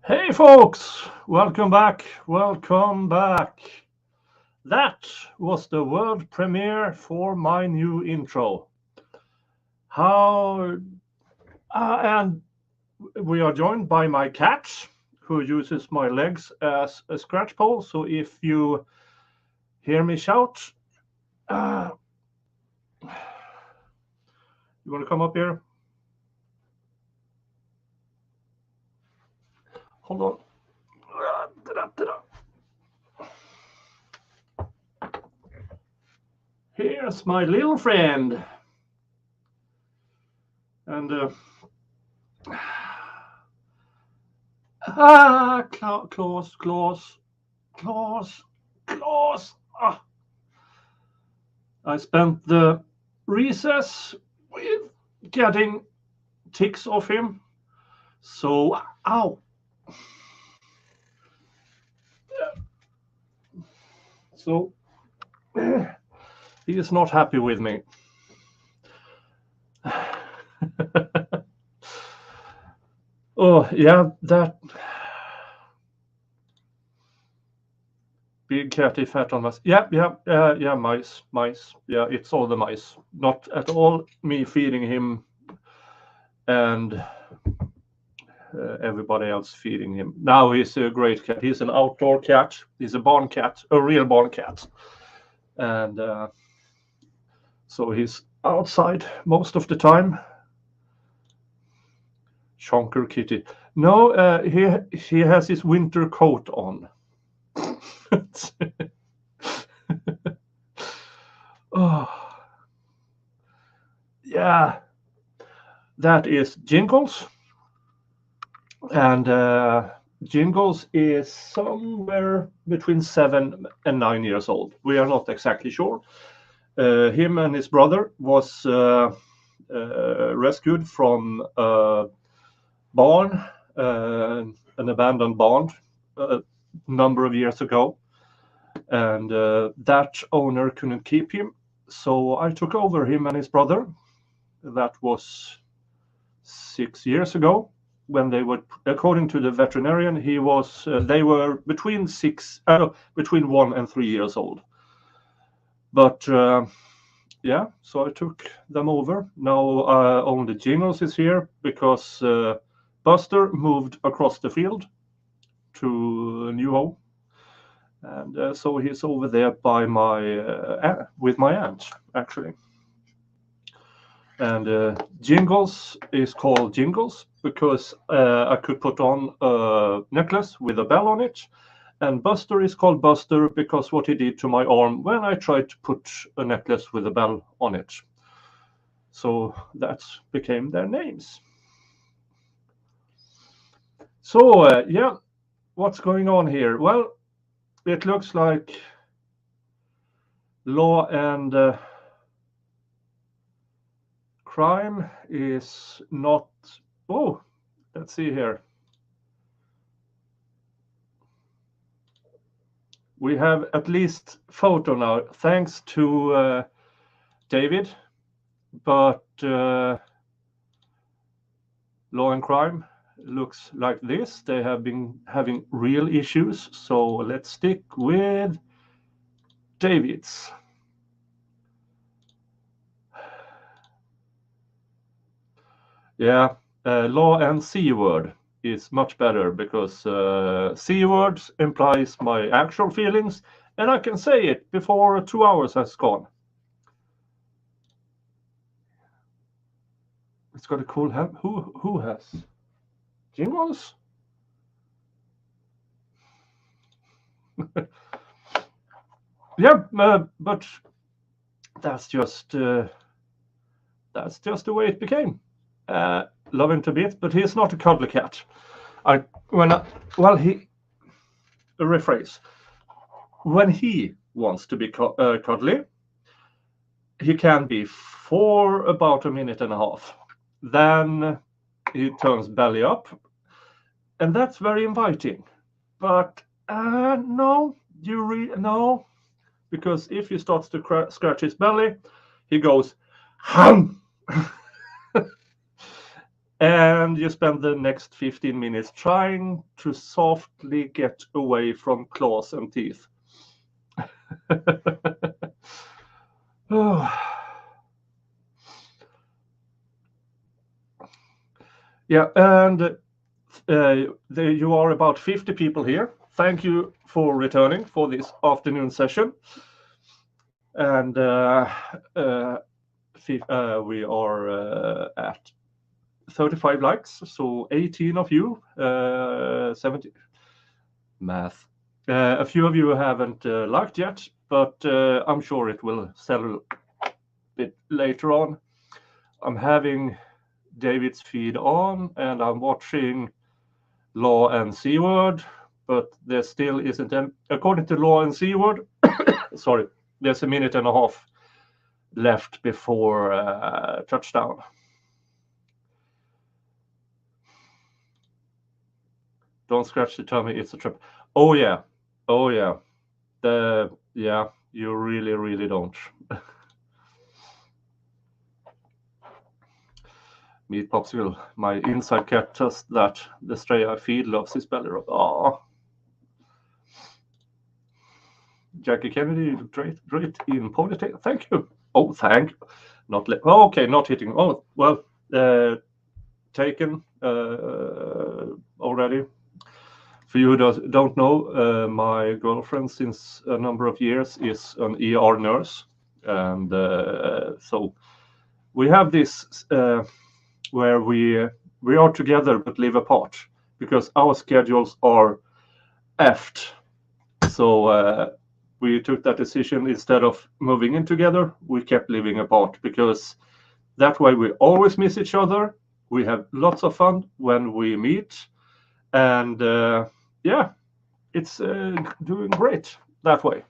Hey folks, welcome back. That was the world premiere for my new intro. And we are joined by my cat, who uses my legs as a scratch pole. So if you hear me shout, you want to come up here? Hold on. Here's my little friend. And claws. Ah. I spent the recess with getting ticks off him. So, ow. So, he is not happy with me. Oh, yeah, that big catty fat on mice. Yeah, mice. Yeah, it's all the mice. Not at all me feeding him and everybody else feeding him. Now he's a great cat. He's an outdoor cat. He's a barn cat, a real barn cat. And so he's outside most of the time. Chonker kitty. No, he has his winter coat on. Oh, yeah, that is Jingles, and Jingles is somewhere between 7 and 9 years old. We are not exactly sure. Him and his brother was rescued from a barn, an abandoned barn, a number of years ago, and that owner couldn't keep him, so I took over him and his brother. That was 6 years ago, when they were, according to the veterinarian, they were between 1 and 3 years old. But yeah, so I took them over. Now only Jingles is here because Buster moved across the field to a new home, and so he's over there by with my aunt, actually. And Jingles is called Jingles because I could put on a necklace with a bell on it, and Buster is called Buster because what he did to my arm when I tried to put a necklace with a bell on it. So that became their names. So yeah, what's going on here? Well, it looks like law and crime is not. Oh, let's see here. We have at least photo now, thanks to David, but law and crime looks like this. They have been having real issues, so let's stick with David's. Yeah, law and C word is much better because C words implies my actual feelings, and I can say it before 2 hours has gone. It's got a cool helm. Who has? Jingles? Yeah, but that's just the way it became. Love him to bits, but he's not a cuddly cat. Rephrase. When he wants to be cuddly, he can be for about a minute and a half. Then he turns belly up, and that's very inviting. But no, no, because if he starts to scratch his belly, he goes hum. And you spend the next 15 minutes trying to softly get away from claws and teeth. Oh. Yeah, and you are about 50 people here. Thank you for returning for this afternoon session. And we are at 35 likes, so 18 of you, 70 math. A few of you haven't liked yet, but I'm sure it will settle a bit later on. I'm having David's feed on, and I'm watching Law and C-word, but there still isn't an, according to Law and C-word, sorry, there's a minute and a half left before touchdown. Don't scratch the tummy, it's a trip. Oh yeah, yeah, you really don't. Meat popsicle, my inside cat tells that the stray I feed loves his belly rub. Oh. Jackie Kennedy, you look great in ponytail. Thank you. Oh, thank you. Okay, not hitting. Oh, well, taken already. For you who don't know, my girlfriend since a number of years is an ER nurse, and so we have this where we are together but live apart because our schedules are effed. So we took that decision. Instead of moving in together, we kept living apart because that way we always miss each other. We have lots of fun when we meet, and yeah, it's doing great that way.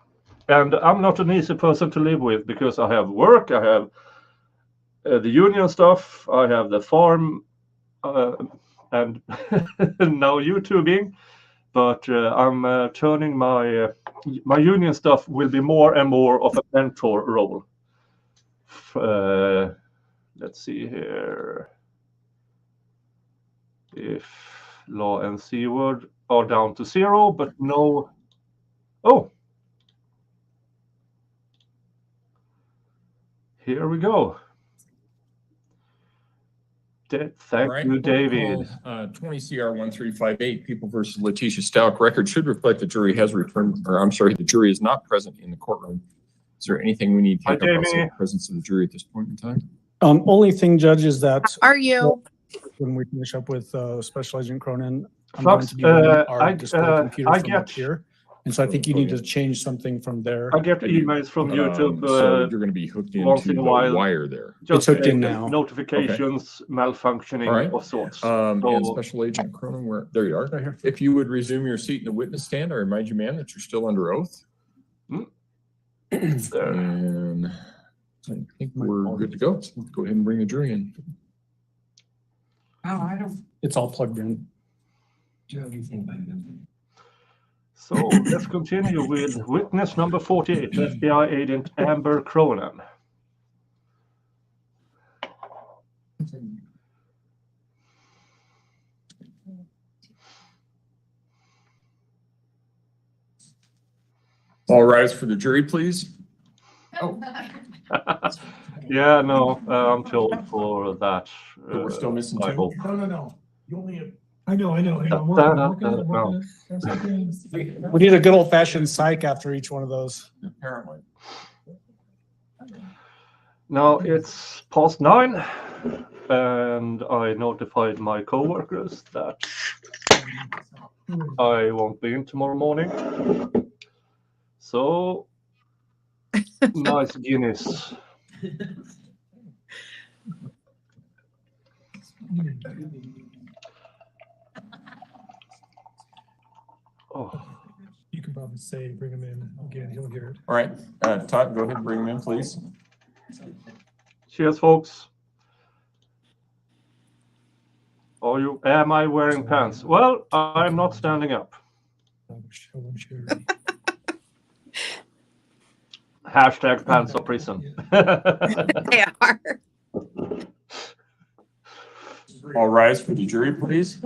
And I'm not an easy person to live with because I have work, I have the union stuff, I have the farm, and now YouTubing. But I'm turning my union stuff will be more and more of a mentor role. Let's see here. If Law and C-word are down to 0, but no. Oh, here we go. Thank you, David. 20 CR 1358, People versus Leticia Stauch. Record should reflect the jury has returned, or I'm sorry, the jury is not present in the courtroom. Is there anything we need to take up outside the presence of the jury at this point in time? Only thing, Judge, is that Are you? when we finish up with Special Agent Cronin, I'm Fox, going to be running our display computer I from get up here. And so I think you need to change something from there. I get emails from YouTube. So you're going to be hooked into the wire there. Just it's hooked in now. Notifications, malfunctioning of sorts. And Special Agent Cronin, where there you are. Right here. If you would resume your seat in the witness stand, I remind you, ma'am, that you're still under oath. And I think we're good to go. Let's go ahead and bring the jury in. Oh, I don't. It's all plugged in. So let's continue with witness number 48, FBI agent Amber Cronin. All rise for the jury, please. Oh. Yeah, no, I'm told for that. But we're still missing two. No. You only have. I know. I'm working. We need a good old fashioned psych after each one of those. Apparently. Now it's past 9, and I notified my co-workers that I won't be in tomorrow morning. So nice Guinness. Oh. You can probably say, bring him in again. He'll hear it. All right, Todd, go ahead and bring him in, please. Cheers, folks. Am I wearing pants? Well, I'm not standing up. Hashtag pants of prison. They are. All rise for the jury, please.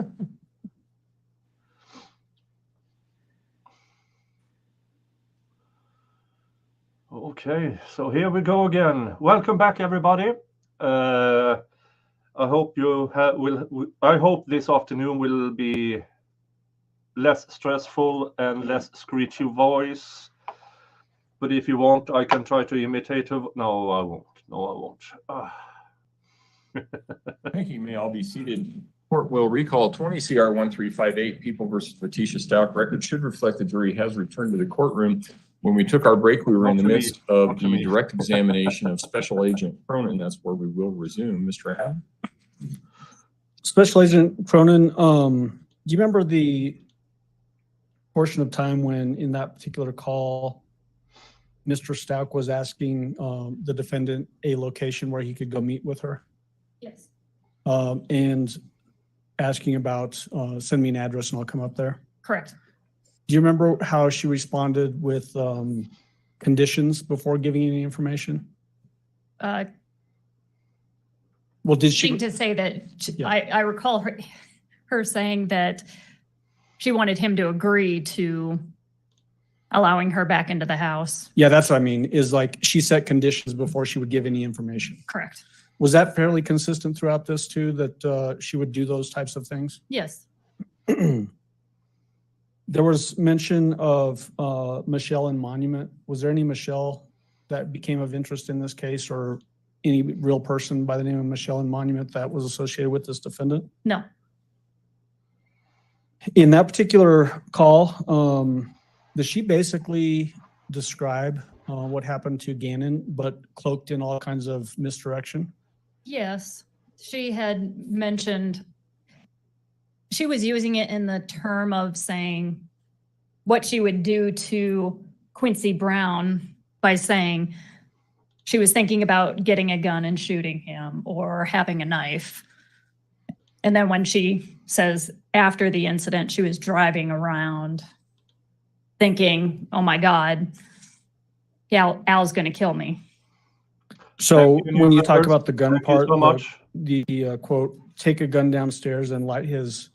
Okay, so here we go again. Welcome back, everybody. I hope you I hope this afternoon will be less stressful and less screechy voice. But if you want, I can try to imitate her. No, I won't. No, I won't. Thank you. May all be seated. Court will recall 20 CR 1358, People versus Leticia Stauch. Record should reflect the jury has returned to the courtroom. When we took our break, we were in the midst of the direct examination of Special Agent Cronin. That's where we will resume. Mr. Helm. Special Agent Cronin, do you remember the portion of time when in that particular call, Mr. Stauch was asking the defendant a location where he could go meet with her? Yes. And asking about send me an address and I'll come up there? Correct. Do you remember how she responded with conditions before giving any information? Well, did she? To say that Yeah. I recall her saying that she wanted him to agree to allowing her back into the house. Yeah, that's what I mean, is like she set conditions before she would give any information. Correct. Was that fairly consistent throughout this too, that she would do those types of things? Yes. There was mention of Michelle and Monument. Was there any Michelle that became of interest in this case, or any real person by the name of Michelle and Monument that was associated with this defendant? No. In that particular call, does she basically describe what happened to Gannon, but cloaked in all kinds of misdirection? Yes. She had mentioned she was using it in the term of saying what she would do to Quincy Brown by saying she was thinking about getting a gun and shooting him or having a knife. And then when she says after the incident, she was driving around thinking, oh my God, yeah, Al's going to kill me. So when you talk about the gun Thank you part, so much. the quote, take a gun downstairs and light his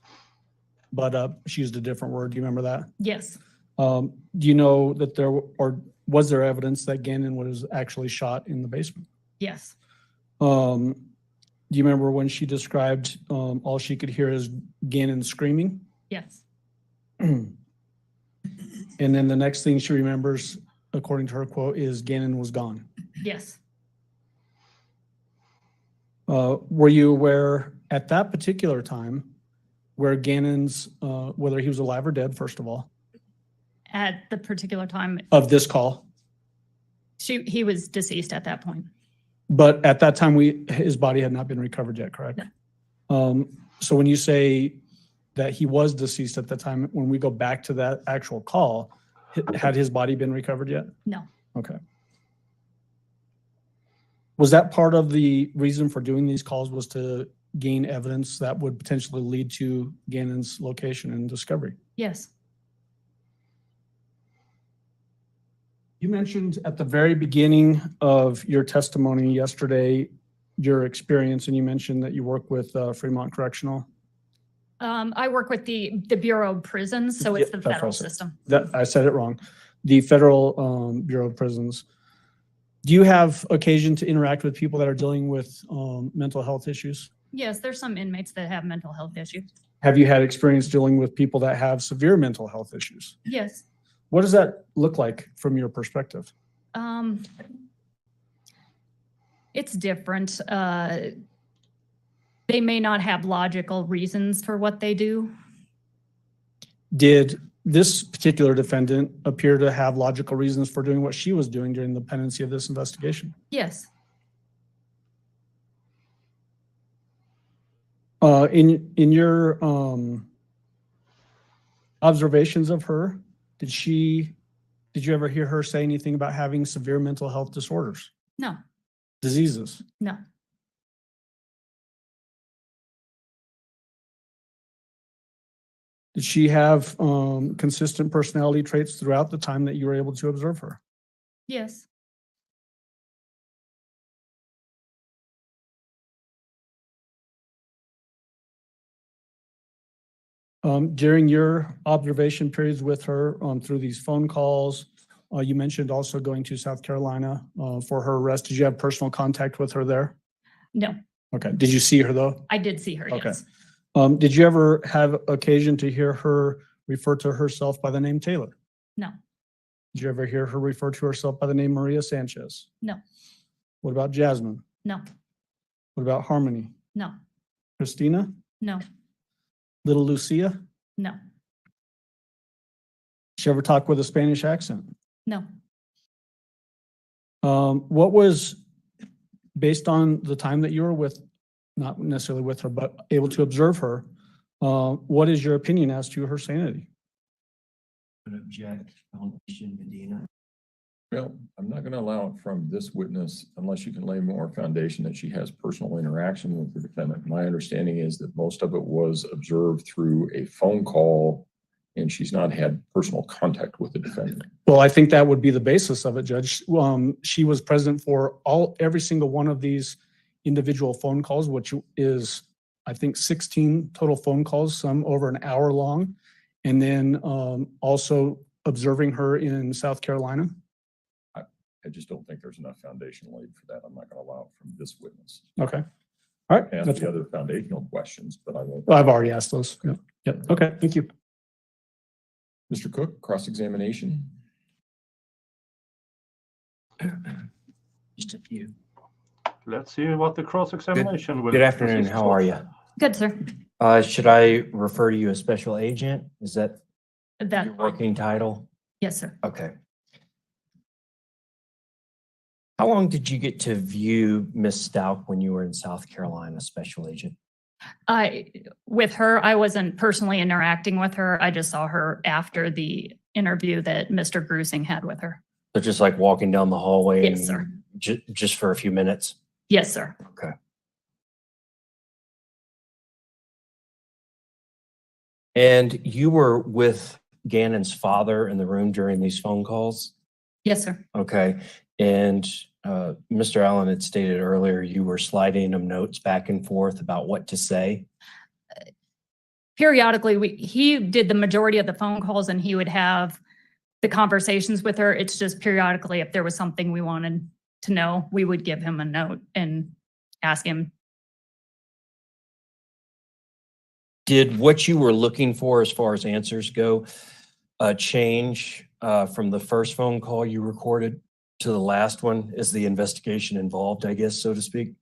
butt up, she used a different word. Do you remember that? Yes. Do you know that there, or was there evidence that Gannon was actually shot in the basement? Yes. Do you remember when she described all she could hear is Gannon screaming? Yes. And then the next thing she remembers, according to her quote, is Gannon was gone. Yes. Were you aware at that particular time where Gannon's, whether he was alive or dead, first of all, At the particular time, of this call? he was deceased at that point. But at that time, his body had not been recovered yet, correct? No. So when you say that he was deceased at the time, when we go back to that actual call, had his body been recovered yet? No. Okay. Was that part of the reason for doing these calls, was to gain evidence that would potentially lead to Gannon's location and discovery? Yes. You mentioned at the very beginning of your testimony yesterday, your experience, and you mentioned that you work with Fremont Correctional. I work with the Bureau of Prisons, so it's Yeah, the that's what I federal said. system. That I said it wrong. The Federal Bureau of Prisons. Do you have occasion to interact with people that are dealing with mental health issues? Yes, there's some inmates that have mental health issues. Have you had experience dealing with people that have severe mental health issues? Yes. What does that look like from your perspective? It's different. They may not have logical reasons for what they do. Did this particular defendant appear to have logical reasons for doing what she was doing during the pendency of this investigation? Yes. In your observations of her, did you ever hear her say anything about having severe mental health disorders, No. diseases? No. Did she have consistent personality traits throughout the time that you were able to observe her? Yes. During your observation periods with her through these phone calls, you mentioned also going to South Carolina for her arrest. Did you have personal contact with her there? No, Okay. Did you see her though? I did see her, Okay. yes. Did you ever have occasion to hear her refer to herself by the name Taylor? No, Did you ever hear her refer to herself by the name Maria Sanchez? no, What about Jasmine? no, What about Harmony? no, Christina? no, Little Lucia? no, Did she ever talk with a Spanish accent? no. What was, based on the time that you were with, not necessarily with her, but able to observe her, what is your opinion as to her sanity? Object, Foundation, Medina. Well, I'm not going to allow it from this witness unless you can lay more foundation that she has personal interaction with the defendant. My understanding is that most of it was observed through a phone call and she's not had personal contact with the defendant. Well, I think that would be the basis of it, Judge. She was present for every single one of these individual phone calls, which is, I think, 16 total phone calls, some over an hour long. And then also observing her in South Carolina. I just don't think there's enough foundation laid for that. I'm not going to allow it from this witness. Okay. All right. Ask That's, the other foundational questions, but I won't. I've already asked those. Yeah. Yep. Okay. Thank you. Mr. Cook, cross-examination. Just a few. Let's see what the cross-examination will. Good afternoon. consist How of. are you? Good, sir. Should I refer to you as special agent? Is that That, your working title? yes, sir. Okay. How long did you get to view Miss Stauch when you were in South Carolina, special agent? With her, I wasn't personally interacting with her. I just saw her after the interview that Mr. Grusing had with her. So just like walking down the hallway? Yes, and sir. Just for a few minutes? Yes, sir. Okay. And you were with Gannon's father in the room during these phone calls? Yes, sir. Okay. And Mr. Allen had stated earlier you were sliding him notes back and forth about what to say. Periodically, he did the majority of the phone calls and he would have the conversations with her. It's just periodically, if there was something we wanted to know, we would give him a note and ask him. Did what you were looking for as far as answers go change from the first phone call you recorded to the last one? Is the investigation involved, I guess, so to speak?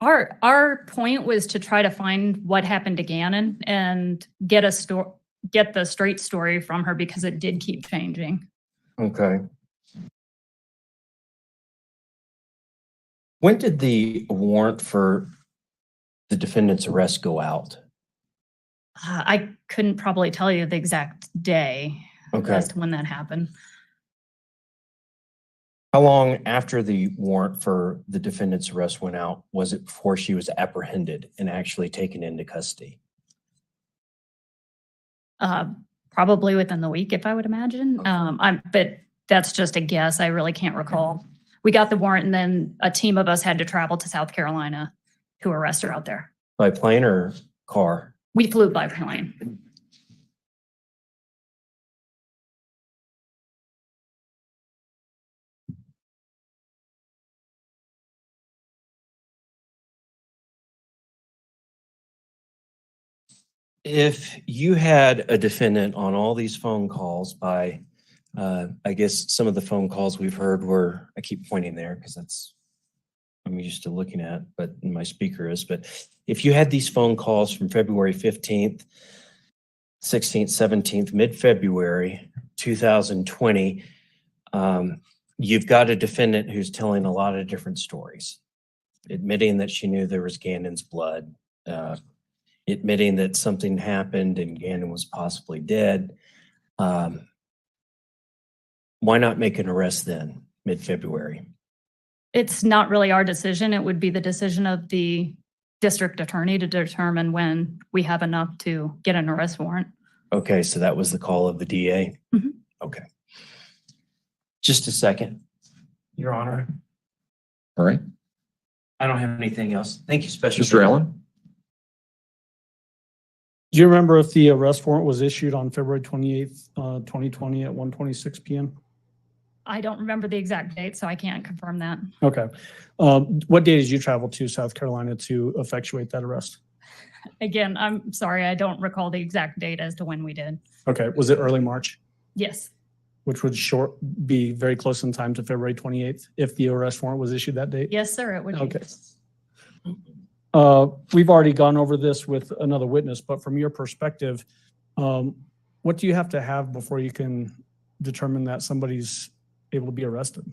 Our point was to try to find what happened to Gannon and get the straight story from her because it did keep changing. Okay. When did the warrant for the defendant's arrest go out? I couldn't probably tell you the exact day as to when that happened. How long after the warrant for the defendant's arrest went out was it before she was apprehended and actually taken into custody? Probably within the week, if I would imagine. But that's just a guess. I really can't recall. We got the warrant and then a team of us had to travel to South Carolina to arrest her out there. By plane or car? We flew by plane. If you had a defendant on all these phone calls by, I guess some of the phone calls we've heard were, I keep pointing there because that's, I'm used to looking at, but my speaker is, but if you had these phone calls from February 15th, 16th, 17th, mid-February 2020, you've got a defendant who's telling a lot of different stories, admitting that she knew there was Gannon's blood, admitting that something happened and Gannon was possibly dead. Why not make an arrest then, mid-February? It's not really our decision. It would be the decision of the district attorney to determine when we have enough to get an arrest warrant. Okay, so that was the call of the DA? Mhm. Okay. Just a second, Your Honor. All right. I don't have anything else. Thank you, Special. Mr. Allen? Do you remember if the arrest warrant was issued on February 28th, 2020 at 1:26 p.m.? I don't remember the exact date, so I can't confirm that. Okay. What day did you travel to South Carolina to effectuate that arrest? Again, I'm sorry, I don't recall the exact date as to when we did. Okay. Was it early March, Yes, which would be very close in time to February 28th if the arrest warrant was issued that date? yes, sir, it would be. Okay. We've already gone over this with another witness, but from your perspective, what do you have to have before you can determine that somebody's able to be arrested?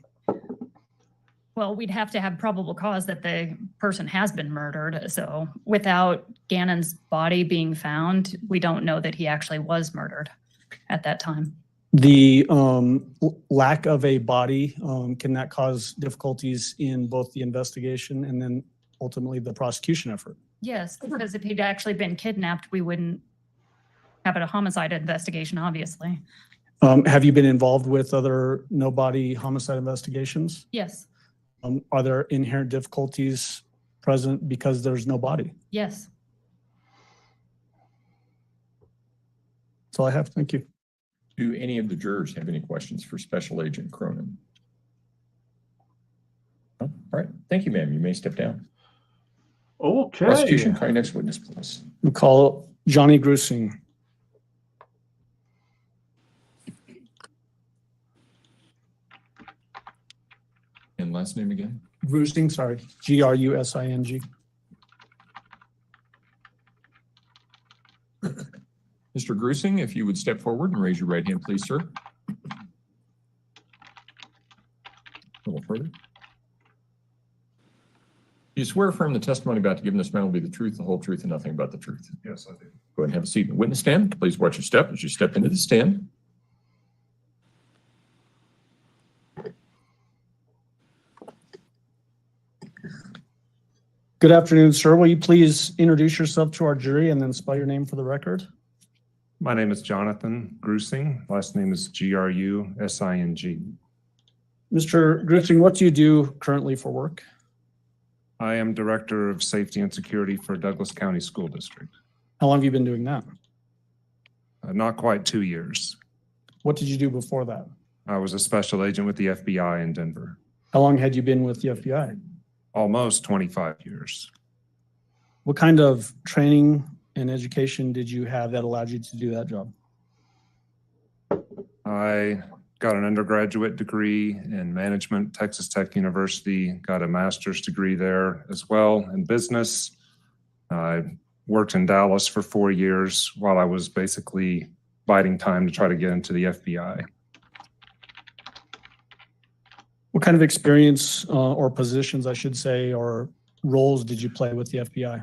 Well, we'd have to have probable cause that the person has been murdered. So without Gannon's body being found, we don't know that he actually was murdered at that time. The lack of a body, can that cause difficulties in both the investigation and then ultimately the prosecution effort? Yes, because if he'd actually been kidnapped, we wouldn't have a homicide investigation, obviously. Have you been involved with other no-body homicide investigations? Yes, Are there inherent difficulties present because there's no body? yes. That's all I have. Thank you. Do any of the jurors have any questions for Special Agent Cronin? No? All right. Thank you, ma'am. You may step down. Okay. Prosecution, call your next witness, please. We call Johnny Grusing. And last name again? Grusing, sorry, Grusing. Mr. Grusing, if you would step forward and raise your right hand, please, sir. A little further. You swear affirm the testimony about to give in this matter will be the truth, the whole truth, and nothing but the truth? Yes, I do. Go ahead and have a seat in the witness stand. Please watch your step as you step into the stand. Good afternoon, sir. Will you please introduce yourself to our jury and then spell your name for the record? My name is Jonathan Grusing. Last name is Grusing. Mr. Grusing, what do you do currently for work? I am Director of Safety and Security for Douglas County School District. How long have you been doing that? Not quite 2 years. What did you do before that? I was a special agent with the FBI in Denver. How long had you been with the FBI? Almost 25 years. What kind of training and education did you have that allowed you to do that job? I got an undergraduate degree in management, Texas Tech University, got a master's degree there as well in business. I worked in Dallas for 4 years while I was basically biding time to try to get into the FBI. What kind of experience or positions, I should say, or roles did you play with the FBI?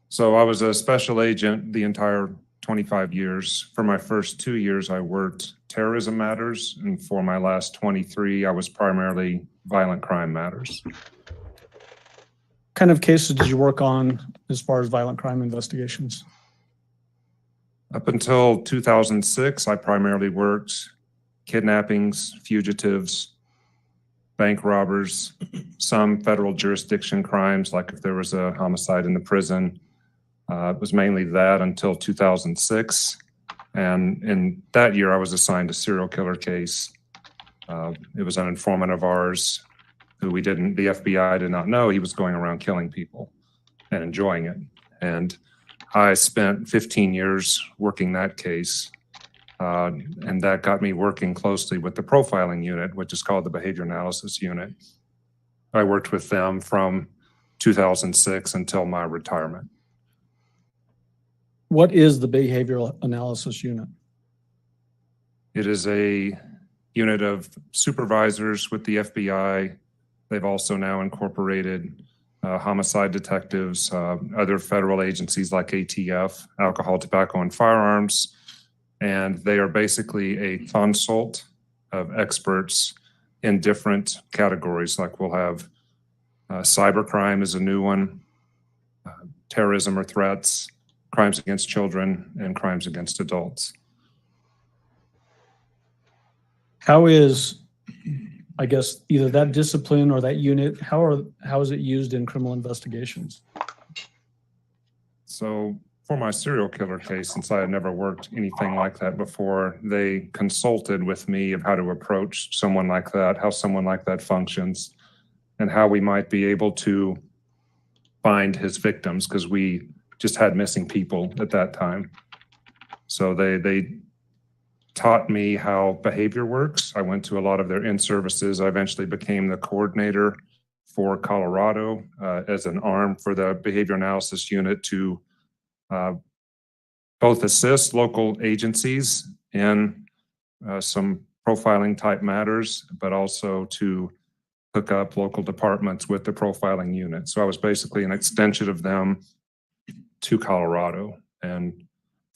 So I was a special agent the entire 25 years. For my first 2 years, I worked terrorism matters, and for my last 23, I was primarily violent crime matters. What kind of cases did you work on as far as violent crime investigations? Up until 2006, I primarily worked kidnappings, fugitives, bank robbers, some federal jurisdiction crimes, like if there was a homicide in the prison. It was mainly that until 2006. And in that year, I was assigned a serial killer case. It was an informant of ours who the FBI did not know he was going around killing people and enjoying it. And I spent 15 years working that case. And that got me working closely with the profiling unit, which is called the Behavior Analysis Unit. I worked with them from 2006 until my retirement. What is the Behavioral Analysis Unit? It is a unit of supervisors with the FBI. They've also now incorporated homicide detectives, other federal agencies like ATF, Alcohol, Tobacco, and Firearms. And they are basically a consult of experts in different categories. Like we'll have cybercrime is a new one, terrorism or threats, crimes against children, and crimes against adults. How is, I guess, either that discipline or that unit, how is it used in criminal investigations? So for my serial killer case, since I had never worked anything like that before, they consulted with me of how to approach someone like that, how someone like that functions, and how we might be able to find his victims, because we just had missing people at that time. So they taught me how behavior works. I went to a lot of their in-services. I eventually became the coordinator for Colorado as an arm for the behavior analysis unit to both assist local agencies in some profiling type matters, but also to hook up local departments with the profiling unit. So I was basically an extension of them to Colorado. And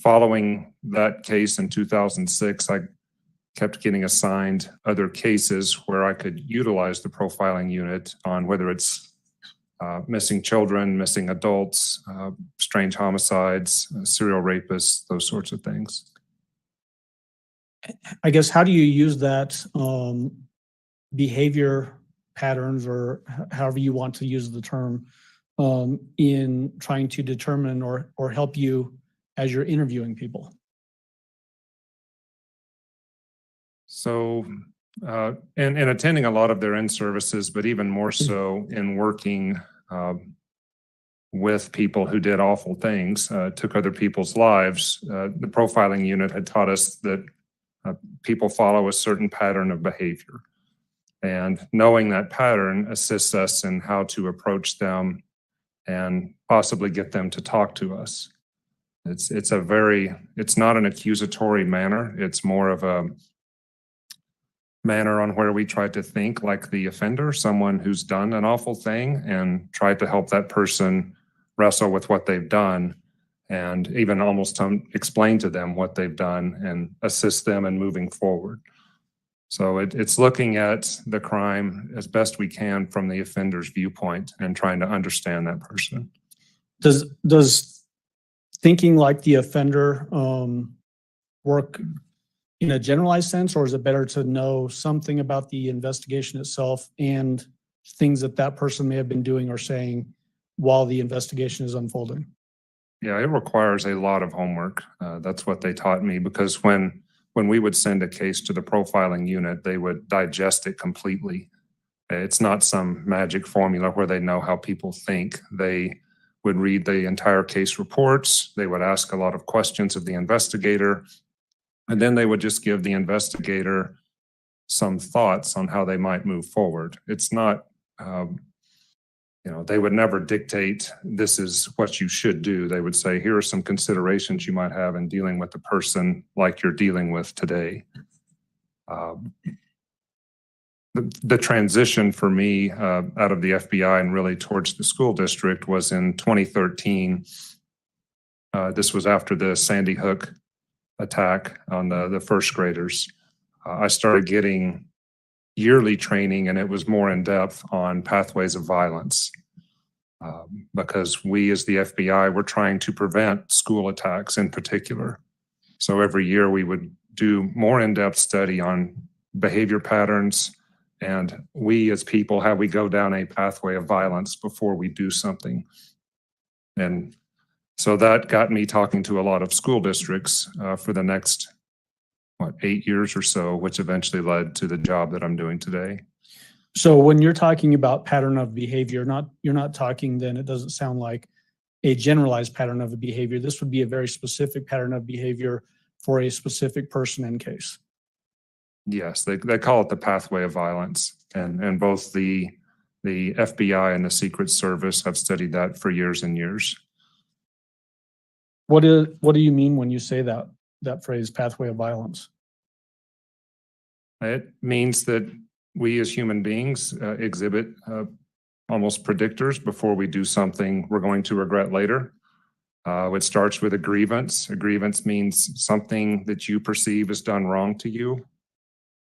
following that case in 2006, I kept getting assigned other cases where I could utilize the profiling unit on whether it's missing children, missing adults, strange homicides, serial rapists, those sorts of things. I guess, how do you use that behavior patterns, or however you want to use the term, in trying to determine or help you as you're interviewing people? So, and attending a lot of their in-services, but even more so in working with people who did awful things, took other people's lives, the profiling unit had taught us that people follow a certain pattern of behavior. And knowing that pattern assists us in how to approach them and possibly get them to talk to us. It's not an accusatory manner. It's more of a manner on where we try to think like the offender, someone who's done an awful thing, and try to help that person wrestle with what they've done, and even almost explain to them what they've done and assist them in moving forward. So it's looking at the crime as best we can from the offender's viewpoint and trying to understand that person. Does thinking like the offender work in a generalized sense, or is it better to know something about the investigation itself and things that that person may have been doing or saying while the investigation is unfolding? Yeah, it requires a lot of homework. That's what they taught me, because when we would send a case to the profiling unit, they would digest it completely. It's not some magic formula where they know how people think. They would read the entire case reports. They would ask a lot of questions of the investigator, and then they would just give the investigator some thoughts on how they might move forward. It's not, they would never dictate, this is what you should do. They would say, here are some considerations you might have in dealing with the person like you're dealing with today. The transition for me out of the FBI and really towards the school district was in 2013. This was after the Sandy Hook attack on the first graders. I started getting yearly training, and it was more in depth on pathways of violence, because we as the FBI were trying to prevent school attacks in particular. So every year we would do more in-depth study on behavior patterns, and we as people, how we go down a pathway of violence before we do something. And so that got me talking to a lot of school districts for the next 8 years or so, which eventually led to the job that I'm doing today. So when you're talking about pattern of behavior, you're not talking, then it doesn't sound like a generalized pattern of a behavior. This would be a very specific pattern of behavior for a specific person and case. Yes, they call it the pathway of violence, and both the FBI and the Secret Service have studied that for years and years. What do you mean when you say that phrase, pathway of violence? It means that we as human beings exhibit almost predictors before we do something we're going to regret later. It starts with a grievance. A grievance means something that you perceive is done wrong to you.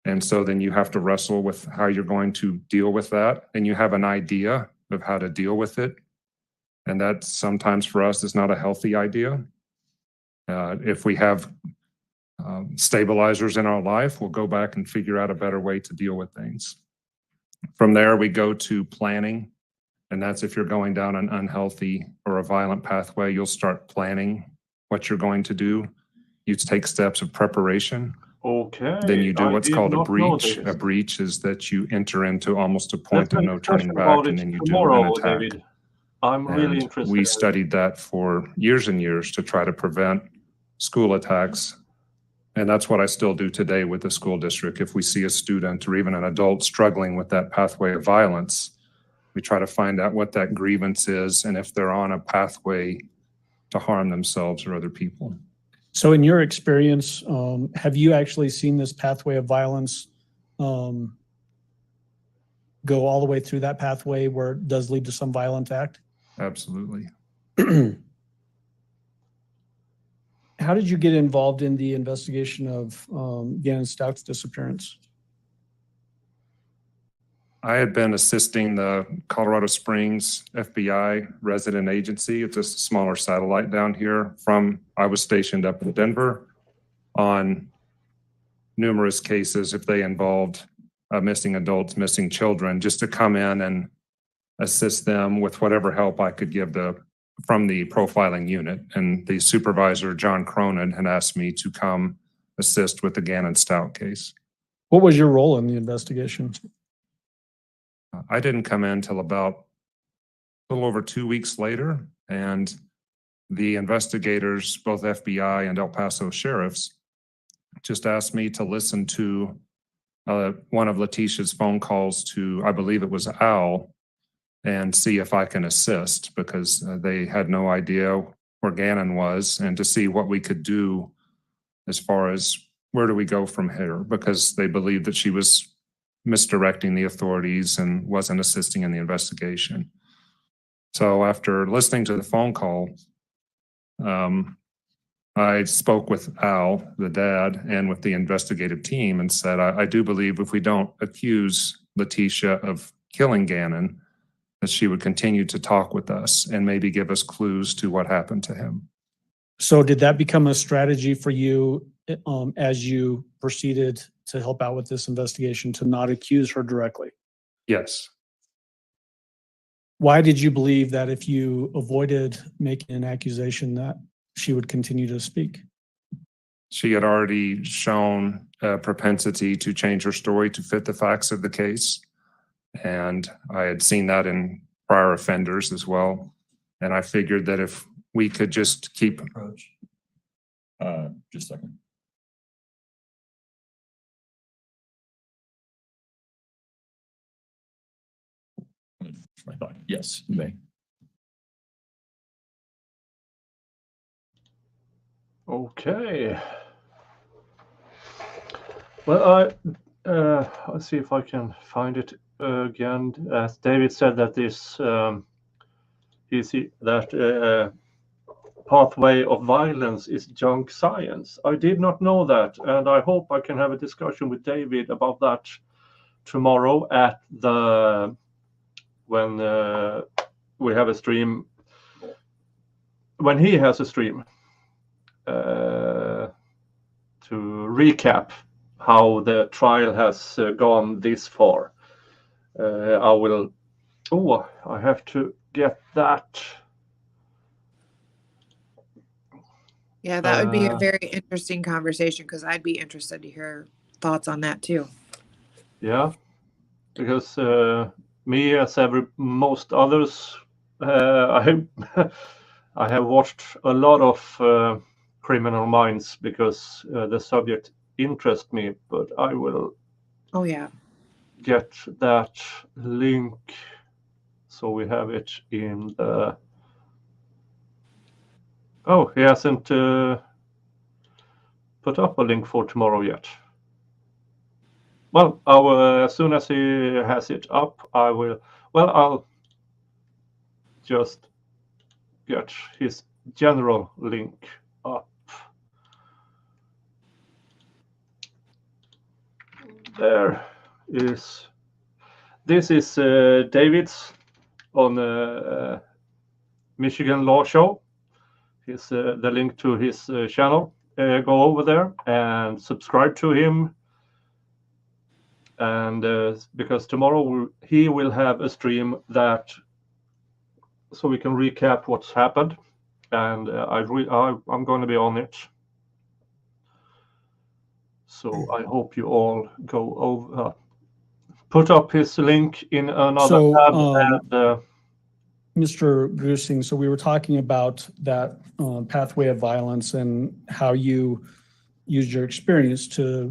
And so then you have to wrestle with how you're going to deal with that. And you have an idea of how to deal with it. And that sometimes for us is not a healthy idea. If we have stabilizers in our life, we'll go back and figure out a better way to deal with things. From there, we go to planning. And that's if you're going down an unhealthy or a violent pathway, you'll start planning what you're going to do. You take steps of preparation. Okay. Then you do I what's did called a not know breach. this. A breach is that you enter into almost a Let's point of have a no turning discussion back, about and it then you do tomorrow, an attack. David. I'm really And interested. we in it. studied that for years and years to try to prevent school attacks. And that's what I still do today with the school district. If we see a student or even an adult struggling with that pathway of violence, we try to find out what that grievance is and if they're on a pathway to harm themselves or other people. So in your experience, have you actually seen this pathway of violence go all the way through that pathway where it does lead to some violent act? Absolutely. How did you get involved in the investigation of Gannon Stauch's disappearance? I had been assisting the Colorado Springs FBI resident agency. It's just a smaller satellite down here I was stationed up in Denver on numerous cases if they involved missing adults, missing children, just to come in and assist them with whatever help I could give from the profiling unit. And the supervisor, John Cronin, had asked me to come assist with the Gannon Stauch case. What was your role in the investigation? I didn't come in till about a little over 2 weeks later, and the investigators, both FBI and El Paso sheriffs, just asked me to listen to one of Leticia's phone calls to, I believe it was Al, and see if I can assist, because they had no idea where Gannon was, and to see what we could do as far as where do we go from here, because they believed that she was misdirecting the authorities and wasn't assisting in the investigation. So after listening to the phone call, I spoke with Al, the dad, and with the investigative team and said, I do believe if we don't accuse Leticia of killing Gannon, that she would continue to talk with us and maybe give us clues to what happened to him. So did that become a strategy for you as you proceeded to help out with this investigation, to not accuse her directly? Yes. Why did you believe that if you avoided making an accusation that she would continue to speak? She had already shown a propensity to change her story to fit the facts of the case. And I had seen that in prior offenders as well. And I figured that if we could just keep Approach. Just a second. My thought. Yes, you may. Okay. Well, I'll see if I can find it again. As David said, that this pathway of violence is junk science. I did not know that, and I hope I can have a discussion with David about that tomorrow at when we have a stream, when he has a stream, to recap how the trial has gone this far. I have to get that. Yeah, that would be a very interesting conversation, because I'd be interested to hear thoughts on that too. Yeah, because me, as most others, I have watched a lot of Criminal Minds because the subject interests me, but I will get that link so we have it in the... Oh, he hasn't put up a link for tomorrow yet. Well, as soon as he has it up, I will... Well, I'll just get his general link up. There is... This is David's on Michigan Law Show. Here's the link to his channel. Go over there and subscribe to him. And because tomorrow he will have a stream that so we can recap what's happened, and I'm going to be on it. So I hope you all go over, put up his link in another tab. Mr. Grusing, so we were talking about that pathway of violence and how you used your experience to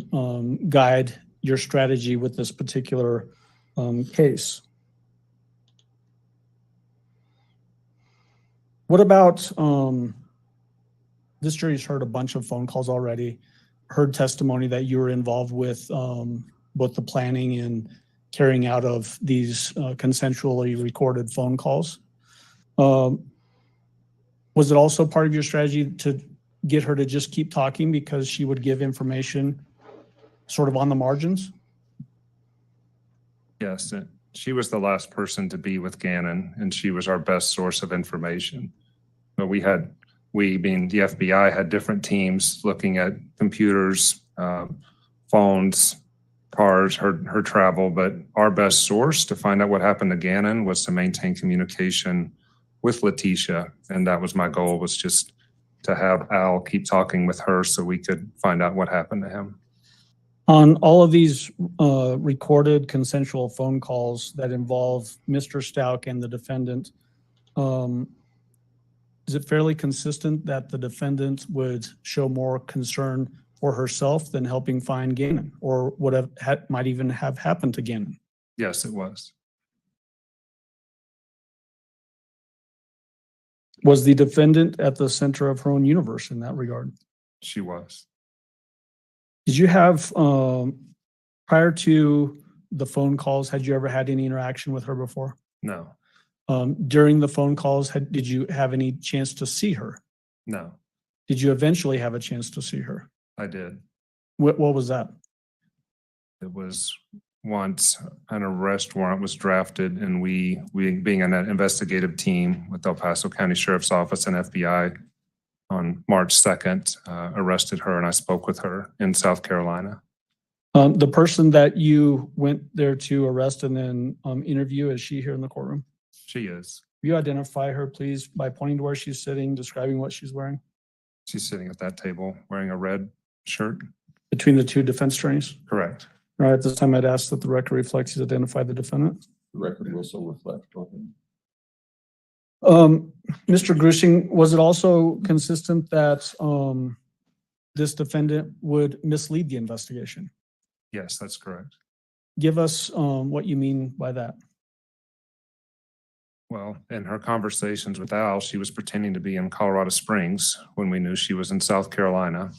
guide your strategy with this particular case. What about this jury's heard a bunch of phone calls already, heard testimony that you were involved with both the planning and carrying out of these consensually recorded phone calls. Was it also part of your strategy to get her to just keep talking because she would give information sort of on the margins? Yes, she was the last person to be with Gannon, and she was our best source of information. But we being the FBI, had different teams looking at computers, phones, cars, her travel, but our best source to find out what happened to Gannon was to maintain communication with Leticia, and that was my goal, was just to have Al keep talking with her so we could find out what happened to him. On all of these recorded consensual phone calls that involve Mr. Stauch and the defendant, is it fairly consistent that the defendant would show more concern for herself than helping find Gannon, or what might even have happened to Gannon? Yes, it was. Was the defendant at the center of her own universe in that regard? She was. Did you have, prior to the phone calls, had you ever had any interaction with her before? No. During the phone calls, did you have any chance to see her? No. Did you eventually have a chance to see her? I did. What was that? It was once an arrest warrant was drafted, and we being an investigative team with El Paso County Sheriff's Office and FBI on March 2nd, arrested her, and I spoke with her in South Carolina. The person that you went there to arrest and then interview, is she here in the courtroom? She is. Will you identify her, please, by pointing to where she's sitting, describing what she's wearing? She's sitting at that table wearing a red shirt. Between the two defense attorneys? Correct. All right, at this time, I'd ask that the record reflects he's identified the defendant. The record will so reflect. Mr. Grusing, was it also consistent that this defendant would mislead the investigation? Yes, that's correct. Give us what you mean by that. Well, in her conversations with Al, she was pretending to be in Colorado Springs when we knew she was in South Carolina.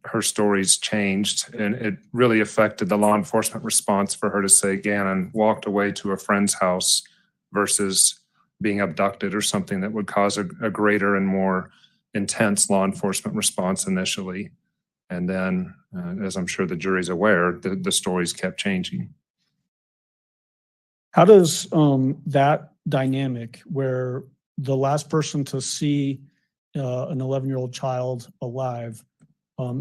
Her stories changed, and it really affected the law enforcement response for her to say Gannon walked away to a friend's house versus being abducted or something that would cause a greater and more intense law enforcement response initially. And then, as I'm sure the jury's aware, the stories kept changing. How does that dynamic, where the last person to see an 11-year-old child alive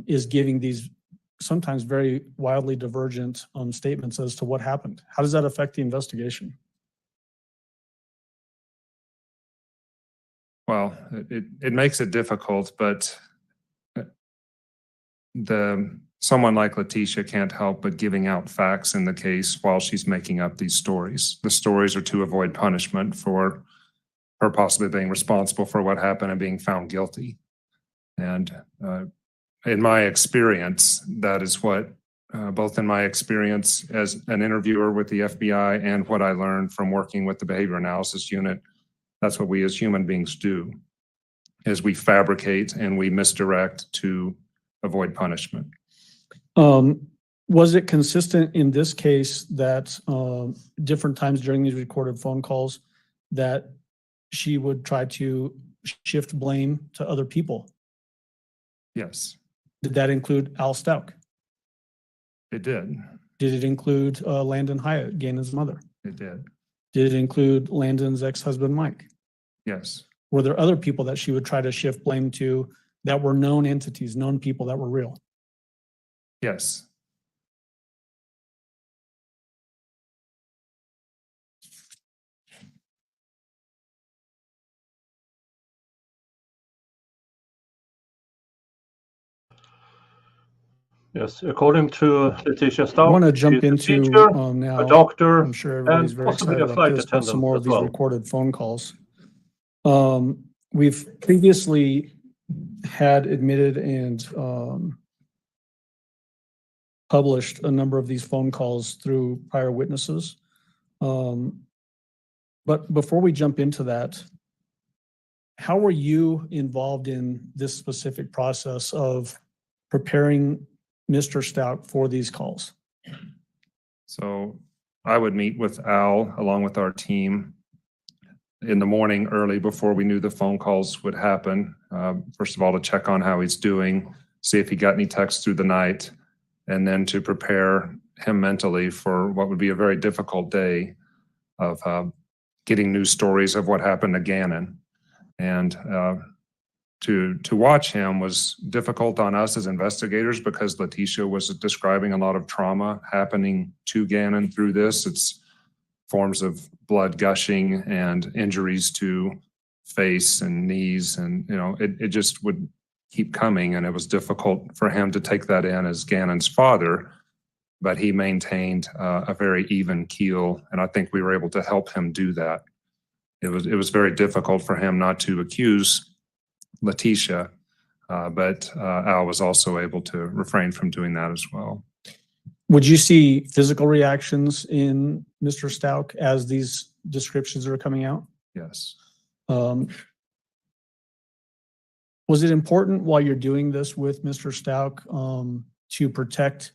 is giving these sometimes very wildly divergent statements as to what happened, how does that affect the investigation? Well, it makes it difficult, but someone like Leticia can't help but giving out facts in the case while she's making up these stories. The stories are to avoid punishment for her possibly being responsible for what happened and being found guilty. And in my experience, that is what, both in my experience as an interviewer with the FBI and what I learned from working with the behavior analysis unit, that's what we as human beings do, is we fabricate and we misdirect to avoid punishment. Was it consistent in this case that different times during these recorded phone calls that she would try to shift blame to other people? Yes. Did that include Al Stauch? It did. Did it include Landon Hyatt, Gannon's mother? It did. Did it include Landon's ex-husband, Mike? Yes. Were there other people that she would try to shift blame to that were known entities, known people that were real? Yes. Yes, according to Letecia Stauch, I want to jump she's a into teacher, now. a doctor, I'm sure everybody's and very possibly excited a about flight this, but some attendant more of as these well. recorded phone calls. We've previously had admitted and published a number of these phone calls through prior witnesses. But before we jump into that, how were you involved in this specific process of preparing Mr. Stauch for these calls? So I would meet with Al along with our team in the morning early before we knew the phone calls would happen. First of all, to check on how he's doing, see if he got any texts through the night, and then to prepare him mentally for what would be a very difficult day of getting news stories of what happened to Gannon. And to watch him was difficult on us as investigators because Leticia was describing a lot of trauma happening to Gannon through this. It's forms of blood gushing and injuries to face and knees, and it just would keep coming, and it was difficult for him to take that in as Gannon's father, but he maintained a very even keel, and I think we were able to help him do that. It was very difficult for him not to accuse Leticia, but Al was also able to refrain from doing that as well. Would you see physical reactions in Mr. Stauch as these descriptions are coming out? Yes. Was it important while you're doing this with Mr. Stauch to protect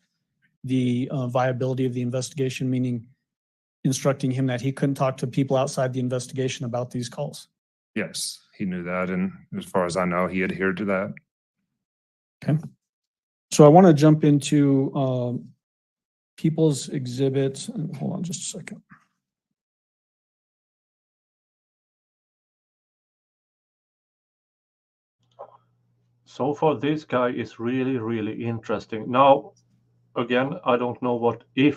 the viability of the investigation, meaning instructing him that he couldn't talk to people outside the investigation about these calls? Yes, he knew that, and as far as I know, he adhered to that. Okay. So I want to jump into people's exhibits. Hold on just a second. So far, this guy is really, really interesting. Now, again, I don't know what he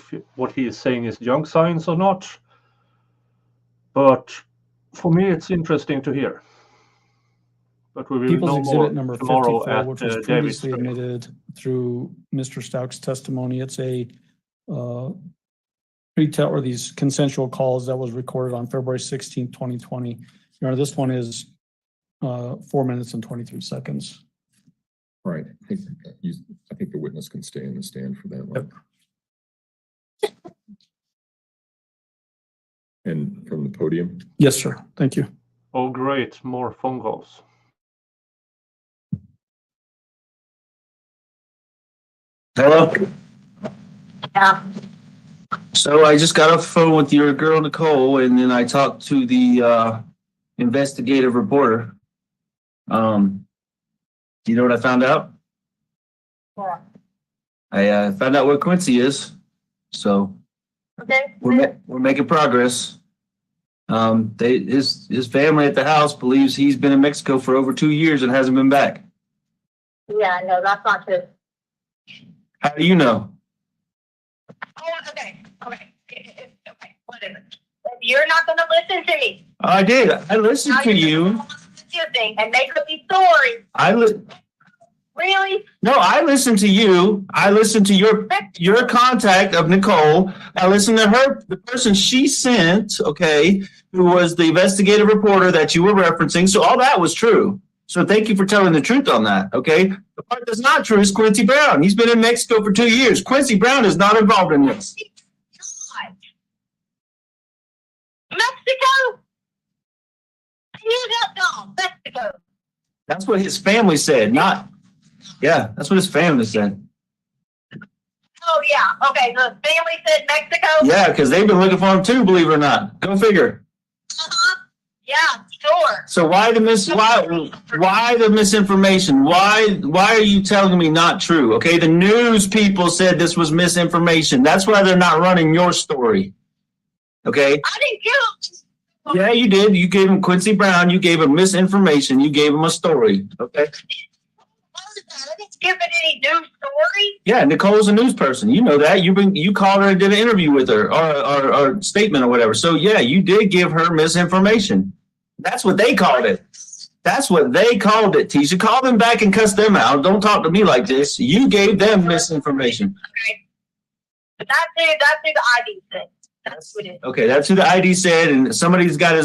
is saying is junk science or not, but for me, it's interesting to hear. But we will People's know more exhibit number tomorrow 54, at which was David's previously stream. admitted through Mr. Stauch's testimony. It's a pre-tell or these consensual calls that was recorded on February 16, 2020. Your Honor, this one is 4 minutes and 23 seconds. Right. I think the witness can stay in the stand for that one. Yep. And from the podium? Yes, sir. Thank you. Oh, great. More phone calls. Hello? Yeah. So I just got off the phone with your girl, Nicole, and then I talked to the investigative reporter. You know what I found out? Yeah. I found out where Quincy is. So Okay. we're making progress. His family at the house believes he's been in Mexico for over 2 years and hasn't been back. Yeah, no, that's not true. How do you know? Oh, okay. Whatever. If you're not gonna listen to me. I did. I listened to you. And make up these stories. Really? No, I listened to you. I listened to your contact of Nicole. I listened to her, the person she sent, okay, who was the investigative reporter that you were referencing. So all that was true. So thank you for telling the truth on that, okay? The part that's not true is Quincy Brown. He's been in Mexico for 2 years. Quincy Brown is not involved in this. God. Mexico? You don't know Mexico. That's what his family said, that's what his family said. Oh yeah. Okay. The family said Mexico. Yeah, because they've been looking for him too, believe it or not. Go figure. Yeah, sure. So why the misinformation? Why are you telling me not true? Okay, the news people said this was misinformation. That's why they're not running your story. Okay? I didn't kill him. Yeah, you did. You gave him Quincy Brown. You gave him misinformation. You gave him a story. Okay? I didn't give it any news story. Yeah, Nicole's a news person. You know that. You called her and did an interview with her or statement or whatever. So yeah, you did give her misinformation. That's what they called it. That's what they called it, Tisha. Call them back and cuss them out. Don't talk to me like this. You gave them misinformation. That's who the ID said. That's what it is. Okay, that's who the ID said, and somebody's got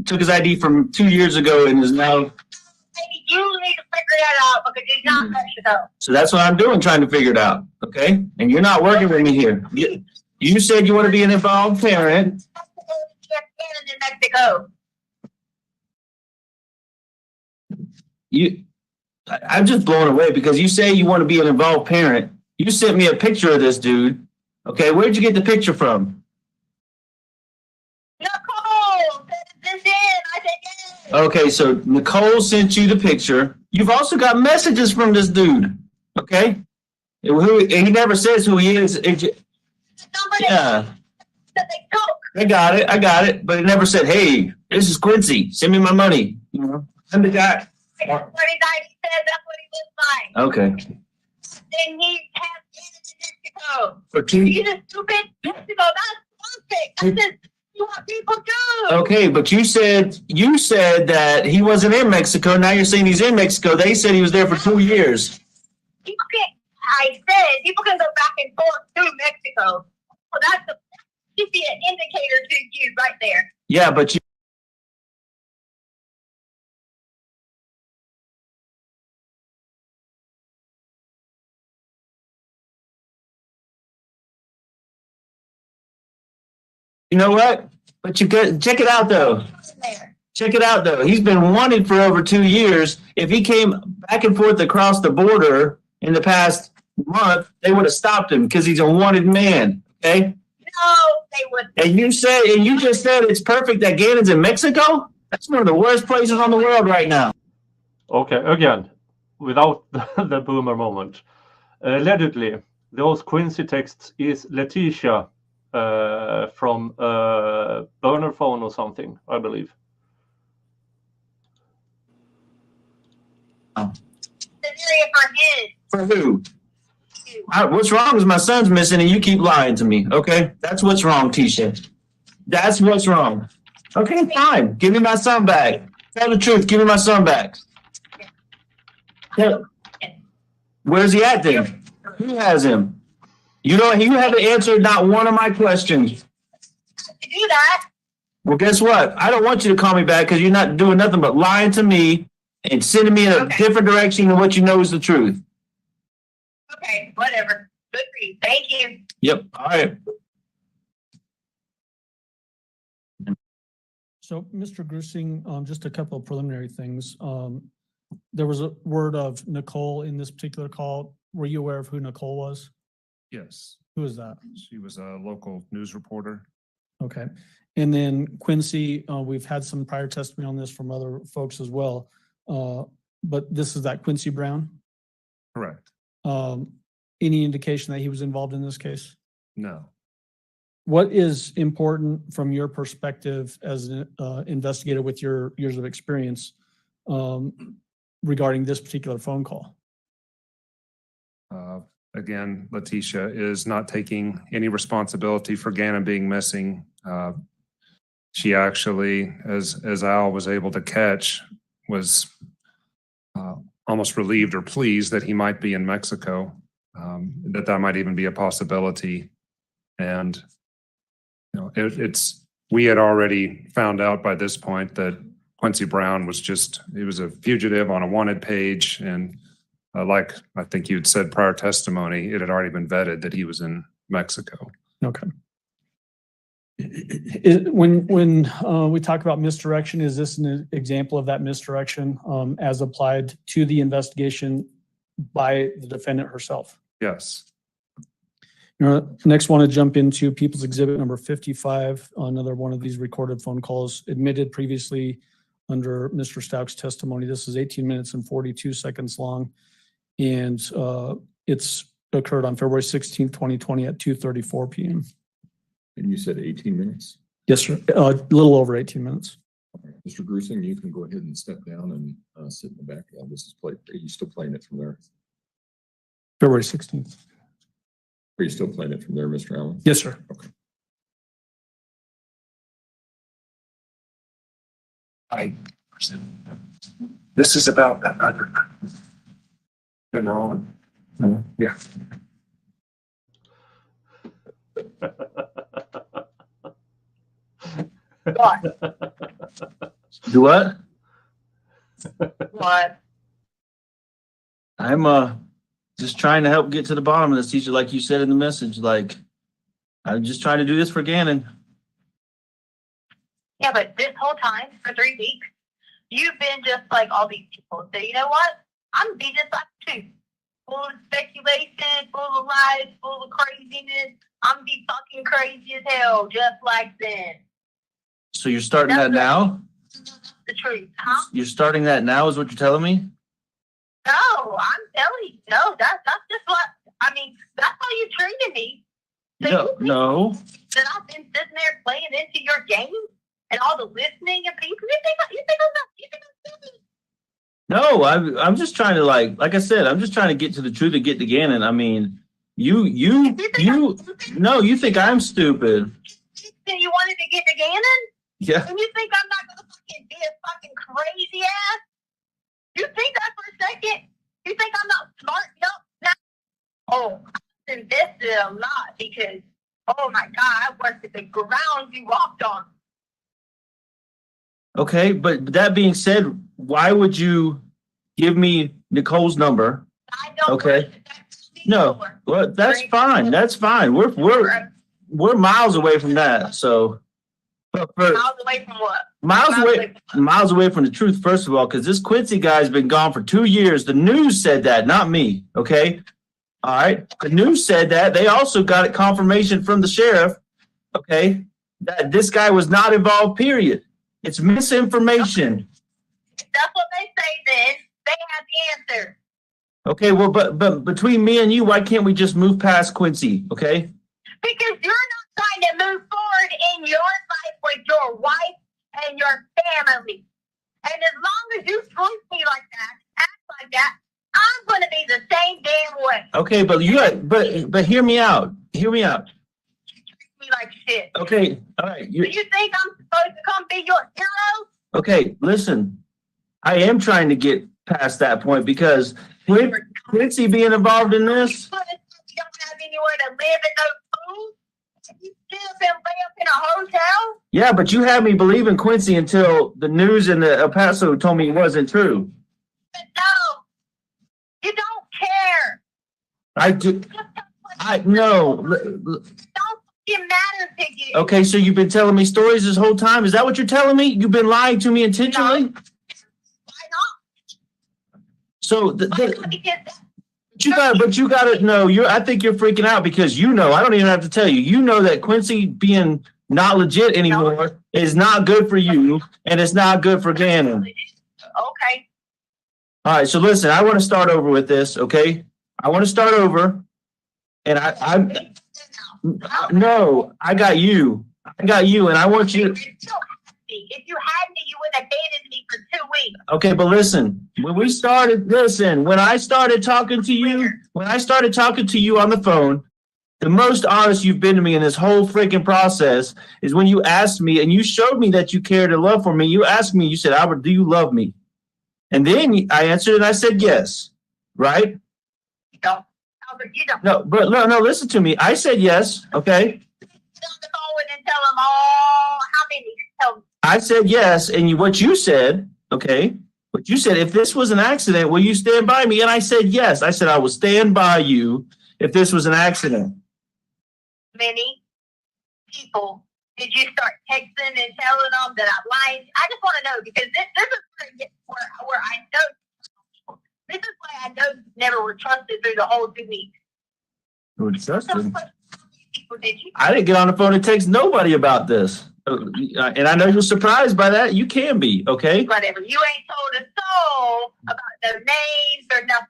took his ID from 2 years ago and is now. Maybe you need to figure that out because he's not Mexico. So that's what I'm doing, trying to figure it out. Okay, and you're not working with me here. You said you want to be an involved parent. In Mexico. I'm just blown away because you say you want to be an involved parent. You sent me a picture of this dude. Okay, where'd you get the picture from? Nicole, send this in. I said yes. Okay, so Nicole sent you the picture. You've also got messages from this dude. Okay, and he never says who he is. Yeah, I got it. But it never said, "Hey, this is Quincy. Send me my money." You know, I'm the guy. That's what his ID said. That's what he looks like. Okay. Then he has in Mexico. For 2 He's a stupid Mexico. That's perfect. That's what people do. Okay, but you said that he wasn't in Mexico. Now you're saying he's in Mexico. They said he was there for 2 years. I said people can go back and forth through Mexico. So that should be an indicator to you right there. Yeah, but you know what? But you could check it out though. Check it out though. He's been wanted for over 2 years. If he came back and forth across the border in the past month, they would have stopped him because he's a wanted man. Okay. No, they wouldn't. And you just said it's perfect that Gannon's in Mexico? That's one of the worst places on the world right now. Okay, again, without the boomer moment. Allegedly, those Quincy texts is Leticia from a burner phone or something, I believe. For who? What's wrong is my son's missing and you keep lying to me. Okay, that's what's wrong, Tisha. That's what's wrong. Okay, fine. Give me my son back. Tell the truth. Give me my son back. Where's he at then? Who has him? You haven't answered not one of my questions. To do that. Well, guess what? I don't want you to call me back because you're not doing nothing but lying to me and sending me in a different direction than what you know is the truth. Okay, whatever. Good for you. Thank you. Yep. All right. So, Mr. Grusing, just a couple of preliminary things. There was a word of Nicole in this particular call. Were you aware of who Nicole was? Yes, Who is that? she was a local news reporter. Okay. And then Quincy, we've had some prior testimony on this from other folks as well. But this is that Quincy Brown? Correct. Any indication that he was involved in this case? No. What is important from your perspective as an investigator with your years of experience regarding this particular phone call? Again, Leticia is not taking any responsibility for Gannon being missing. She actually, as Al was able to catch, was almost relieved or pleased that he might be in Mexico, that might even be a possibility. And we had already found out by this point that Quincy Brown was he was a fugitive on a wanted page. And like I think you'd said prior testimony, it had already been vetted that he was in Mexico. Okay. When we talk about misdirection, is this an example of that misdirection as applied to the investigation by the defendant herself? Yes. Next, want to jump into People's Exhibit number 55, another one of these recorded phone calls admitted previously under Mr. Stauch's testimony. This is 18 minutes and 42 seconds long, and it's occurred on February 16th, 2020 at 2:34 p.m. And you said 18 minutes? Yes, sir. A little over 18 minutes. Mr. Grusing, you can go ahead and step down and sit in the background. This is played. Are you still playing it from there? February 16th. Are you still playing it from there, Mr. Allen? Yes, sir. Okay. This is about, you know, yeah. Do what? What? I'm just trying to help get to the bottom of this, teacher, like you said in the message. Like, I'm just trying to do this for Gannon. Yeah, but this whole time, for 3 weeks, you've been just like all these people. So you know what? I'm gonna be just like you. Full of speculation, full of lies, full of craziness. I'm gonna be fucking crazy as hell, just like them. So you're starting that now? The truth, huh? You're starting that now is what you're telling me? No, I'm telling you. No, that's just what, I mean, that's how you treated me. So No, you think no. that I've been sitting there playing into your game and all the listening and people. You think I'm stupid? No, I'm just trying to like I said, I'm just trying to get to the truth and get to Gannon. I mean, you, no, you think I'm stupid. Then you wanted to get to Gannon? Yeah. And you think I'm not gonna fucking be a fucking crazy ass? You think that for a second? You think I'm not smart enough now? Oh, I've invested a lot because, oh my God, I worked at the ground you walked on. Okay, but that being said, why would you give me Nicole's number? I don't Okay. work at that No, store. well, that's fine. That's fine. We're miles away from that. So, but for Miles away from what? miles away from the truth, first of all, because this Quincy guy's been gone for 2 years. The news said that, not me. Okay. All right. The news said that. They also got confirmation from the sheriff. Okay. That this guy was not involved, period. It's misinformation. That's what they say then. They have the answer. Okay. Well, but between me and you, why can't we just move past Quincy? Okay. Because you're not trying to move forward in your life with your wife and your family. And as long as you treat me like that, act like that, I'm going to be the same damn way. Okay. But hear me out. Hear me out. You treat me like shit. Okay. All right. Do you think I'm supposed to come be your hero? Okay. Listen, I am trying to get past that point because Quincy being involved in this. You don't have anywhere to live in those foods. You still been lay up in a hotel. Yeah, but you had me believing Quincy until the news in the El Paso told me it wasn't true. But no, you don't care. I do. I no. Don't fucking matter to you. Okay, so you've been telling me stories this whole time. Is that what you're telling me? You've been lying to me intentionally. No. Why not? So Because but you got to know. I think you're freaking out because you know. I don't even have to tell you. You know that Quincy being not legit anymore is not good for you, and it's not good for Gannon. Okay. All right, so listen. I want to start over with this. Okay, I want to start over, and no, I got you, and I want you. If you had me, you would have abandoned me for 2 weeks. Okay, but listen, when I started talking to you on the phone, the most honest you've been to me in this whole freaking process is when you asked me and you showed me that you cared and love for me. You asked me, you said, Albert, do you love me? And then I answered and I said, yes, right? You don't. Albert, you don't. No, but no, listen to me. I said yes, okay? Get on the phone and tell them all how many. Tell them. I said yes, and what you said, okay, what you said, if this was an accident, will you stand by me? And I said yes. I said I will stand by you if this was an accident. Many people did you start texting and telling them that I'm lying? I just want to know because this is where I know. This is why I know you never were trusted through the whole 2 weeks. Who trusted? How many people did you? I didn't get on the phone and text nobody about this. And I know you're surprised by that. You can be, okay? Whatever. You ain't told a soul about their names or nothing.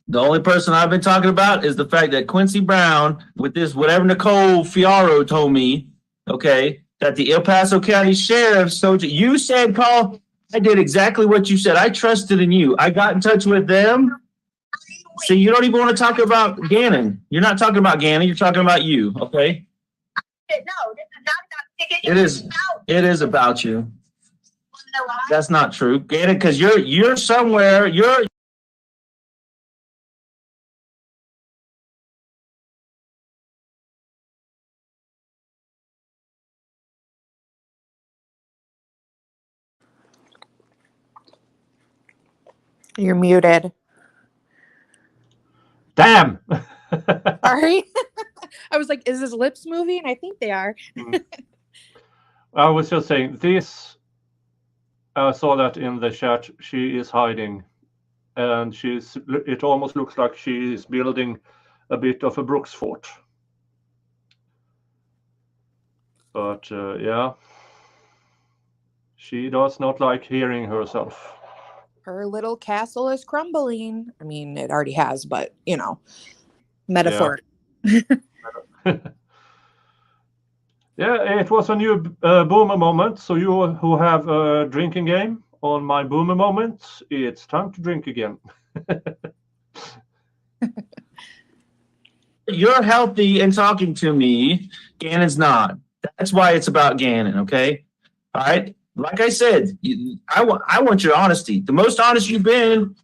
The only person I've been talking about is the fact that Quincy Brown, with this, whatever Nicole Fiaro told me, okay, that the El Paso County Sheriff told you said, call. I did exactly what you said. I trusted in you. I got in touch with them. See, you don't even want to talk about Gannon. You're not talking about Gannon. You're talking about you, okay? No, this is not about ticket. It is about you. know why? That's not true. Gannon, because you're somewhere, You're muted. Damn. Sorry. I was like, is his lips moving? I think they are. I was just saying this. I saw that in the chat. She is hiding, and it almost looks like she is building a bit of a Brooks fort. But yeah, she does not like hearing herself. Her little castle is crumbling. I mean, it already has, but you know, metaphor. Yeah, it was a new boomer moment. So you who have a drinking game on my boomer moment, it's time to drink again. you're healthy and talking to me. Gannon's not. That's why it's about Gannon, okay? All right? Like I said, I want your honesty. The most honest you've been. Didn't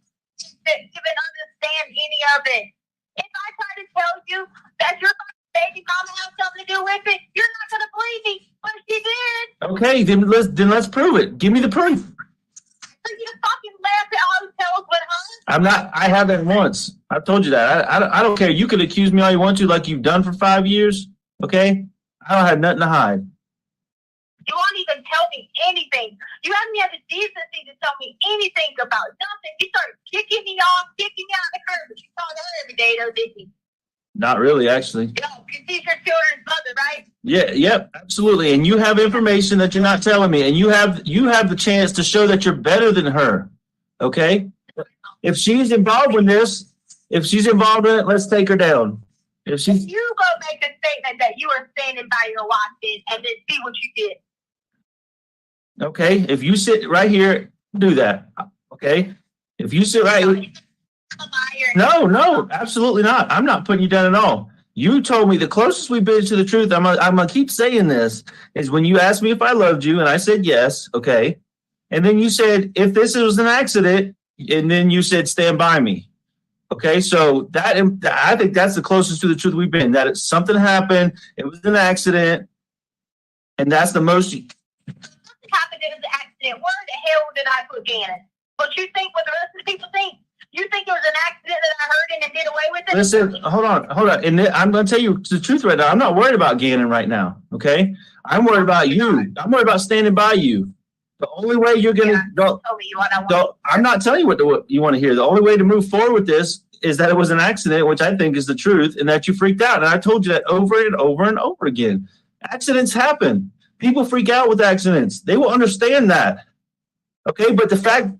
even understand any of it. If I try to tell you that your baby mama has something to do with it, you're not gonna believe me, but she did. Okay, then let's prove it. Give me the proof. So you fucking laughed at hotels with her. I'm not. I haven't once. I've told you that. I don't care. You can accuse me all you want to, like you've done for 5 years. Okay, I don't have nothing to hide. You won't even tell me anything. You haven't had the decency to tell me anything about nothing. You started kicking me off, kicking me out of the curb, but you saw her every day, though, didn't you? Not really, actually. No, because she's your children's mother, right? Yeah, yep, absolutely. And you have information that you're not telling me, and you have the chance to show that you're better than her. Okay? If she's involved in this, if she's involved in it, let's take her down. If she's You go make a statement that you were standing by your wife did, and then see what you did. okay, if you sit right here, do that. Okay? If you sit right No, absolutely not. I'm not putting you down at all. You told me the closest we've been to the truth, I'm gonna keep saying this, is when you asked me if I loved you, and I said yes, okay? And then you said, if this was an accident, and then you said, stand by me. Okay, so I think that's the closest to the truth we've been, that something happened, it was an accident, and that's the most. Something happened, it was an accident. Where the hell did I put Gannon? What you think, what the rest of the people think? You think it was an accident that I heard and did away with it? Listen, hold on. And I'm going to tell you the truth right now. I'm not worried about Gannon right now, okay? I'm worried about you. I'm worried about standing by you. The only way you're going to I'm not telling you what you want to hear. The only way to move forward with this is that it was an accident, which I think is the truth, and that you freaked out. And I told you that over and over and over again. Accidents happen. People freak out with accidents. They will understand that. Okay, but the fact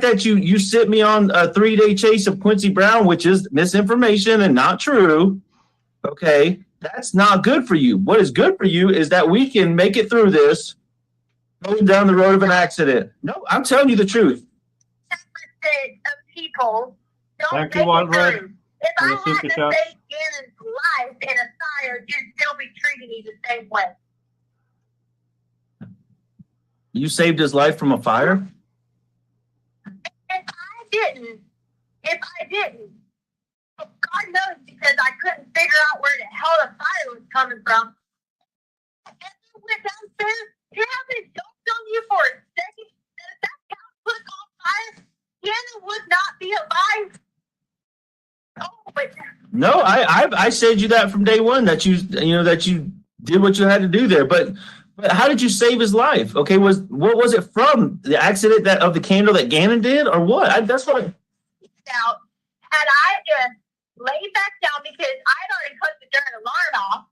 that you sent me on a 3-day chase of Quincy Brown, which is misinformation and not true, okay, that's not good for you. What is good for you is that we can make it through this going down the road of an accident. No, I'm telling you the truth. Of people don't Thank make you, it Wildred, through. If for I the hadn't super chat. saved Gannon's life in a fire, you'd still be treating me the same way. You saved his life from a fire? If I didn't, God knows, because I couldn't figure out where the hell the fire was coming from. And I went downstairs, you haven't jumped on you for a second. If that house was on fire, Gannon would not be alive. Oh, but No, I said you that from day one, that you did what you had to do there. But how did you save his life? Okay, what was it from? The accident of the candle that Gannon did, or what? That's what. Now, had I just laid back down, because I'd already cut the darn alarm off.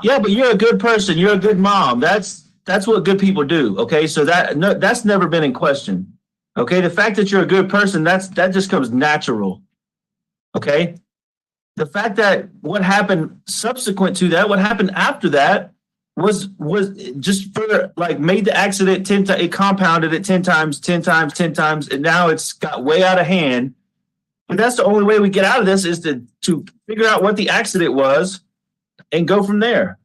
Yeah, but you're a good person. You're a good mom. That's what good people do. Okay, so that's never been in question. Okay, the fact that you're a good person, that just comes natural. Okay, the fact that what happened subsequent to that, what happened after that, was just further, like, made the accident 10 times. It compounded it 10 times, and now it's got way out of hand. But that's the only way we get out of this, is to figure out what the accident was and go from there.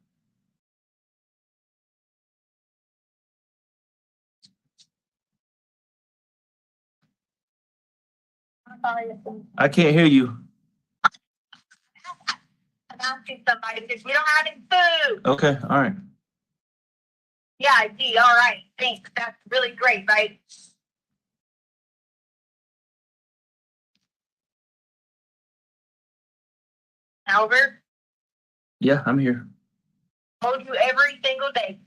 I can't hear you. I'm asking somebody because we don't have any food. Okay, all right. Yeah, I see. All right. Thanks. That's really great, right? Albert, Yeah, I'm here. I told you every single day.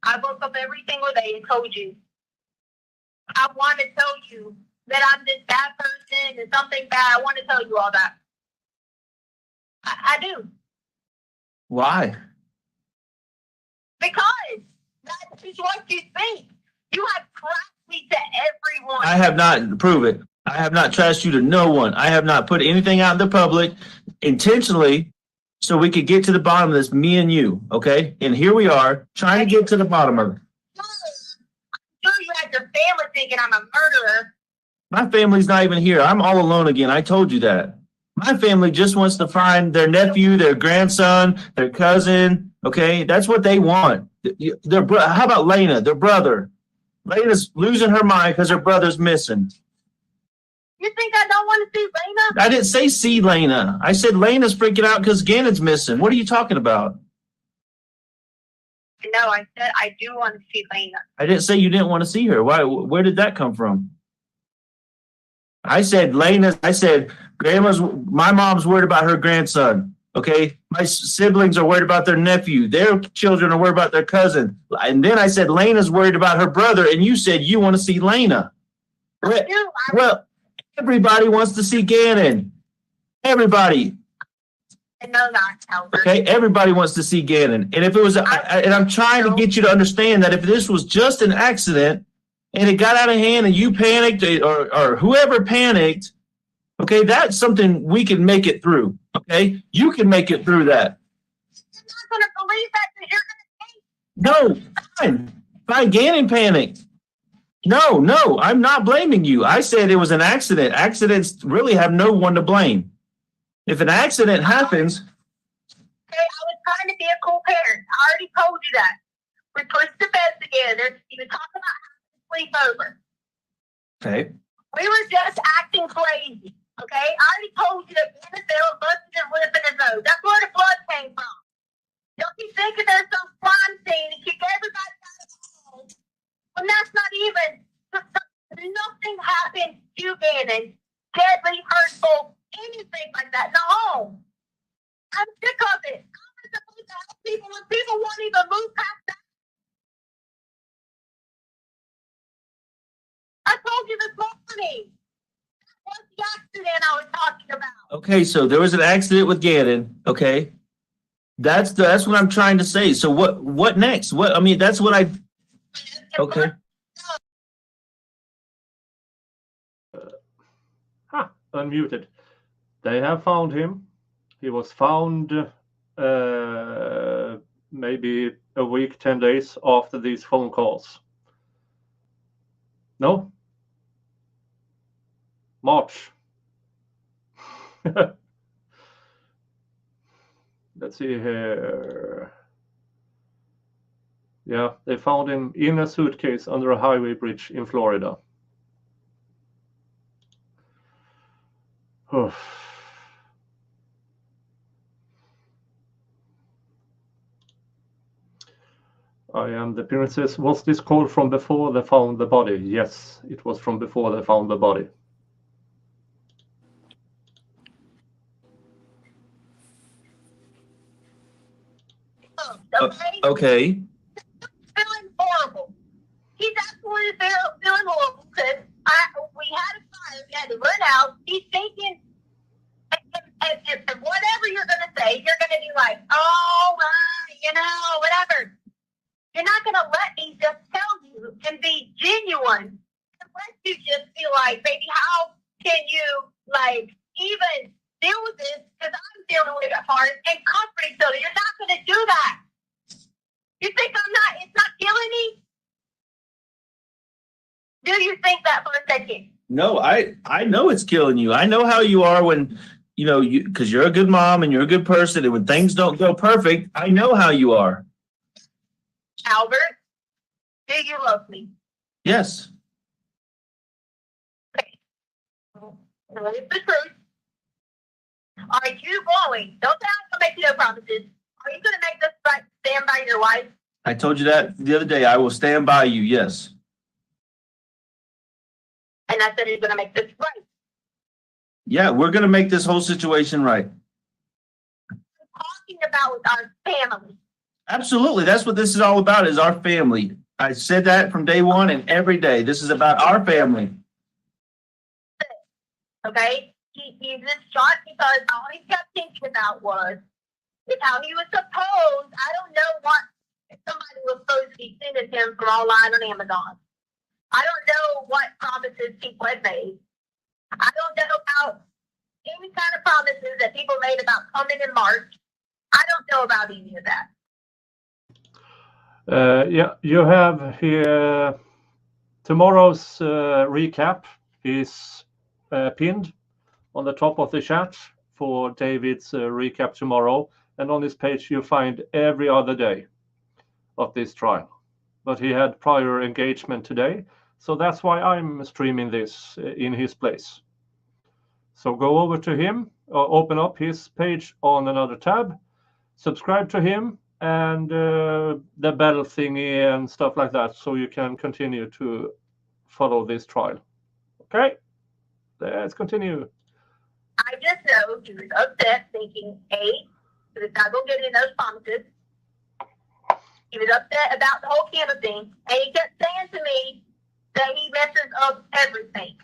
I woke up every single day and told you. I want to tell you that I'm this bad person and something bad. I want to tell you all that. I do. Why? Because that's just what you think. You have trashed me to everyone. I have not, prove it. I have not trashed you to no one. I have not put anything out in the public intentionally so we could get to the bottom of this, me and you, okay? And here we are trying to get to the bottom of it. I'm sure you had your family thinking I'm a murderer. My family's not even here. I'm all alone again. I told you that. My family just wants to find their nephew, their grandson, their cousin, okay? That's what they want. How about Lena, their brother? Lena's losing her mind because her brother's missing. You think I don't want to see Lena? I didn't say see Lena. I said Lena's freaking out because Gannon's missing. What are you talking about? No, I said I do want to see Lena. I didn't say you didn't want to see her. Why? Where did that come from? I said my mom's worried about her grandson. Okay. My siblings are worried about their nephew. Their children are worried about their cousin. And then I said Lena's worried about her brother. And you said you want to see Lena. Well, everybody wants to see Gannon. Everybody. No, not Albert. Okay, everybody wants to see Gannon. And if it was, and I'm trying to get you to understand that if this was just an accident and it got out of hand and you panicked or whoever panicked, okay, that's something we can make it through. Okay, you can make it through that. You're not going to believe that because you're going to think. No, fine. Gannon panicked. No, I'm not blaming you. I said it was an accident. Accidents really have no one to blame. If an accident happens. Okay, I was trying to be a cool parent. I already told you that. We pushed the bed together. You were talking about having to sleep over. Okay. We were just acting crazy. Okay, I already told you that Venezuela busted his lip in his nose. That's where the blood came from. Don't you think that there's some crime scene to kick everybody out of the home? When that's not even, nothing happened to Gannon, deadly, hurtful, anything like that in the home. I'm sick of it. I'm supposed to help people when people won't even move past that. I told you this morning. What's the accident I was talking about? Okay, so there was an accident with Gannon. Okay, that's what I'm trying to say. So what next? That's what I. Okay. Unmuted. They have found him. He was found maybe a week, 10 days after these phone calls. No? March. Let's see here. Yeah, they found him in a suitcase under a highway bridge in Florida. I am the princess. Was this call from before they found the body? Yes, it was from before they found the body. Okay. Feeling horrible. He's absolutely feeling horrible because we had a fire. We had to run out. He's thinking, and whatever you're going to say, you're going to be like, oh, whatever. You're not going to let me just tell you and be genuine unless you just be like, baby, how can you, even deal with this? Because I'm dealing with it hard and comfort each other. You're not going to do that. You think it's not killing me? Do you think that for a second? No, I know it's killing you. I know how you are when, because you're a good mom and you're a good person. And when things don't go perfect, I know how you are. Albert, do you love me? Yes. Okay. It's the truth. Are you going? Don't say I'm going to make you no promises. Are you going to make this right? Stand by your wife? I told you that the other day. I will stand by you. Yes. And I said he's going to make this right. Yeah, we're going to make this whole situation right. Talking about with our family. Absolutely. That's what this is all about, is our family. I said that from day one and every day. This is about our family. Okay? He just shot because all he kept thinking about was how he was supposed, I don't know what somebody was supposed to be sending him from online on Amazon. I don't know what promises people had made. I don't know about any kind of promises that people made about coming in March. I don't know about any of that. Yeah, you have here tomorrow's recap is pinned on the top of the chat for David's recap tomorrow. And on this page, you find every other day of this trial. But he had prior engagement today, so that's why I'm streaming this in his place. So go over to him, open up his page on another tab, subscribe to him, and the bell thingy and stuff like that, so you can continue to follow this trial. Okay, let's continue. I just know he was upset, thinking, A, he was not going to get any of those promises. He was upset about the whole camera thing, and he kept saying to me that he messes up everything.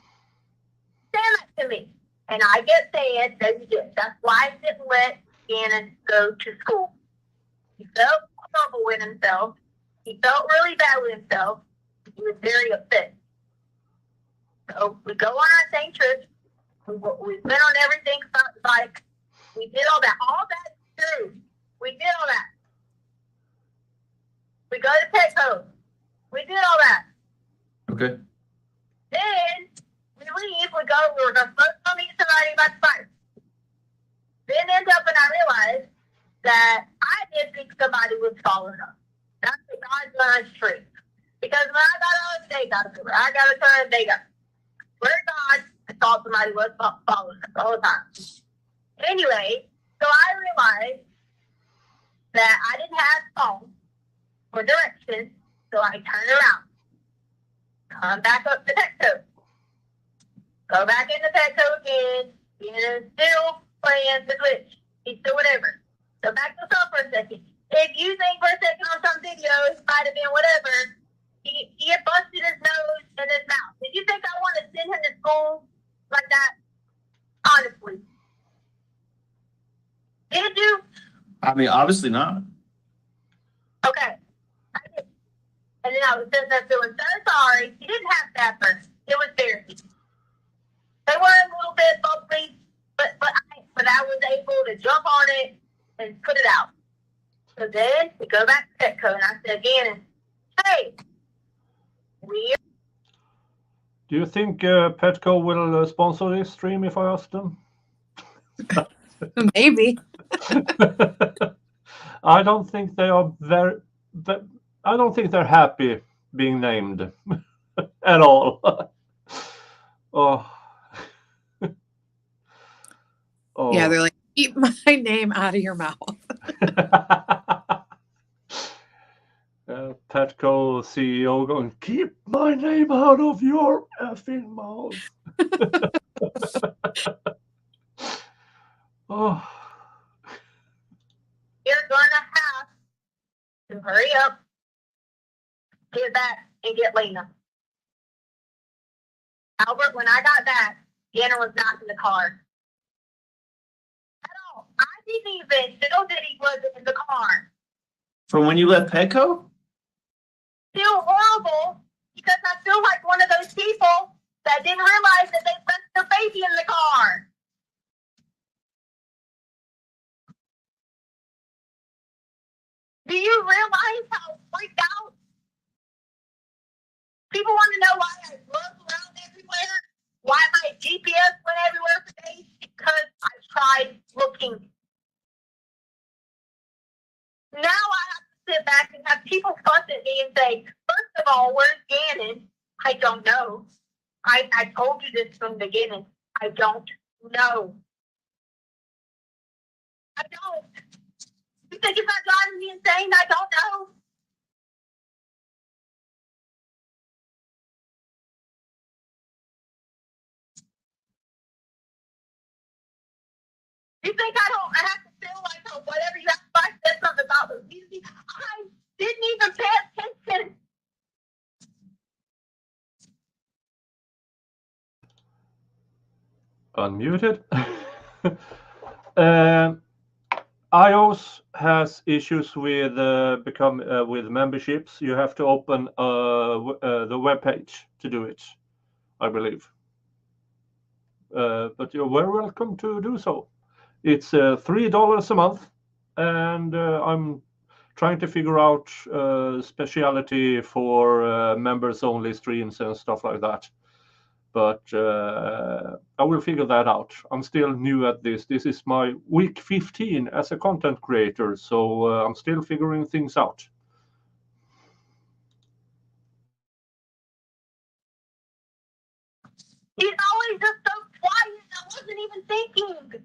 Saying that to me. And I kept saying, no, you didn't. That's why I didn't let Gannon go to school. He felt horrible with himself. He felt really bad with himself. He was very upset. So we go on our same trip. We've been on everything, like, we did all that. All that's true. We did all that. We go to Petco. We did all that. Okay. Then we leave. We go. We're going to meet somebody about the fire. Then end up and I realized that I did think somebody was following us. That's the God's honest truth. Because when I got on, they got us. I got a turn, they got us. Where God, I thought somebody was following us all the time. Anyway, so I realized that I didn't have phone for directions, so I turned around. Come back up to Petco. Go back into Petco again. And still playing the glitch. He's still whatever. So back to stuff for a second. If you think for a second on some videos, might have been whatever, he had busted his nose and his mouth. Did you think I want to send him to school like that? Honestly. Did you? I mean, obviously not. Okay. I did. And then I was sitting there feeling so sorry. He didn't have that first. It was therapy. They were a little bit bumpy, but I was able to jump on it and put it out. So then we go back to Petco, and I said again, hey, Do you think Petco will sponsor this stream if I ask them? Maybe. I don't think they are I don't think they're happy being named at all. Oh. Oh. Yeah, they're like, keep my name out of your mouth. Petco CEO going, keep my name out of your effing mouth. Oh. you're going to have to hurry up, get back, and get Lena. Albert, when I got back, Gannon was not in the car. At all. I didn't even know that he wasn't in the car. From when you left Petco? Feel horrible because I feel like one of those people that didn't realize that they left their baby in the car. Do you realize how freaked out? People want to know why I drove around everywhere, why my GPS went everywhere for days, because I tried looking. Now I have to sit back and have people fuss at me and say, first of all, where's Gannon? I don't know. I told you this from the beginning. I don't know. I don't. You think it's not driving me insane? I don't know. You think I have to feel like, oh, whatever you have to I said something about the music? I didn't even pay attention. Unmuted. iOS has issues with with memberships. You have to open the web page to do it, I believe. But you're very welcome to do so. It's $3 a month, and I'm trying to figure out speciality for members-only streams and stuff like that. But I will figure that out. I'm still new at this. This is my week 15 as a content creator, so I'm still figuring things out. He's always just so quiet. I wasn't even thinking.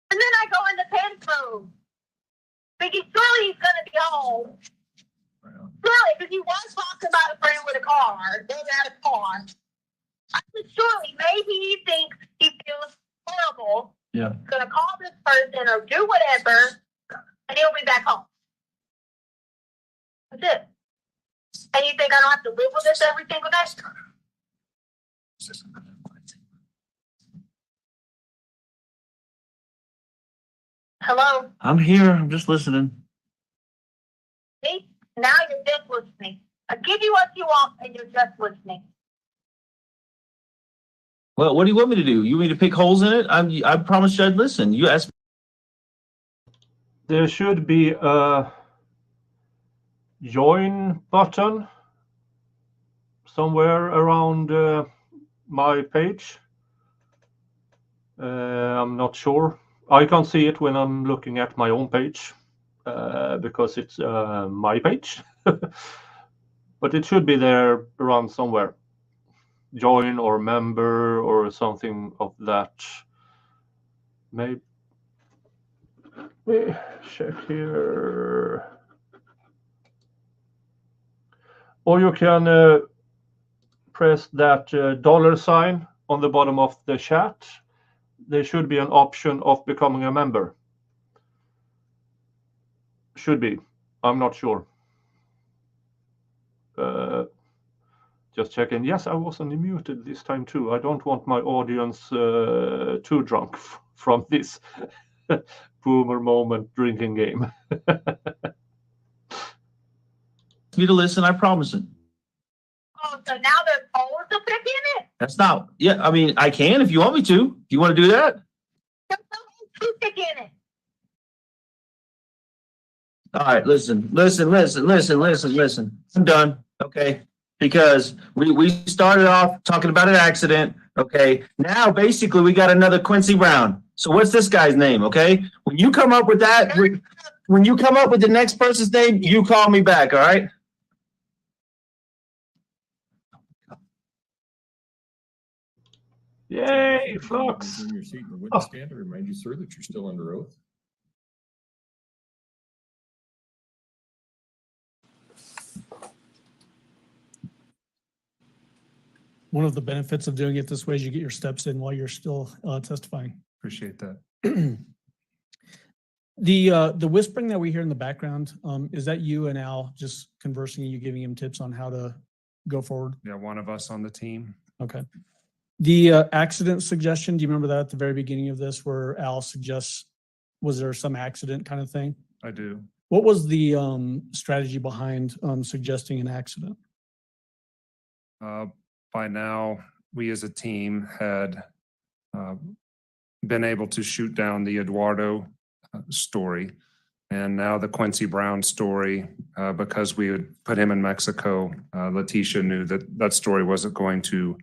And then I go into panic mode. Thinking surely he's going to be home. Surely, because he was talking about a friend with a car. Doesn't have a car. I said, surely, maybe he thinks he feels horrible. Yeah. He's going to call this person or do whatever, and he'll be back home. That's it. And you think I don't have to live with this every single day? Hello? I'm here. I'm just listening. See? Now you're just listening. I give you what you want, and you're just listening. Well, what do you want me to do? You want me to pick holes in it? I promised you I'd listen. You asked. There should be a join button somewhere around my page. I'm not sure. I can't see it when I'm looking at my own page because it's my page. But it should be there around somewhere. Join or member or something of that. Maybe check here. Or you can press that $sign on the bottom of the chat. There should be an option of becoming a member. Should be. I'm not sure. Just checking. Yes, I was unmuted this time too. I don't want my audience too drunk from this boomer moment drinking game. Me to listen, I promise it. Oh, so now there's holes to pick in it? That's not. Yeah, I mean, I can if you want me to. If you want to do that. There's no holes to pick in it. All right, listen. I'm done. Okay. Because we started off talking about an accident. Okay. Now basically we got another Quincy Brown. So what's this guy's name? Okay. When you come up with that, when you come up with the next person's name, you call me back. All right. Yay, Flux. In your seat in the witness stand to remind you, sir, that you're still under oath. One of the benefits of doing it this way is you get your steps in while you're still testifying. Appreciate that. The whispering that we hear in the background, is that you and Al just conversing and you giving him tips on how to go forward? Yeah, one of us on the team. Okay. The accident suggestion, do you remember that at the very beginning of this where Al suggests, was there some accident kind of thing? I do. What was the strategy behind suggesting an accident? By now, we as a team had been able to shoot down the Eduardo story, and now the Quincy Brown story, because we had put him in Mexico. Leticia knew that that story wasn't going to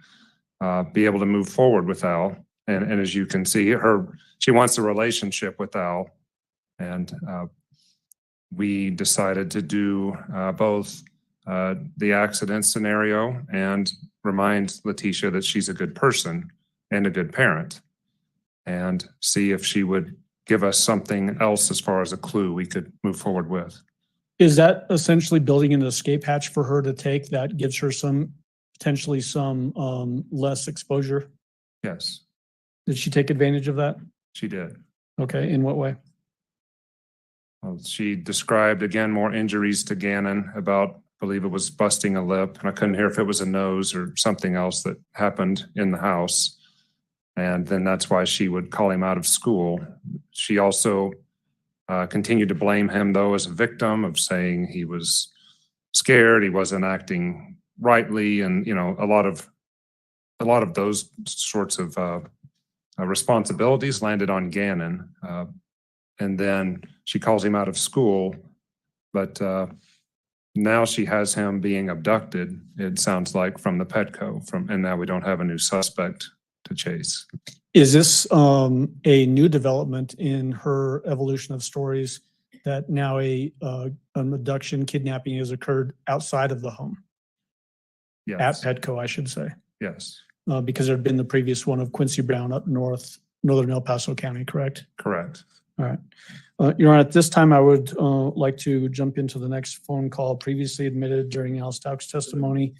be able to move forward with Al, and as you can see, she wants a relationship with Al, and we decided to do both the accident scenario and remind Leticia that she's a good person and a good parent, and see if she would give us something else as far as a clue we could move forward with. Is that essentially building an escape hatch for her to take that gives her potentially some less exposure? Yes, Did she take advantage of that? she did. Okay, in what way? Well, she described again more injuries to Gannon about, I believe it was busting a lip, and I couldn't hear if it was a nose or something else that happened in the house. And then that's why she would call him out of school. She also continued to blame him, though, as a victim, of saying he was scared, he wasn't acting rightly, and a lot of those sorts of responsibilities landed on Gannon. And then she calls him out of school, but now she has him being abducted, it sounds like, from the Petco, and now we don't have a new suspect to chase. Is this a new development in her evolution of stories that now an abduction, kidnapping has occurred outside of the home? Yes. At Petco, I should say. Yes. Because there had been the previous one of Quincy Brown up northern El Paso County, correct? Correct. All right. Your Honor, at this time, I would like to jump into the next phone call previously admitted during Al Stauch's testimony.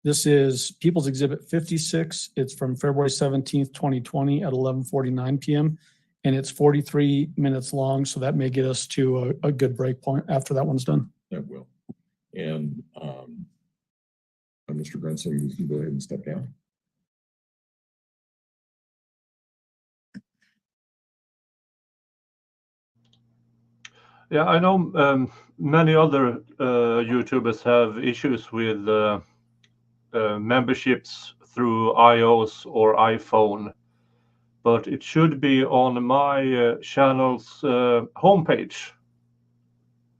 This is People's Exhibit 56. It's from February 17th, 2020 at 11:49 p.m. And it's 43 minutes long, so that may get us to a good break point after that one's done. That will. And Mr. Grusing, you can go ahead and step down. Yeah, I know many other YouTubers have issues with memberships through iOS or iPhone, but it should be on my channel's homepage.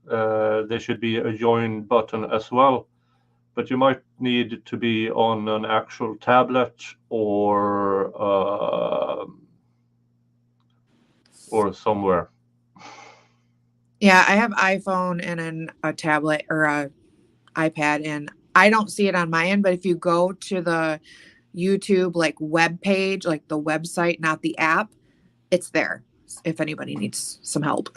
There should be a join button as well, but you might need to be on an actual tablet or somewhere. Yeah, I have iPhone and a tablet or a iPad, and I don't see it on my end, but if you go to the YouTube web page, like the website, not the app, it's there if anybody needs some help.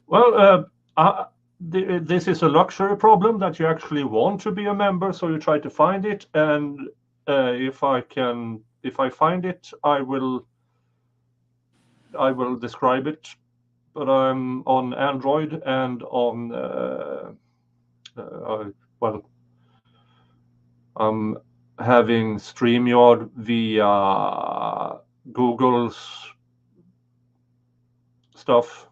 Well, this is a luxury problem that you actually want to be a member, so you try to find it, and if I find it, I will describe it. But I'm on Android and on I'm having StreamYard via Google's stuff.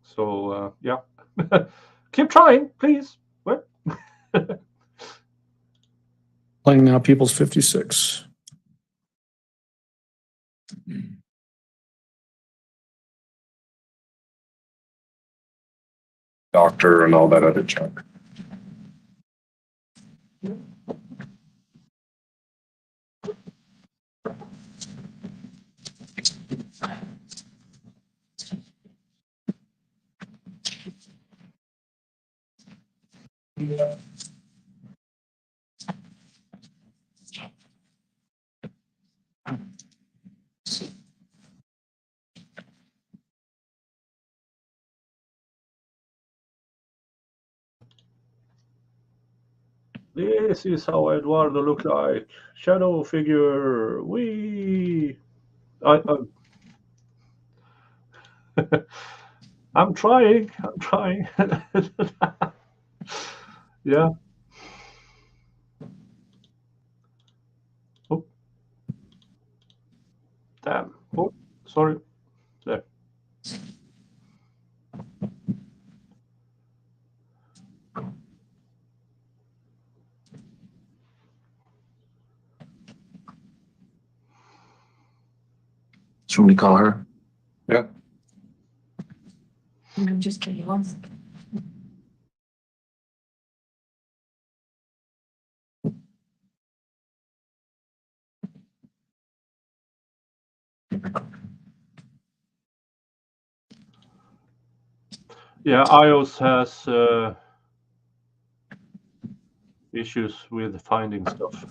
So yeah, keep trying, please. What? Playing now, People's 56. Doctor and all that other junk. This is how Eduardo looked like. Shadow figure. I'm trying. Yeah. Oh. Damn. Oh, sorry. There. Should we call her? Yeah. I'm just kidding. Yeah, iOS has issues with finding stuff.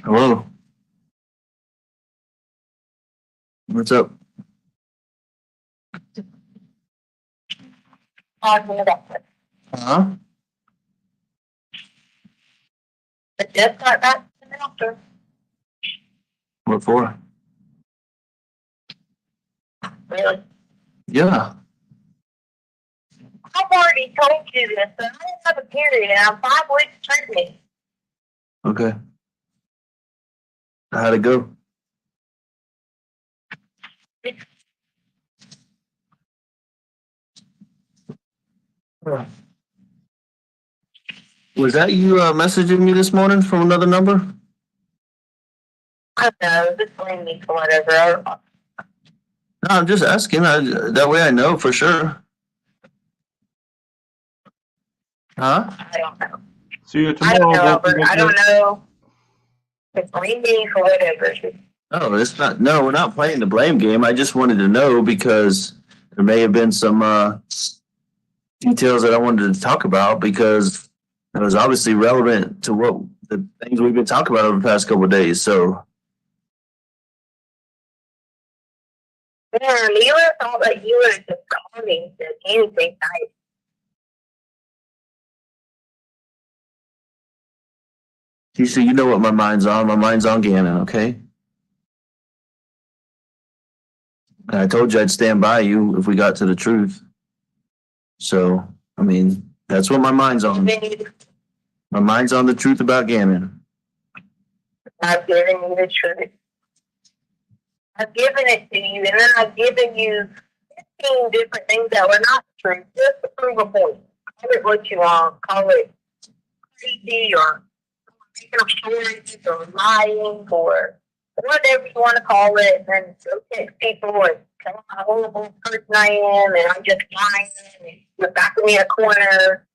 Hello. What's up? Talking about the Huh? just got back to the doctor. What for? Really? Yeah. I've already told you this, but I didn't have a period and I'm 5 weeks pregnant. Okay. How'd it go? Was that you messaging me this morning from another number? I don't know, just blame me for whatever. No, I'm just asking. That way I know for sure. Huh? I don't know. See you I tomorrow. don't know, Don't Albert. forget I don't know. Just blame me for whatever. No, it's not. No, we're not playing the blame game. I just wanted to know because there may have been some details that I wanted to talk about because it was obviously relevant to what the things we've been talking about over the past couple of days. So Yeah, you would have thought that you would have just called me and said anything nice. TC, you know what my mind's on. My mind's on Gannon, okay? And I told you I'd stand by you if we got to the truth. So, I mean, that's what my mind's on. Then you, My mind's on the truth about Gannon. I've given you the truth. I've given it to you, and then I've given you 15 different things that were not true, just to prove a point. Call it what you want. Call it crazy or making up stories or lying or whatever you want to call it. And go text people and tell them how horrible person I am, and I'm just lying, and you're backing me in a corner.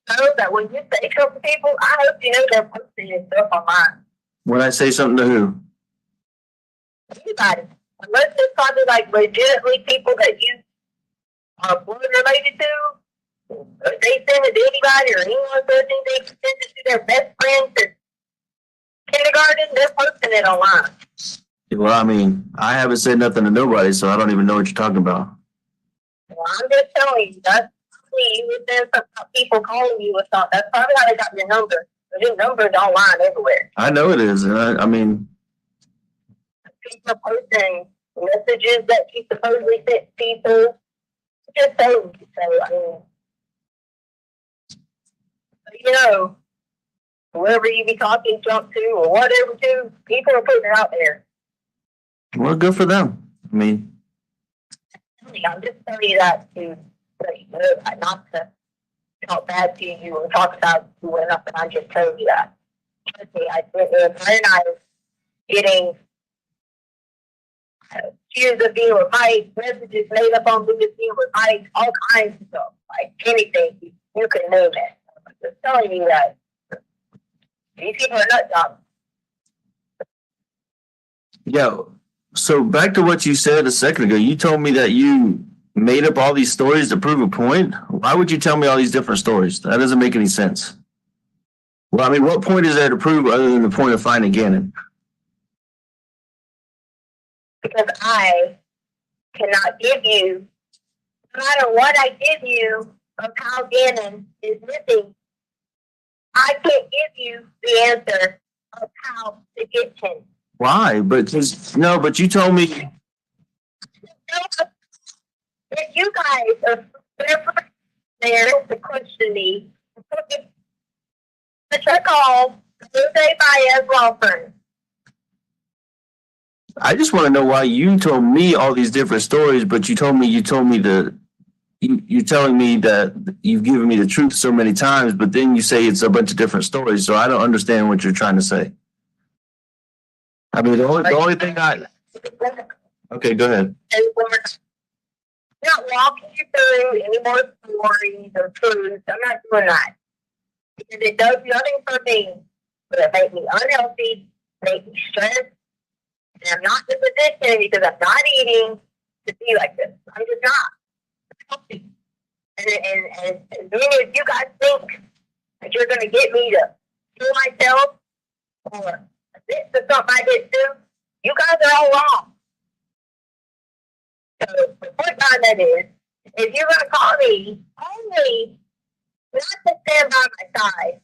So that when you say something to people, I hope you know they're posting your stuff online. When I say something to who? Anybody. Unless it's probably like legitimately people that you are blood related to. If they send it to anybody or anyone says anything, send it to their best friends in kindergarten, they're posting it online. Well, I mean, I haven't said nothing to nobody, so I don't even know what you're talking about. Well, I'm just telling you, that's probably you would send some people calling you or something. That's probably how they got your number. But your number's online everywhere. I know it is. And I mean, People are posting messages that you supposedly sent to people. Just so, I mean, you know, whoever you be talking junk to or whatever to, people are putting it out there. well, good for them. I mean, I'm just telling you that to let you know that, not to talk bad to you or talk about you or nothing. I'm just telling you that. Trust me, Claire and I are getting accused of being with Mike, messages made up on being with Mike, all kinds of stuff. Like anything, you can know that. I'm just telling you that. These people are nut jobs. yeah. So back to what you said a second ago, you told me that you made up all these stories to prove a point. Why would you tell me all these different stories? That doesn't make any sense. Well, I mean, what point is there to prove other than the point of finding Gannon? Because I cannot give you, no matter what I give you of how Gannon is missing, I can't give you the answer of how to get him. Why? But you told me. If you guys are there to question me, check all Jose Baez law firm. I just want to know why you told me all these different stories, but you're telling me that you've given me the truth so many times, but then you say it's a bunch of different stories. So I don't understand what you're trying to say. I mean, the only thing okay, go ahead. Not walking you through any more stories or truths. I'm not doing that. Because it does nothing for me but it makes me unhealthy, make me stressed, and I'm not in the position because I'm not eating to be like this. I'm just not healthy. And as many of you guys think that you're going to get me to kill myself or admit to something I didn't do, you guys are all wrong. So the point behind that is, if you're going to call me, only not to stand by my side,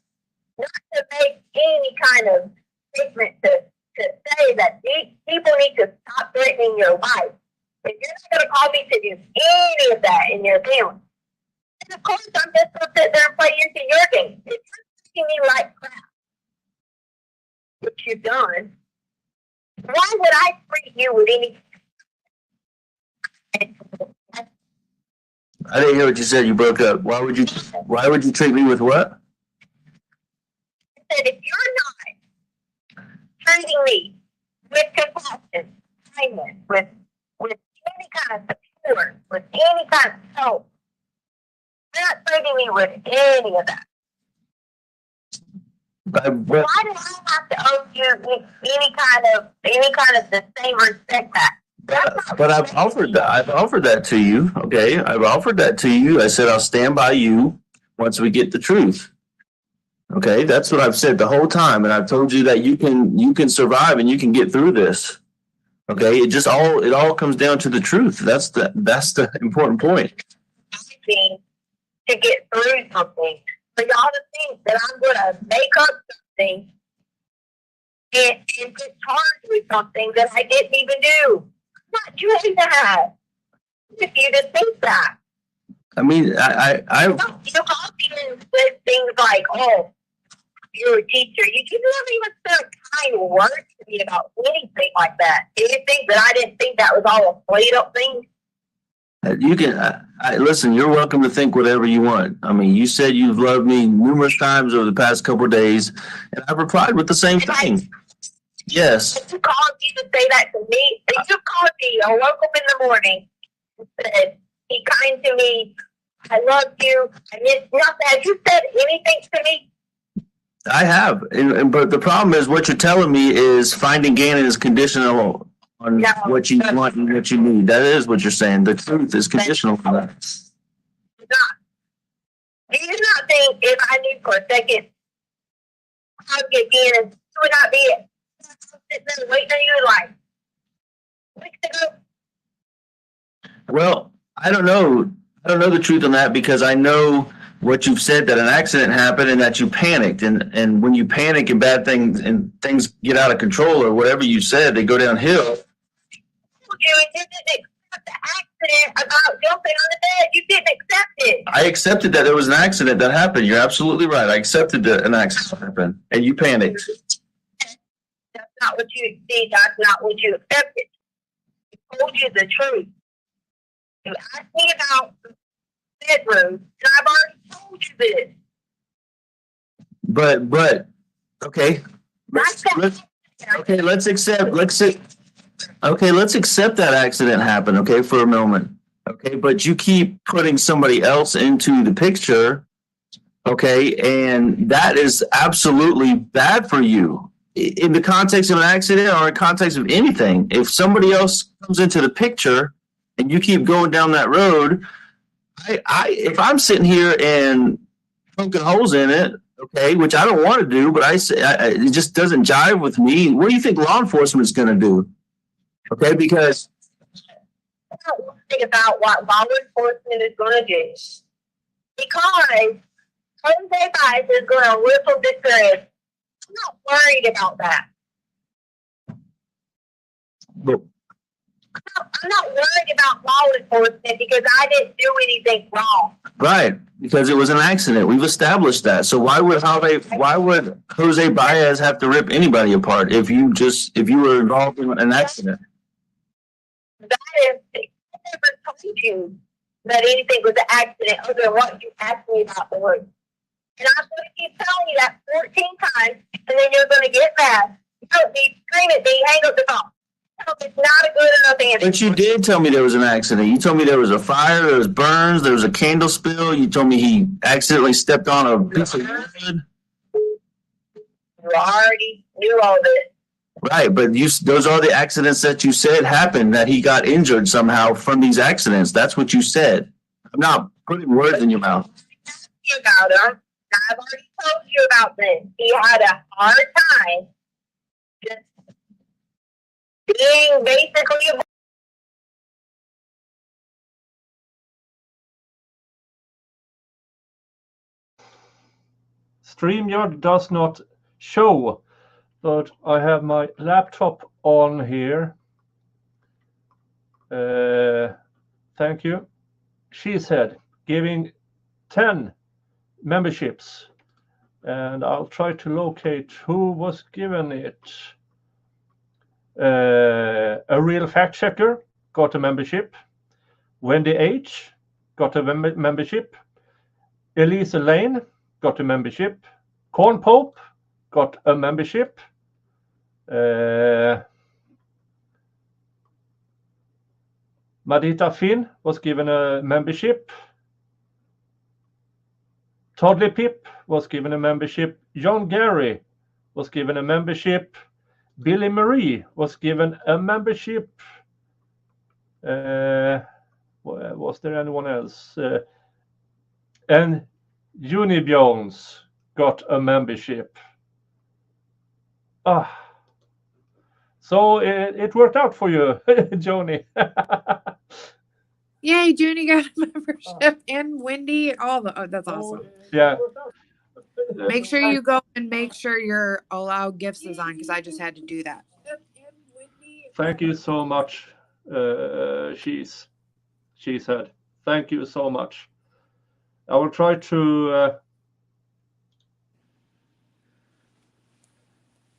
not to make any kind of statement to say that these people need to stop threatening your life. If you're not going to call me to do any of that in your family, then of course I'm just going to sit there and play into your game. If you're treating me like crap, which you've done, why would I treat you with any? I didn't hear what you said. You broke up. Why would you treat me with what? I said, if you're not treating me with compassion, kindness, with any kind of support, with any kind of help, you're not treating me with any of that. Why do I have to owe you any kind of the same respect back? But I've offered that. I've offered that to you. Okay, I've offered that to you. I said I'll stand by you once we get the truth. Okay, that's what I've said the whole time, and I've told you that you can survive and you can get through this. Okay, it all comes down to the truth. That's the important point. To get through something, for y'all to think that I'm going to make up something and get charged with something that I didn't even do. I'm not doing that. If you just think that. I mean, I You call me and say things like, "Oh, you're a teacher." You never even said kind words to me about anything like that. Do you think that I didn't think that was all a played up thing? You can listen. You're welcome to think whatever you want. I mean, you said you've loved me numerous times over the past couple of days, and I've replied with the same thing. Yes. If you called me to say that to me, if you called me, I woke up in the morning and said, "Be kind to me. I love you. I miss nothing." Have you said anything to me? I have, but the problem is what you're telling me is finding Gannon is conditional on what you want and what you need. That is what you're saying. The truth is conditional on that. It's not. Do you not think if I knew for a second how to get Gannon, you would not be sitting there waiting on you like weeks ago? Well, I don't know the truth on that because I know what you've said, that an accident happened and that you panicked. And when you panic and bad things and things get out of control or whatever you said, they go downhill. You didn't accept the accident about jumping on the bed. You didn't accept it. I accepted that there was an accident that happened. You're absolutely right. I accepted that an accident happened and you panicked. That's not what you did. That's not what you accepted. I told you the truth. You asked me about the bedroom, and I've already told you this. But okay. Let's accept that accident happened, okay, for a moment. Okay, but you keep putting somebody else into the picture, okay, and that is absolutely bad for you. In the context of an accident or in context of anything, if somebody else comes into the picture and you keep going down that road, if I'm sitting here and poking holes in it, okay, which I don't want to do, but it just doesn't jive with me. What do you think law enforcement is going to do? Okay, because I don't think about what law enforcement is going to do. Because Jose Baez is going to whistle this good. I'm not worried about that. but I'm not worried about law enforcement because I didn't do anything wrong. right, because it was an accident. We've established that. So why would Jose Baez have to rip anybody apart if you were involved in an accident? That is, I never told you that anything was an accident other than what you asked me about the room. And I'm going to keep telling you that 14 times, and then you're going to get mad. You don't need scream at me, hang up the phone. No, it's not a good enough answer. But you did tell me there was an accident. You told me there was a fire, there was burns, there was a candle spill. You told me he accidentally stepped on a piece of wood. You already knew all this. Right, but those are the accidents that you said happened, that he got injured somehow from these accidents. That's what you said. I'm not putting words in your mouth. You about him. I've already told you about this. He had a hard time just being basically StreamYard does not show, but I have my laptop on here. Thank you. She said, giving 10 memberships, and I'll try to locate who was given it. A Real Fact Checker got a membership. Wendy H got a membership. Elisa Lane got a membership. Corn Pope got a membership. Madita Finn was given a membership. Toddly Pip was given a membership. John Gary was given a membership. Billy Marie was given a membership. Was there anyone else? And Unibjones got a membership. So it worked out for you, Joni. Yay, Junie got a membership and Wendy. That's awesome. Yeah. Make sure you go and make sure your Allow Gifts is on, because I just had to do that. Thank you so much, she said. Thank you so much. I will try to...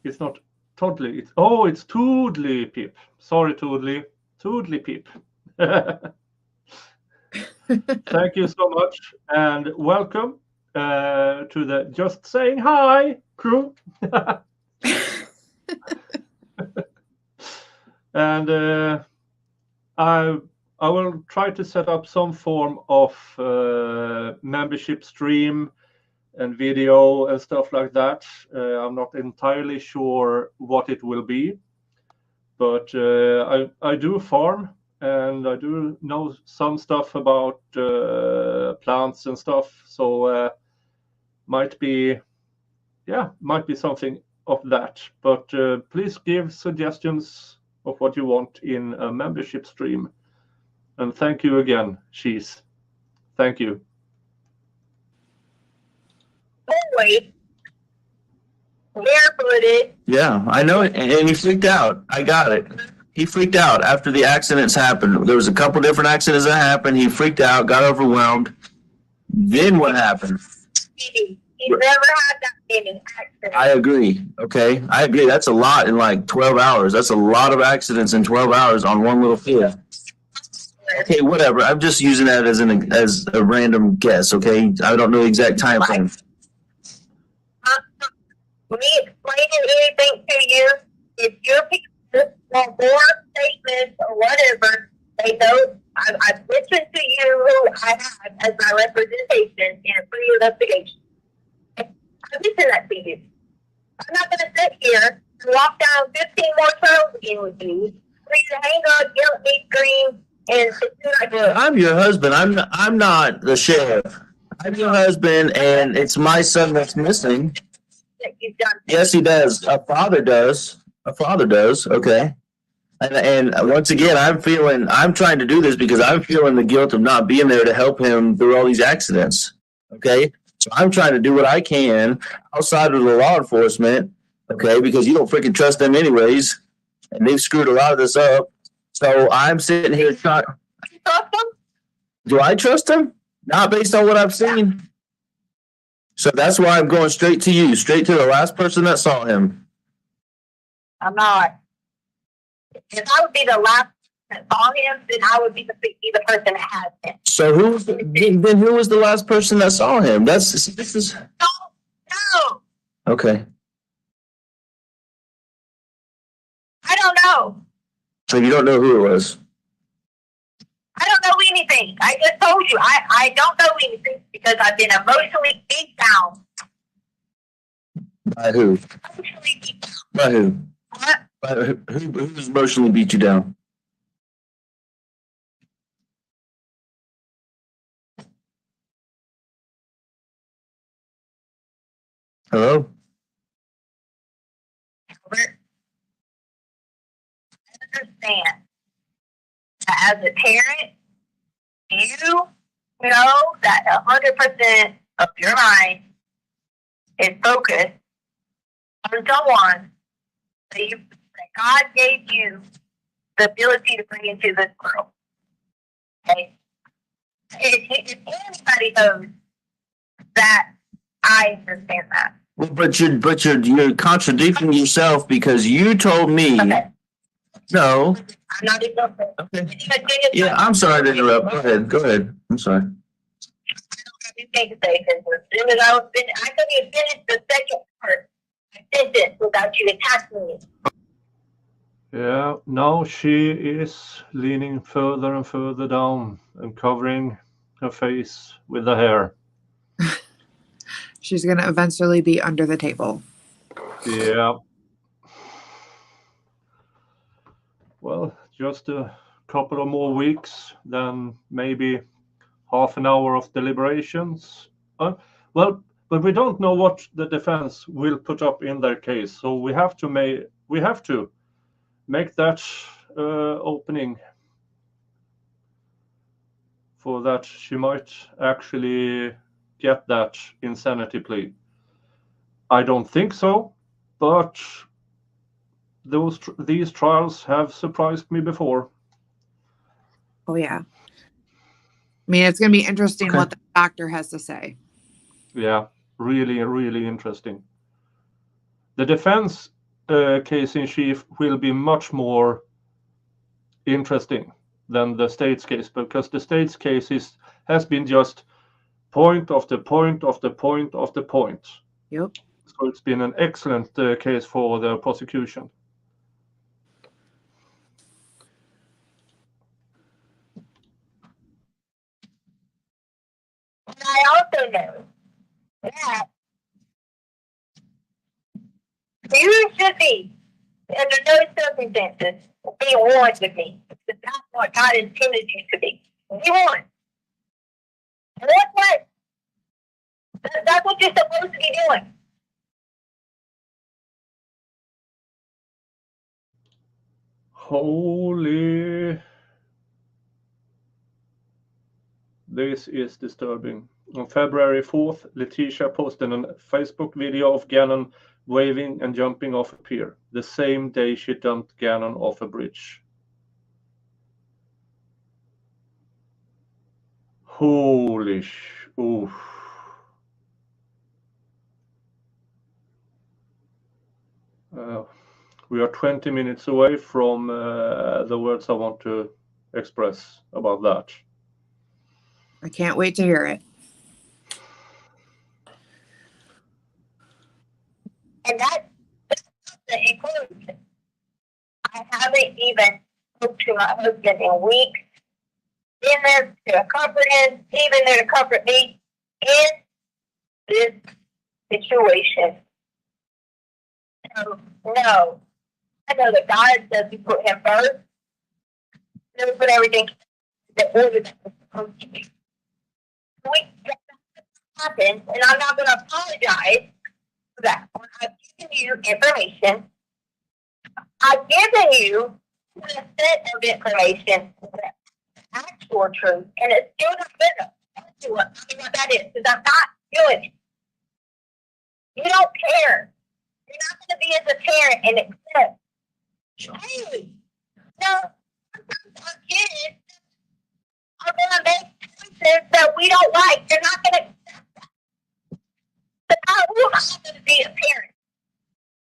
it's not Toddly. It's Toodly Pip. Sorry, Toodly. Toodly Pip. Thank you so much, and welcome to the Just Saying Hi crew. And I will try to set up some form of membership stream and video and stuff like that. I'm not entirely sure what it will be, but I do farm, and I do know some stuff about plants and stuff, so might be something of that. But please give suggestions of what you want in a membership stream. And thank you again, Cheese. Thank you. boy barefooted. Yeah, I know it. And he freaked out. I got it. He freaked out after the accidents happened. There was a couple different accidents that happened. He freaked out, got overwhelmed. Then what happened? He's never had that many accidents. I agree. Okay. I agree. That's a lot in like 12 hours. That's a lot of accidents in 12 hours on one little field. Okay, whatever. I'm just using that as a random guess, okay? I don't know the exact time frame. Me explaining anything to you, if your people want more statements or whatever, they know I've listened to you who I have as my representation in a pre-investigation. I listen that to you. I'm not going to sit here and walk down 15 more trails again with you for you to hang up, yell at me, scream, and I'm your husband. I'm not the sheriff. I'm your husband, and it's my son that's missing. Yes, he does. A father does. A father does. Okay. And once again, I'm trying to do this because I'm feeling the guilt of not being there to help him through all these accidents. Okay. So I'm trying to do what I can outside of the law enforcement. Okay. Because you don't freaking trust them anyways. And they've screwed a lot of this up. So I'm sitting here trying. Do I trust him? Not based on what I've seen. So that's why I'm going straight to you, straight to the last person that saw him. I'm not. If I would be the last person that saw him, then I would be the person that has him. So who was the last person that saw him? This is. No. Okay. I don't know. So you don't know who it was? I don't know anything. I just told you. I don't know anything because I've been emotionally beat down. By who? Emotionally. By who? What? By who's emotionally beat you down? Hello? Albert, understand that as a parent, you know that 100% of your mind is focused on someone that God gave you the ability to bring into this world. Okay? If anybody knows that, I understand that. Well, but you're contradicting yourself because you told me. Okay. No. I'm not even going to Okay. Yeah, I'm sorry to interrupt. Go ahead. Go ahead. I'm sorry. I don't have anything to say because as soon as I couldn't even finish the second part. I sent it without you attaching me. Yeah, now she is leaning further and further down and covering her face with the hair. She's going to eventually be under the table. Yeah. Well, just a couple of more weeks, then maybe half an hour of deliberations. Well, but we don't know what the defense will put up in their case, so we have to make that opening for that she might actually get that insanity plea. I don't think so, but these trials have surprised me before. Oh, yeah. I mean, it's going to be interesting what the doctor has to say. Yeah, really, really interesting. The defense case in chief will be much more interesting than the state's case, because the state's case has been just point after point after point after point. Yep. So it's been an excellent case for the prosecution. And I also know that you should be, under no circumstances, be warned with me. Because that's what God intended you to be. Be warned. And that's what? That's what you're supposed to be doing. Holy. This is disturbing. On February 4th, Leticia posted a Facebook video of Gannon waving and jumping off a pier, the same day she dumped Gannon off a bridge. Holy oof. We are 20 minutes away from the words I want to express about that. I can't wait to hear it. And that includes, I haven't even spoke to my husband in weeks. Been there to comfort him, even there to comfort me in this situation. So, no. I know that God says we put him first. Never put everything in the order that was supposed to be. Happened, and I'm not going to apologize for that. When I've given you information, I've given you a set of information, the actual truth, and it's still not good enough. Tell me what that is, because I'm not doing it. You don't care. You're not going to be as a parent and accept. Hey, no, sometimes our kids are going to make choices that we don't like. They're not going to accept that. But I will not going to be a parent.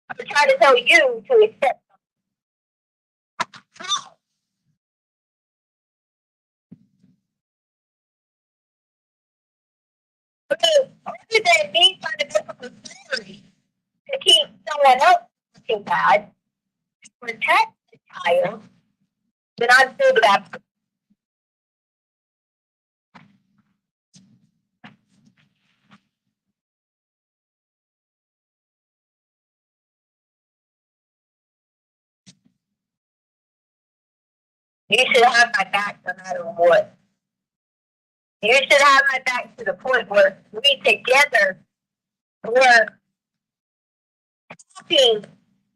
I'm going to try to tell you to accept something. How? Because other than me trying to make up a story to keep someone else looking bad, to protect the child, then I'm still the bad person. You should have my back no matter what. You should have my back to the point where we together were talking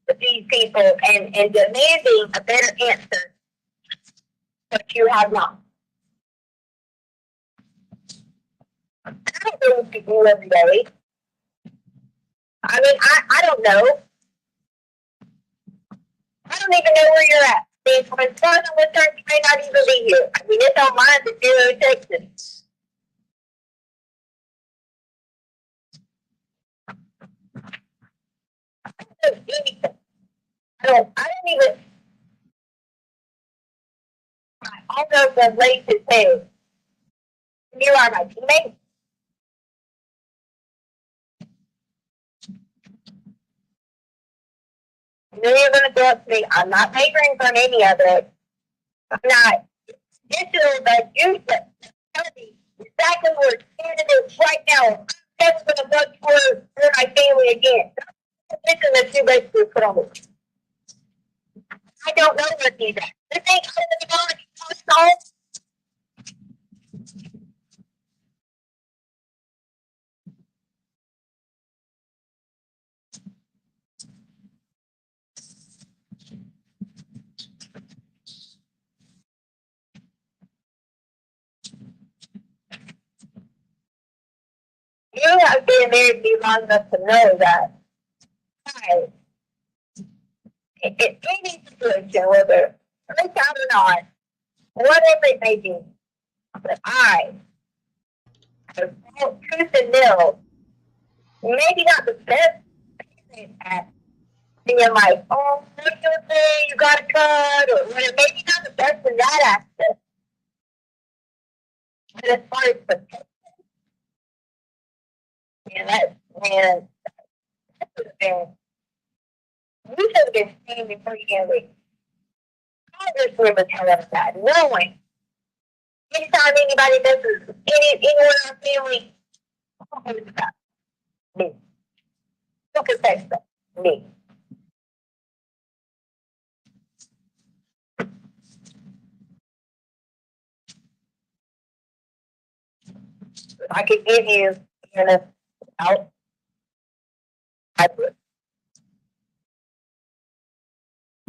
with these people and demanding a better answer. But you have not. I don't know what you do every day. I mean, I don't know. I don't even know where you're at. See, from as far as I'm concerned, you may not even be here. I mean, it's on mine to Zero, Texas. I don't know anything. I don't even. I almost was late to say, you are my teammate. You know you're going to go up to me. I'm not favoring from any of it. I'm not. This is that you tell me exactly where Canada is right now. I'm never going to vote for my family again. This is the two basically put on me. I don't know what these are. This ain't going to be on the You have been married me long enough to know that in any situation, whether breaks out or not, whatever it may be, that I have felt truth and nil, maybe not the best at being like, oh, what you say, you got to cut, or whatever, maybe not the best in that aspect. But as far as protection, that should have been, you should have been seen before you get away. Congresswomen tell us that, knowing anytime anybody messes anyone in our family, who is that? Me. Who can fix that? Me. I could give you out. I would.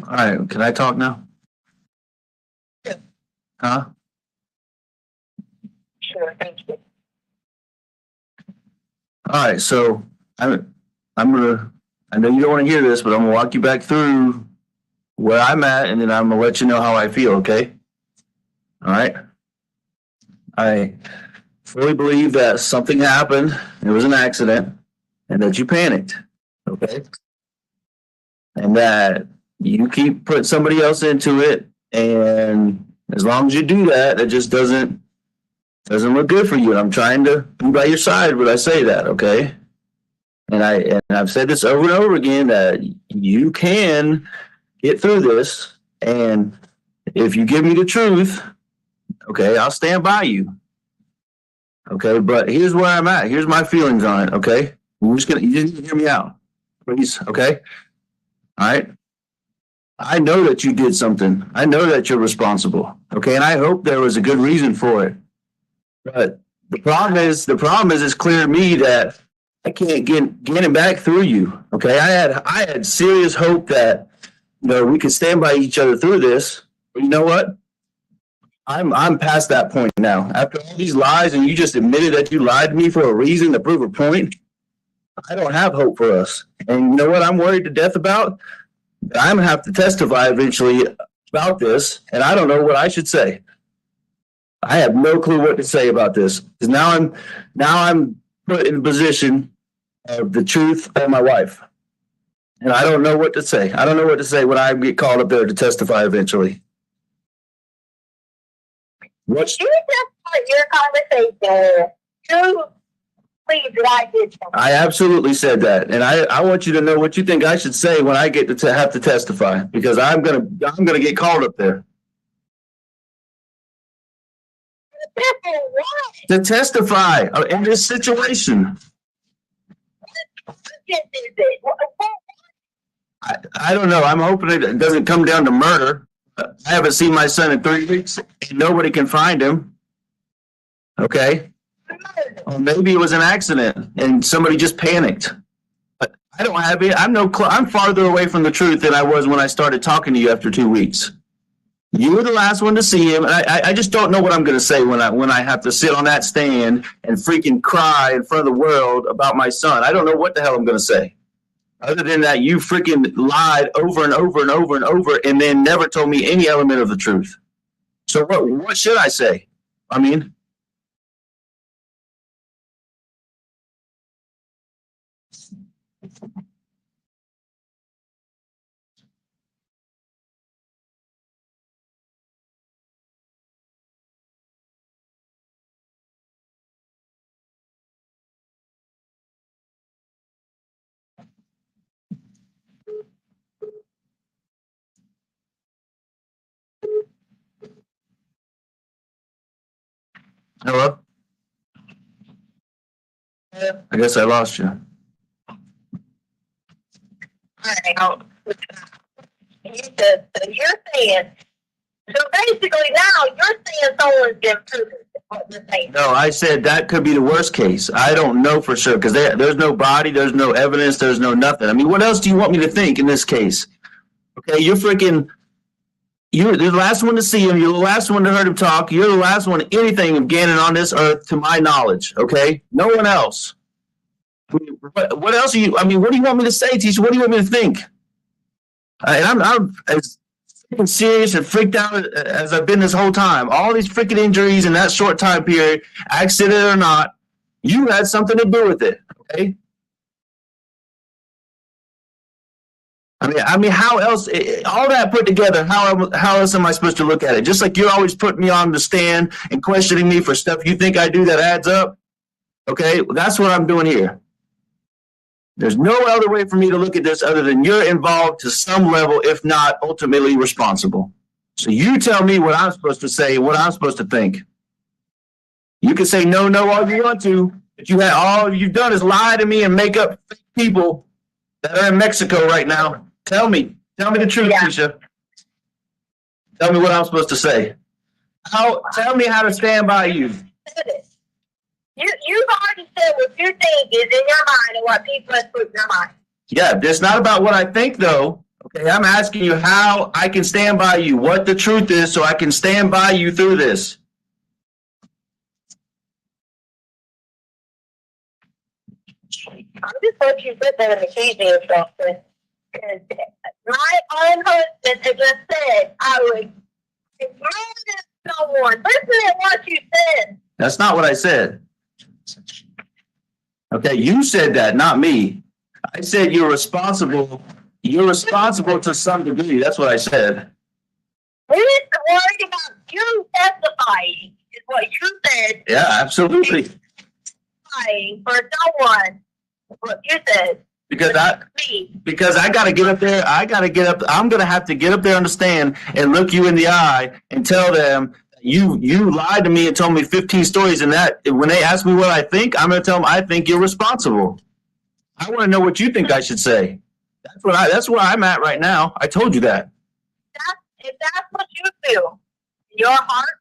All right, can I talk now? Yeah. Huh? Sure, thank you. All right, so I'm gonna, I know you don't want to hear this, but I'm gonna walk you back through where I'm at, and then I'm gonna let you know how I feel, okay? All right. I fully believe that something happened, it was an accident, and that you panicked, okay? And that you keep putting somebody else into it, and as long as you do that, it just doesn't look good for you. And I'm trying to be by your side when I say that, okay? And I've said this over and over again that you can get through this, and if you give me the truth, okay, I'll stand by you. Okay, but here's where I'm at. Here's my feelings on it, okay? You just hear me out, please, okay? All right? I know that you did something. I know that you're responsible, okay? And I hope there was a good reason for it. But the problem is it's clear to me that I can't get him back through you, okay? I had serious hope that, you know, we could stand by each other through this. But you know what? I'm past that point now. After all these lies, and you just admitted that you lied to me for a reason to prove a point, I don't have hope for us. And you know what I'm worried to death about? I'm gonna have to testify eventually about this, and I don't know what I should say. I have no clue what to say about this, because now I'm put in a position of the truth of my wife, and I don't know what to say. I don't know what to say when I get called up there to testify eventually. What's You just put your conversation to please that I did something. I absolutely said that, and I want you to know what you think I should say when I get to have to testify, because I'm gonna get called up there to testify in this situation. I don't know. I'm hoping it doesn't come down to murder. I haven't seen my son in 3 weeks and nobody can find him. Okay. Or maybe it was an accident and somebody just panicked. But I don't have it. I'm farther away from the truth than I was when I started talking to you after 2 weeks. You were the last one to see him. And I just don't know what I'm going to say when I have to sit on that stand and freaking cry in front of the world about my son. I don't know what the hell I'm going to say. Other than that, you freaking lied over and over and over and over and then never told me any element of the truth. So what should I say? I mean, hello? I guess I lost you. You're saying, so basically now you're saying someone's been proven. No, I said that could be the worst case. I don't know for sure because there's no body, there's no evidence, there's no nothing. I mean, what else do you want me to think in this case? Okay, you're the last one to see him. You're the last one to heard him talk. You're the last one to anything of Gannon on this earth, to my knowledge. Okay, no one else. I mean, what else are you? I mean, what do you want me to say, teacher? What do you want me to think? And I'm as freaking serious and freaked out as I've been this whole time. All these freaking injuries in that short time period, accident or not, you had something to do with it. Okay. I mean, how else? All that put together, how else am I supposed to look at it? Just like you're always putting me on the stand and questioning me for stuff you think I do that adds up. Okay, well, that's what I'm doing here. There's no other way for me to look at this other than you're involved to some level, if not ultimately responsible. So you tell me what I'm supposed to say, what I'm supposed to think. You can say no all you want to, but all you've done is lie to me and make up people that are in Mexico right now. Tell me the truth, Tisha. Tell me what I'm supposed to say. Tell me how to stand by you. You've already said what you think is in your mind and what people have put in their mind. Yeah, it's not about what I think, though. Okay, I'm asking you how I can stand by you, what the truth is, so I can stand by you through this. I'm just glad you put that in the accusing yourself. Because my own husband had just said I would murder someone. Listen to what you said. That's not what I said. Okay, you said that, not me. I said you're responsible. You're responsible to some degree. That's what I said. We're worried about you testifying, is what you said. Yeah, absolutely. Testifying for someone, what you said. Because I got to get up there. I'm going to have to get up there on the stand and look you in the eye and tell them you lied to me and told me 15 stories. And that when they ask me what I think, I'm going to tell them I think you're responsible. I want to know what you think I should say. That's where I'm at right now. I told you that. If that's what you feel in your heart,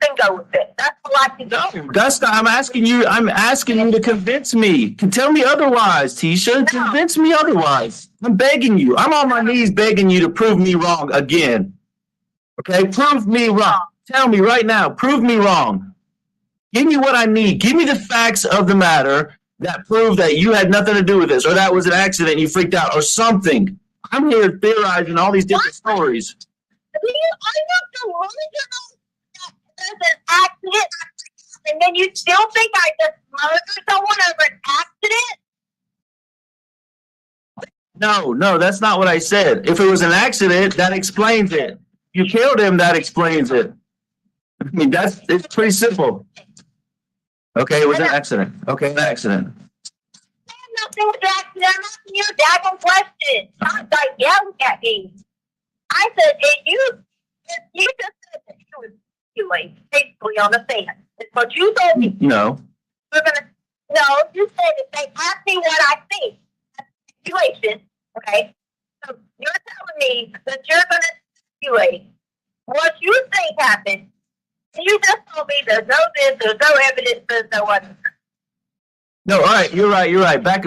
then go with it. That's all I can do. That's not. I'm asking you to convince me. Tell me otherwise, Tisha. No. Convince me otherwise. I'm begging you. I'm on my knees begging you to prove me wrong again. Okay, prove me wrong. Tell me right now. Prove me wrong. Give me what I need. Give me the facts of the matter that prove that you had nothing to do with this, or that was an accident and you freaked out, or something. I'm here theorizing all these different stories. I'm not the one that there's an accident, and then you still think I just murdered someone over an accident? No, that's not what I said. If it was an accident, that explains it. You killed him, that explains it. I mean, it's pretty simple. Okay, it was an accident. Okay, an accident. I have nothing with the accident. I'm asking you a daggone question. Not like yelling at me. I said, you just said that you was doing basically on the stand. It's what you told me. No. You said if they ask me what I think, that's the situation, okay? So you're telling me that you're going to Anyway, what you think happened? You just told me there's no this, there's no evidence, there's no what. No, all right, you're right. Back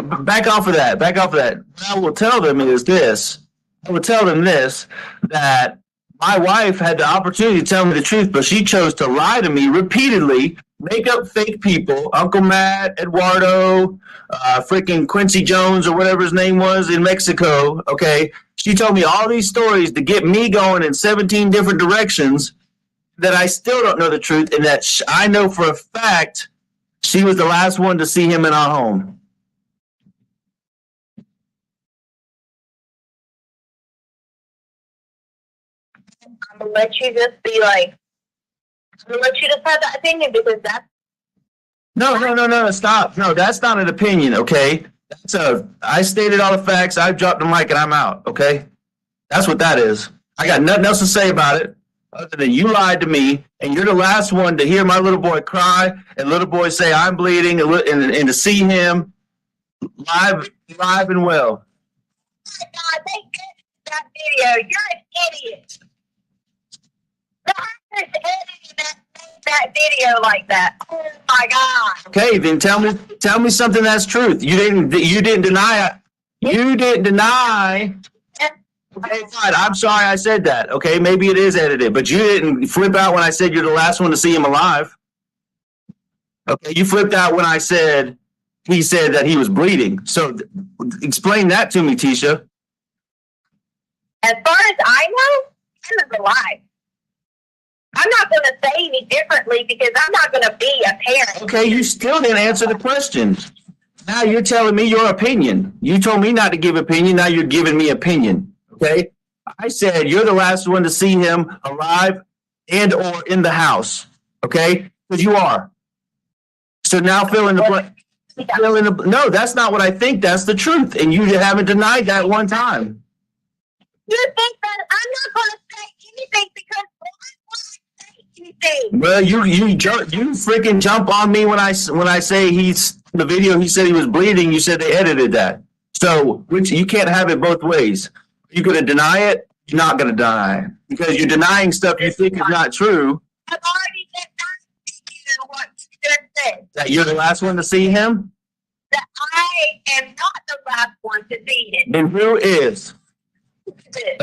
off of that. What I will tell them is this. I will tell them this, that my wife had the opportunity to tell me the truth, but she chose to lie to me repeatedly, make up fake people, Uncle Matt, Eduardo, freaking Quincy Jones or whatever his name was in Mexico, okay? She told me all these stories to get me going in 17 different directions that I still don't know the truth, and that I know for a fact she was the last one to see him in our home. I'm gonna let you just be like, I'm gonna let you just have that opinion because that's No, stop. No, that's not an opinion, okay? I stated all the facts, I dropped the mic and I'm out, okay? That's what that is. I got nothing else to say about it other than you lied to me, and you're the last one to hear my little boy cry and little boy say I'm bleeding and to see him live and well. Oh my God, they edited that video. You're an idiot. The actors edited that video like that. Oh my God. Okay, then tell me something that's truth. You didn't deny it. You didn't deny. Okay, fine. I'm sorry I said that. Okay, maybe it is edited, but you didn't flip out when I said you're the last one to see him alive. Okay, you flipped out when I said he said that he was bleeding. So explain that to me, Tisha. As far as I know, he was alive. I'm not going to say any differently because I'm not going to be a parent. Okay, you still didn't answer the question. Now you're telling me your opinion. You told me not to give opinion. Now you're giving me opinion. Okay, I said you're the last one to see him alive and or in the house. Okay, because you are. So now fill in the blank. No, that's not what I think. That's the truth, and you haven't denied that one time. You think that I'm not going to say anything because why would I say anything? Well, you freaking jump on me when I say the video. He said he was bleeding. You said they edited that. So which you can't have it both ways. You're going to deny it. You're not going to deny it because you're denying stuff you think is not true. I've already denied what you just said. That you're the last one to see him. That I am not the last one to see him. Then who is?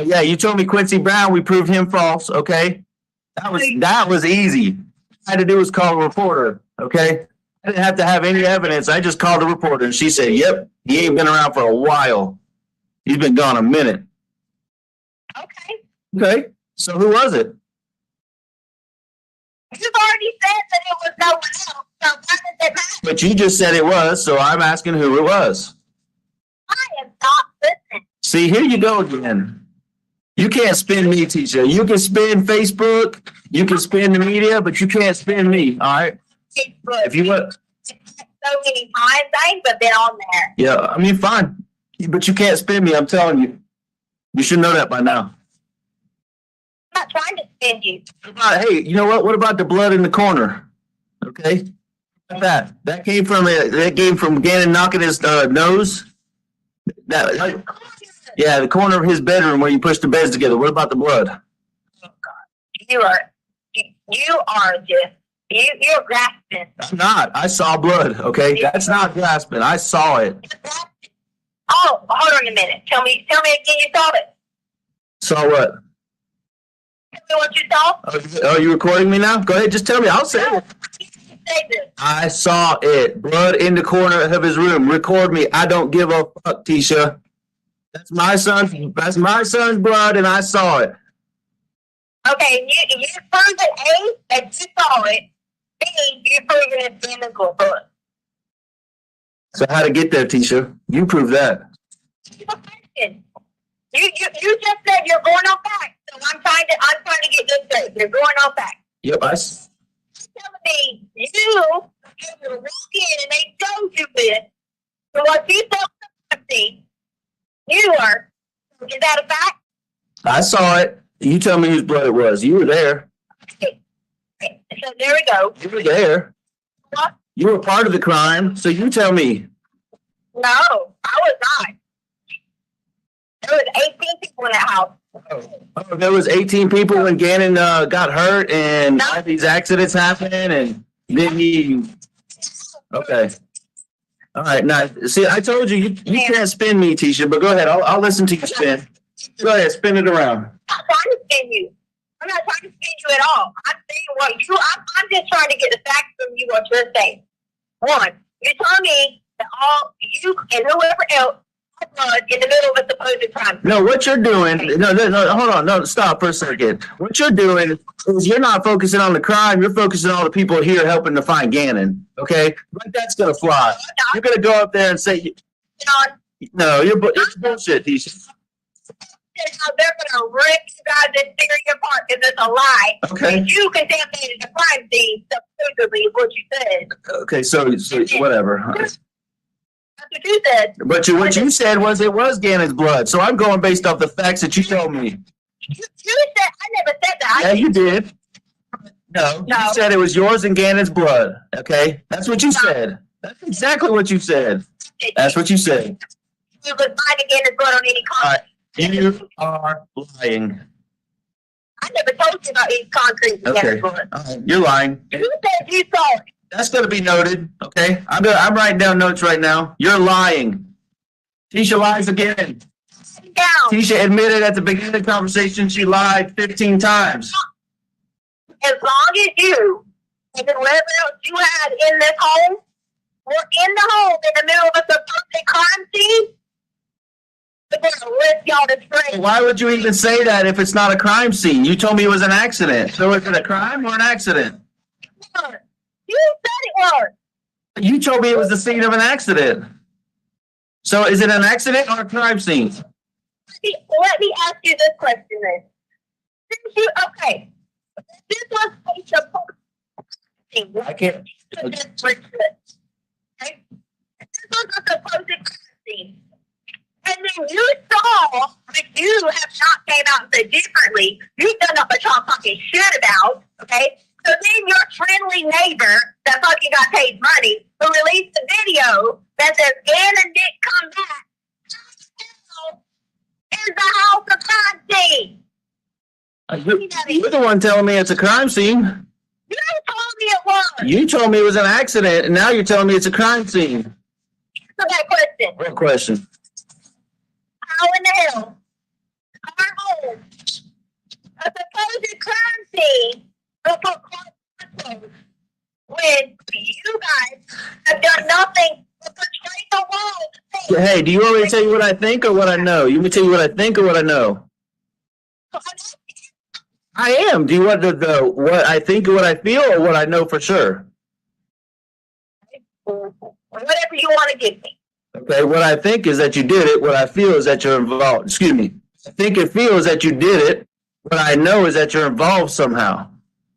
Yeah, you told me Quincy Brown. We proved him false. Okay, that was easy. All I had to do was call a reporter. Okay, I didn't have to have any evidence. I just called a reporter, and she said, "Yep, he ain't been around for a while. He's been gone a minute." Okay. So who was it? You've already said that it was no one else. So why does it matter? But you just said it was, so I'm asking who it was. I am not listening. See, here you go again. You can't spin me, Tisha. You can spin Facebook, you can spin the media, but you can't spin me. All right. Facebook. If you want. So many times I ain't been on there. Yeah, I mean, fine. But you can't spin me, I'm telling you. You should know that by now. I'm not trying to spin you. Hey, you know what? What about the blood in the corner? Okay. That came from Gannon knocking his nose. Yeah, the corner of his bedroom where you push the beds together. What about the blood? Oh God, you're grasping. I'm not. I saw blood. Okay, that's not grasping. I saw it. Oh, hold on a minute. Tell me again. You saw it. Saw what? Tell me what you saw. Are you recording me now? Go ahead, just tell me. I'll say it. Say this. I saw it. Blood in the corner of his room. Record me. I don't give a fuck, Tisha. That's my son's blood, and I saw it. Okay, you proved it, A, that you saw it. B, you proved it identical blood. So how to get there, Tisha? You prove that. You just said you're going on back, so I'm trying to get this straight. You're going on back. Yep, You're telling me you were able to walk in and they showed you this. So what you thought something, you are. Is that a fact? I saw it. You tell me whose blood it was. You were there. Okay. So there we go. You were there. What? You were part of the crime, so you tell me. No, I was not. There was 18 people in that house. Oh, there was 18 people when Gannon got hurt and all these accidents happened and then he. Okay. All right. Now, see, I told you, you can't spin me, Tisha, but go ahead. I'll listen to you spin. Go ahead, spin it around. I'm not trying to spin you. I'm not trying to spin you at all. I'm saying what you. I'm just trying to get the facts from you. What you're saying. One, you tell me that all you and whoever else had blood in the middle of a supposed crime. No, what you're doing. No, hold on. No, stop for a second. What you're doing is you're not focusing on the crime. You're focusing on all the people here helping to find Gannon. Okay, but that's gonna fly. You're gonna go up there and say, no, it's bullshit, Tisha. They're going to rip you guys' theory apart because it's a lie. Okay. You contaminated the crime scene, supposedly, is what you said. Okay, so whatever. That's what you said. But what you said was it was Gannon's blood. So I'm going based off the facts that you told me. You said, I never said that. Yeah, you did. No, you said it was yours and Gannon's blood. Okay, that's what you said. That's exactly what you said. That's what you said. You was finding Gannon's blood on any crime. You are lying. I never told you about any concrete. Okay, you're lying. You said you saw it. That's going to be noted. Okay, I'm writing down notes right now. You're lying. Tisha lies again. Down. Tisha admitted at the beginning of the conversation she lied 15 times. As long as you and whoever else you had in this home were in the home in the middle of a supposed crime scene, they're going to rip y'all to shreds. Why would you even say that if it's not a crime scene? You told me it was an accident. So is it a crime or an accident? You said it was. You told me it was the scene of an accident. So is it an accident or a crime scene? Let me ask you this question then. Okay. This was a supposed I can't. This was a supposed crime scene. And then you saw, but you have not came out and said differently. You've done up what y'all talking shit about, okay? So then your friendly neighbor that fucking got paid money who released the video that says Gannon didn't come back is the house of crime scene. You're the one telling me it's a crime scene. You told me it was. You told me it was an accident, and now you're telling me it's a crime scene. So that question. What question? How in the hell our home, a supposed crime scene, when you guys have done nothing but portray the world? Hey, do you want me to tell you what I think or what I know? You want me to tell you what I think or what I know? I am. Do you want the what I think or what I feel or what I know for sure? Whatever you want to give me. Okay, what I think is that you did it. What I feel is that you're involved. Excuse me. I think and feel is that you did it. What I know is that you're involved somehow.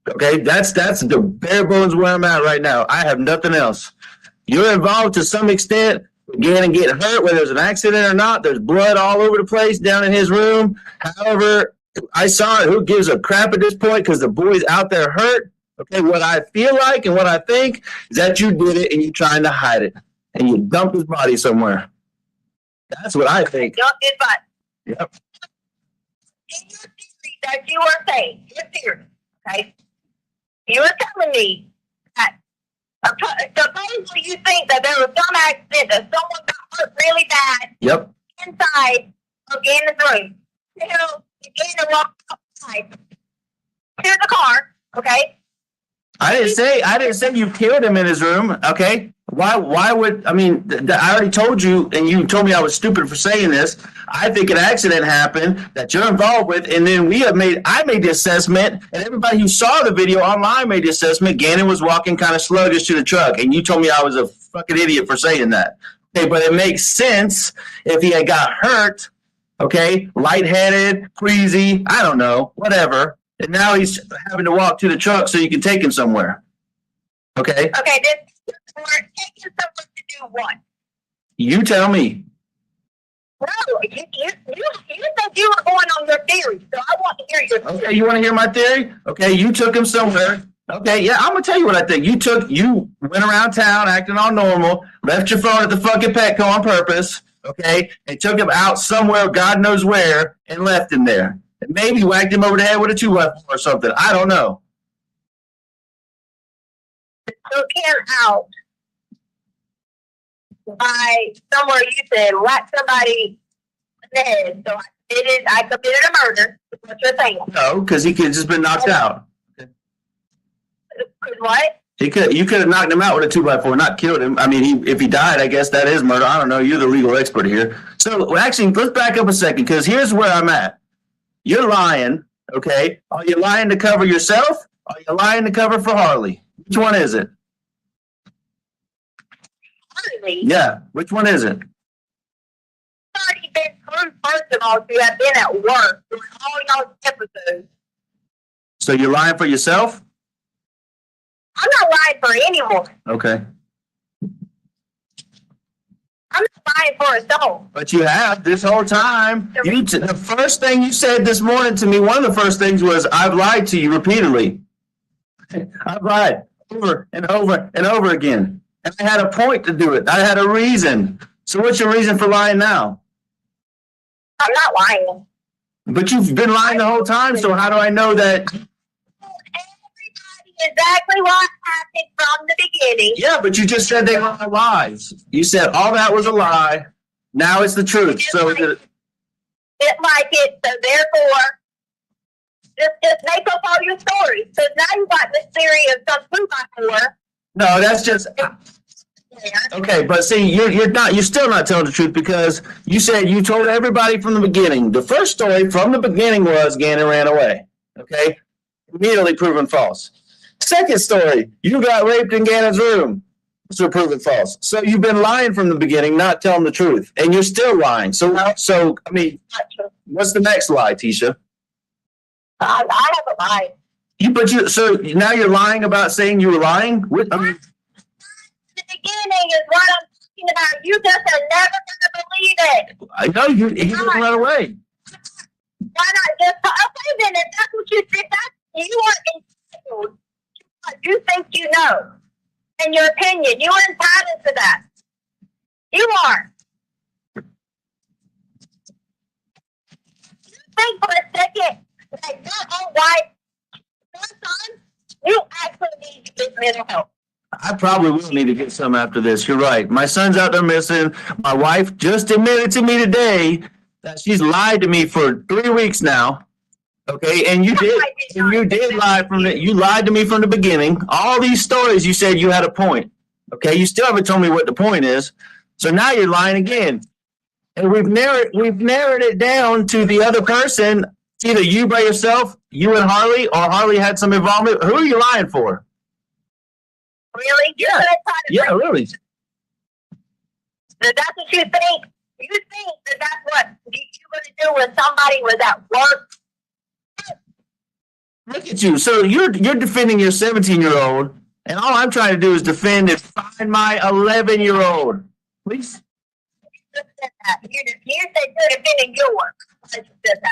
Okay, that's the bare bones where I'm at right now. I have nothing else. You're involved to some extent. Gannon getting hurt, whether it's an accident or not. There's blood all over the place down in his room. However, I saw it. Who gives a crap at this point? Because the boy's out there hurt. Okay, what I feel like and what I think is that you did it and you're trying to hide it. And you dumped his body somewhere. That's what I think. Dumped his body. Yep. In your theory that you are saying, your theory, okay? You are telling me that supposedly you think that there was some accident that someone got hurt really bad. Yep. Inside of Gannon's room. Gannon walked outside to the car, okay? I didn't say you killed him in his room, okay? Why would, I mean, I already told you, and you told me I was stupid for saying this. I think an accident happened that you're involved with, and then I made the assessment, and everybody who saw the video online made the assessment. Gannon was walking kind of sluggish to the truck, and you told me I was a fucking idiot for saying that. Okay, but it makes sense if he had got hurt, okay, lightheaded, queasy, I don't know, whatever, and now he's having to walk to the truck so you can take him somewhere. Okay? Okay, this we're taking someone to do what? You tell me. No, you said you were going on your theory, so I want to hear your theory. Okay, you want to hear my theory? Okay, you took him somewhere. Okay, yeah, I'm gonna tell you what I think. You went around town acting all normal, left your phone at the fucking Petco on purpose, okay, and took him out somewhere, God knows where, and left him there. and maybe whacked him over the head with a 2x4 or something. I don't know. Took him out by somewhere you said whack somebody in the head. So I committed a murder. Is what you're saying? No, because he could have just been knocked out. What? You could have knocked him out with a 2x4, not killed him. I mean, if he died, I guess that is murder. I don't know. You're the legal expert here. So actually, let's back up a second, because here's where I'm at. You're lying, okay? Are you lying to cover yourself? Are you lying to cover for Harley? Which one is it? Harley? Yeah, which one is it? Already been proved, first of all, to have been at work during all y'all's episodes. So you're lying for yourself? I'm not lying for anyone. Okay. I'm not lying for a soul. But you have this whole time. The first thing you said this morning to me, one of the first things was, I've lied to you repeatedly. I've lied over and over and over again. And I had a point to do it. I had a reason. So what's your reason for lying now? I'm not lying. But you've been lying the whole time, so how do I know that? Everybody exactly what happened from the beginning. Yeah, but you just said they were all lies. You said all that was a lie. Now it's the truth. So is it? It's like it, so therefore, just make up all your stories. So now you got this theory of some 2x4. No, that's just. Okay, but see, you're still not telling the truth, because you said you told everybody from the beginning. The first story from the beginning was Gannon ran away. Okay, immediately proven false. Second story, you got raped in Gannon's room. So proven false. So you've been lying from the beginning, not telling the truth, and you're still lying. So I mean, what's the next lie, Tisha? I haven't lied. So now you're lying about saying you were lying? I mean, The beginning is what I'm talking about. You just are never going to believe it. I know you didn't run away. Why not just okay then? If that's what you think, you are entitled. You think you know, in your opinion, you are entitled to that. You are. You think for a second that your own wife, your son, you actually need to get mental health. I probably will need to get some after this. You're right. My son's out there missing. My wife just admitted to me today that she's lied to me for 3 weeks now. Okay, and you did lie you lied to me from the beginning. All these stories, you said you had a point. Okay, you still haven't told me what the point is. So now you're lying again. And we've narrowed it down to the other person. It's either you by yourself, you and Harley, or Harley had some involvement. Who are you lying for? Really? Yeah. Yeah, really. That's what you think. You think that that's what you're going to do when somebody was at work. Look at you. So you're defending your 17-year-old, and all I'm trying to do is defend and find my 11-year-old. Please. You said you're defending your work.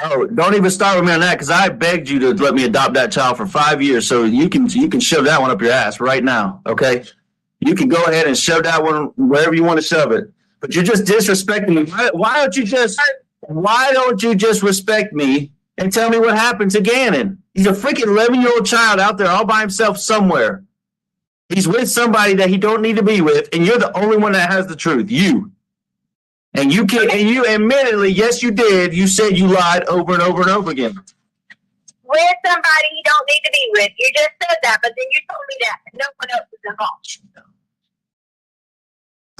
Oh, don't even start with me on that, because I begged you to let me adopt that child for 5 years, so you can shove that one up your ass right now, okay? You can go ahead and shove that one wherever you want to shove it. But you're just disrespecting me. Why don't you just respect me and tell me what happened to Gannon? He's a freaking 11-year-old child out there all by himself somewhere. He's with somebody that he don't need to be with, and you're the only one that has the truth. You. And you admittedly, yes, you did. You said you lied over and over and over again. With somebody you don't need to be with. You just said that, but then you told me that no one else is involved.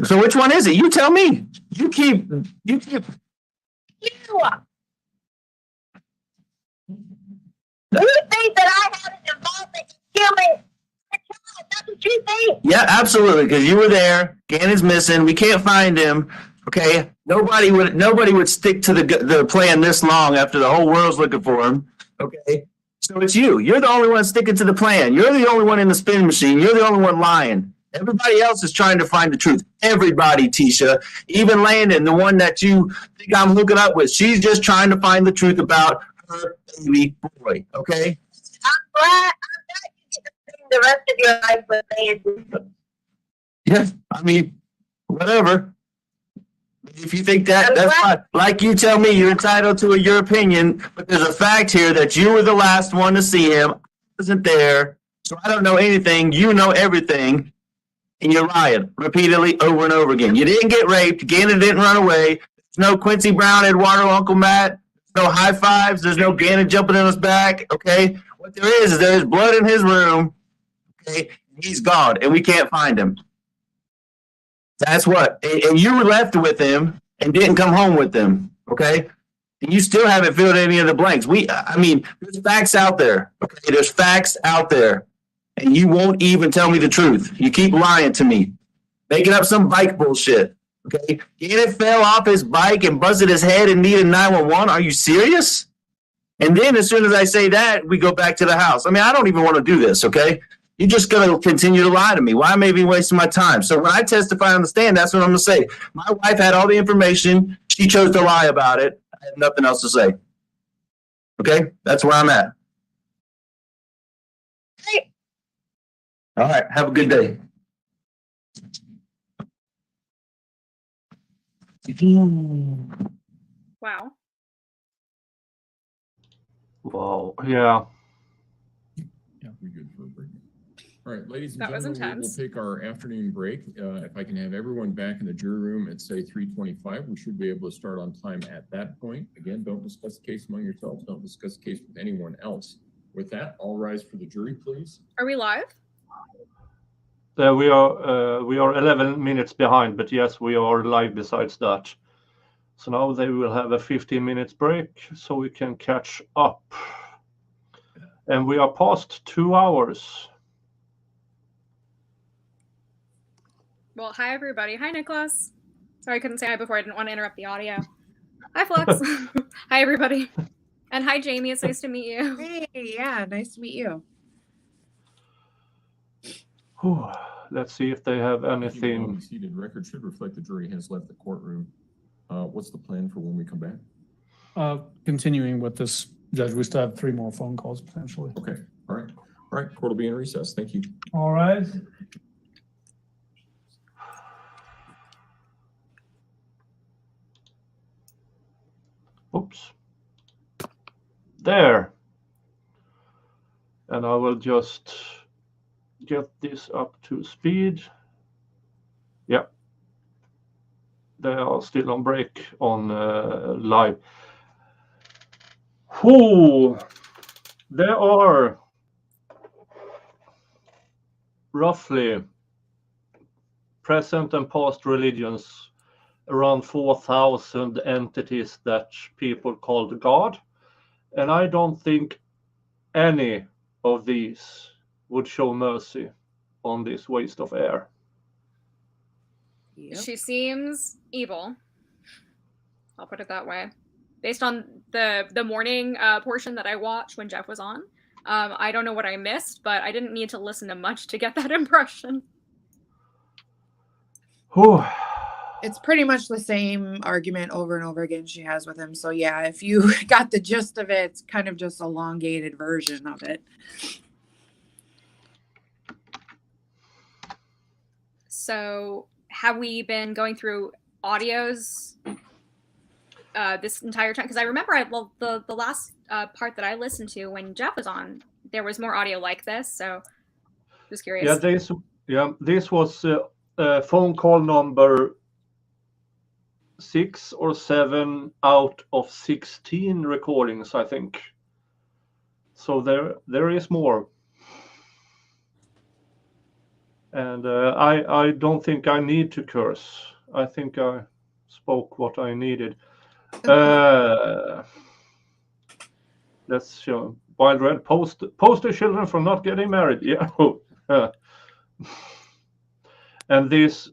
So which one is it? You tell me. You keep. You. You think that I had an involvement in killing a child? That's what you think. Yeah, absolutely. Because you were there. Gannon's missing. We can't find him. Okay. Nobody would stick to the plan this long after the whole world's looking for him. Okay. So it's you. You're the only one sticking to the plan. You're the only one in the spin machine. You're the only one lying. Everybody else is trying to find the truth. Everybody, Tisha. Even Landon, the one that you think I'm hooking up with. She's just trying to find the truth about her baby boy. Okay? I'm glad you get to spend the rest of your life with Landon. Yeah. I mean, whatever. If you think that, that's fine. Like you tell me, you're entitled to your opinion, but there's a fact here that you were the last one to see him. I wasn't there, so I don't know anything. You know everything, and you're lying repeatedly over and over again. You didn't get raped. Gannon didn't run away. There's no Quincy Brown, Eduardo, Uncle Matt. There's no high fives. There's no Gannon jumping in his back. Okay, what there is there's blood in his room. Okay, he's gone, and we can't find him. That's what, and you were left with him and didn't come home with him, okay? And you still haven't filled any of the blanks. I mean, there's facts out there, okay? There's facts out there, and you won't even tell me the truth. You keep lying to me, making up some bike bullshit, okay? Gannon fell off his bike and busted his head and needed 911. Are you serious? And then as soon as I say that, we go back to the house. I mean, I don't even want to do this, okay? You're just going to continue to lie to me. Why am I even wasting my time? So when I testify on the stand, that's what I'm going to say. My wife had all the information. She chose to lie about it. I have nothing else to say. Okay? That's where I'm at. All right. Have a good day. Wow. Wow. Yeah. Yeah, we're good for a break. All right, ladies and That was gentlemen, we'll intense. take our afternoon break. If I can have everyone back in the jury room at say 3:25, we should be able to start on time at that point. Again, don't discuss the case among yourselves. Don't discuss the case with anyone else. With that, all rise for the jury, please. Are we live? We are 11 minutes behind, but yes, we are live besides that. So now they will have a 15 minutes break so we can catch up. And we are past 2 hours. Well, hi everybody. Hi Nicholas. Sorry I couldn't say hi before. I didn't want to interrupt the audio. Hi Flux. Hi everybody. And hi Jamie. It's nice to meet you. Hey, yeah, nice to meet you. Whew. Let's see if they have Keep anything. seated. Record should reflect the jury has left the courtroom. What's the plan for when we come back? Continuing with this, Judge, we still have 3 more phone calls potentially. Okay. All right. All right. Court will be in recess. Thank you. All right. Oops. There. And I will just get this up to speed. Yeah. They are still on break on live. Whew. There are roughly present and past religions around 4,000 entities that people called God. And I don't think any of these would show mercy on this waste of air. Yep. She seems evil. I'll put it that way. Based on the morning portion that I watched when Jeff was on. I don't know what I missed, but I didn't need to listen to much to get that impression. Whew. It's pretty much the same argument over and over again she has with him. So yeah, if you got the gist of it, it's kind of just elongated version of it. So have we been going through audios this entire time? Because I remember the last part that I listened to when Jeff was on, there was more audio like this. So just curious. This was phone call number 6 or 7 out of 16 recordings, I think. So there is more. And I don't think I need to curse. I think I spoke what I needed. Let's show Wild Red post the children from not getting married. Yeah. And this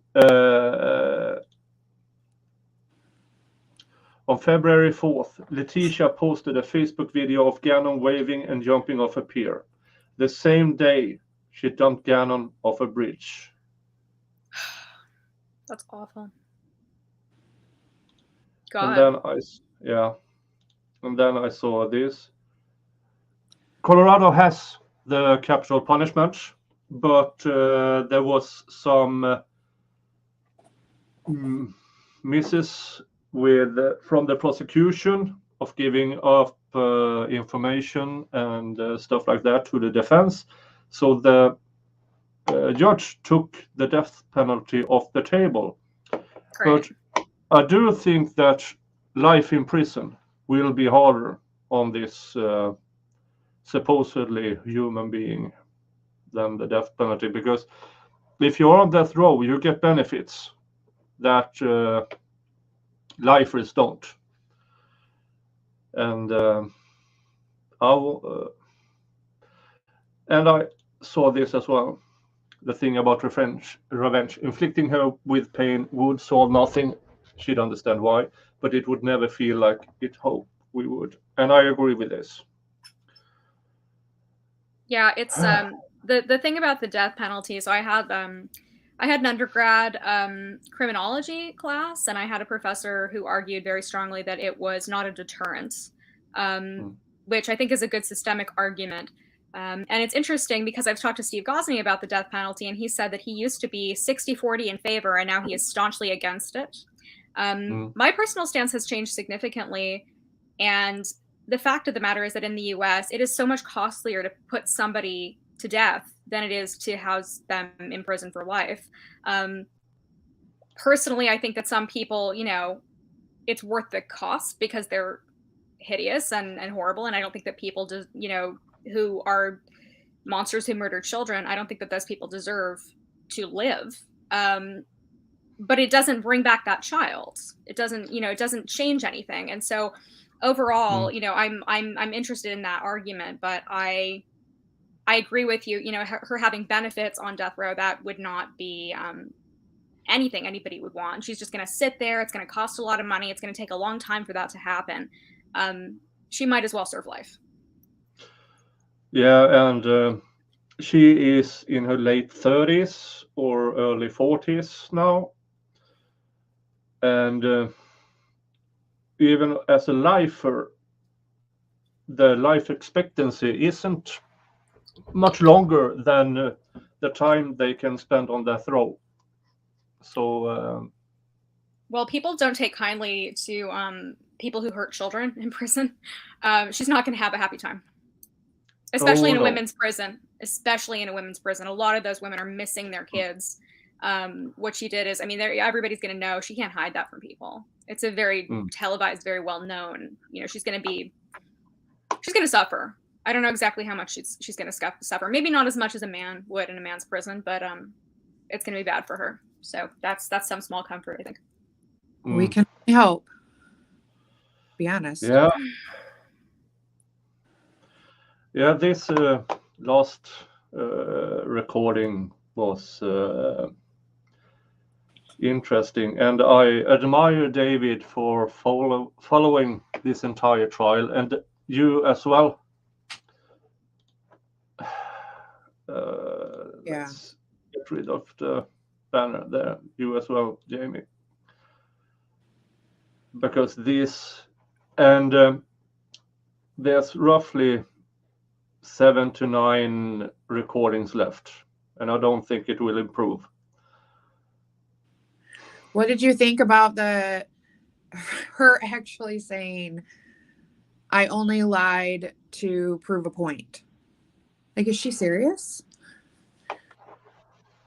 on February 4th, Leticia posted a Facebook video of Gannon waving and jumping off a pier. The same day, she dumped Gannon off a bridge. That's awful. God. And then I saw this. Colorado has the capital punishment, but there was some misses with from the prosecution of giving up information and stuff like that to the defense. So the judge took the death penalty off the table. Correct. But I do think that life in prison will be harder on this supposedly human being than the death penalty, because if you're on death row, you get benefits that lifers don't. And I saw this as well. The thing about revenge, inflicting her with pain would solve nothing. She'd understand why, but it would never feel like it hoped we would. And I agree with this. Yeah, it's the thing about the death penalty. So I had an undergrad criminology class, and I had a professor who argued very strongly that it was not a deterrent, which I think is a good systemic argument. And it's interesting because I've talked to Steve Gosney about the death penalty, and he said that he used to be 60-40 in favor, and now he is staunchly against it. My personal stance has changed significantly, and the fact of the matter is that in the US, it is so much costlier to put somebody to death than it is to house them in prison for life. Personally, I think that some people, you know, it's worth the cost because they're hideous and horrible, and I don't think that people do, you know, who are monsters who murder children, I don't think that those people deserve to live. But it doesn't bring back that child. It doesn't, you know, it doesn't change anything. And so overall, you know, I'm interested in that argument, but I agree with you, you know, her having benefits on death row, that would not be anything anybody would want. She's just going to sit there. It's going to cost a lot of money. It's going to take a long time for that to happen. She might as well serve life. Yeah, and she is in her late 30s or early 40s now. And even as a lifer, the life expectancy isn't much longer than the time they can spend on death row. So, well, people don't take kindly to people who hurt children in prison. She's not going to have a happy time, especially in a women's prison. Especially in a women's prison, a lot of those women are missing their kids. What she did is, I mean, everybody's going to know. She can't hide that from people. It's a very televised, very well known. You know, she's going to suffer. I don't know exactly how much she's going to suffer. Maybe not as much as a man would in a man's prison, but it's going to be bad for her. So that's some small comfort, I think. We can help. Be honest. Yeah. Yeah, this last recording was interesting, and I admire David for following this entire trial, and you as well. Yeah. Let's get rid of the banner there. You as well, Jamie. Because this, and there's roughly 7 to 9 recordings left, and I don't think it will improve. What did you think about her actually saying, I only lied to prove a point? Like, is she serious?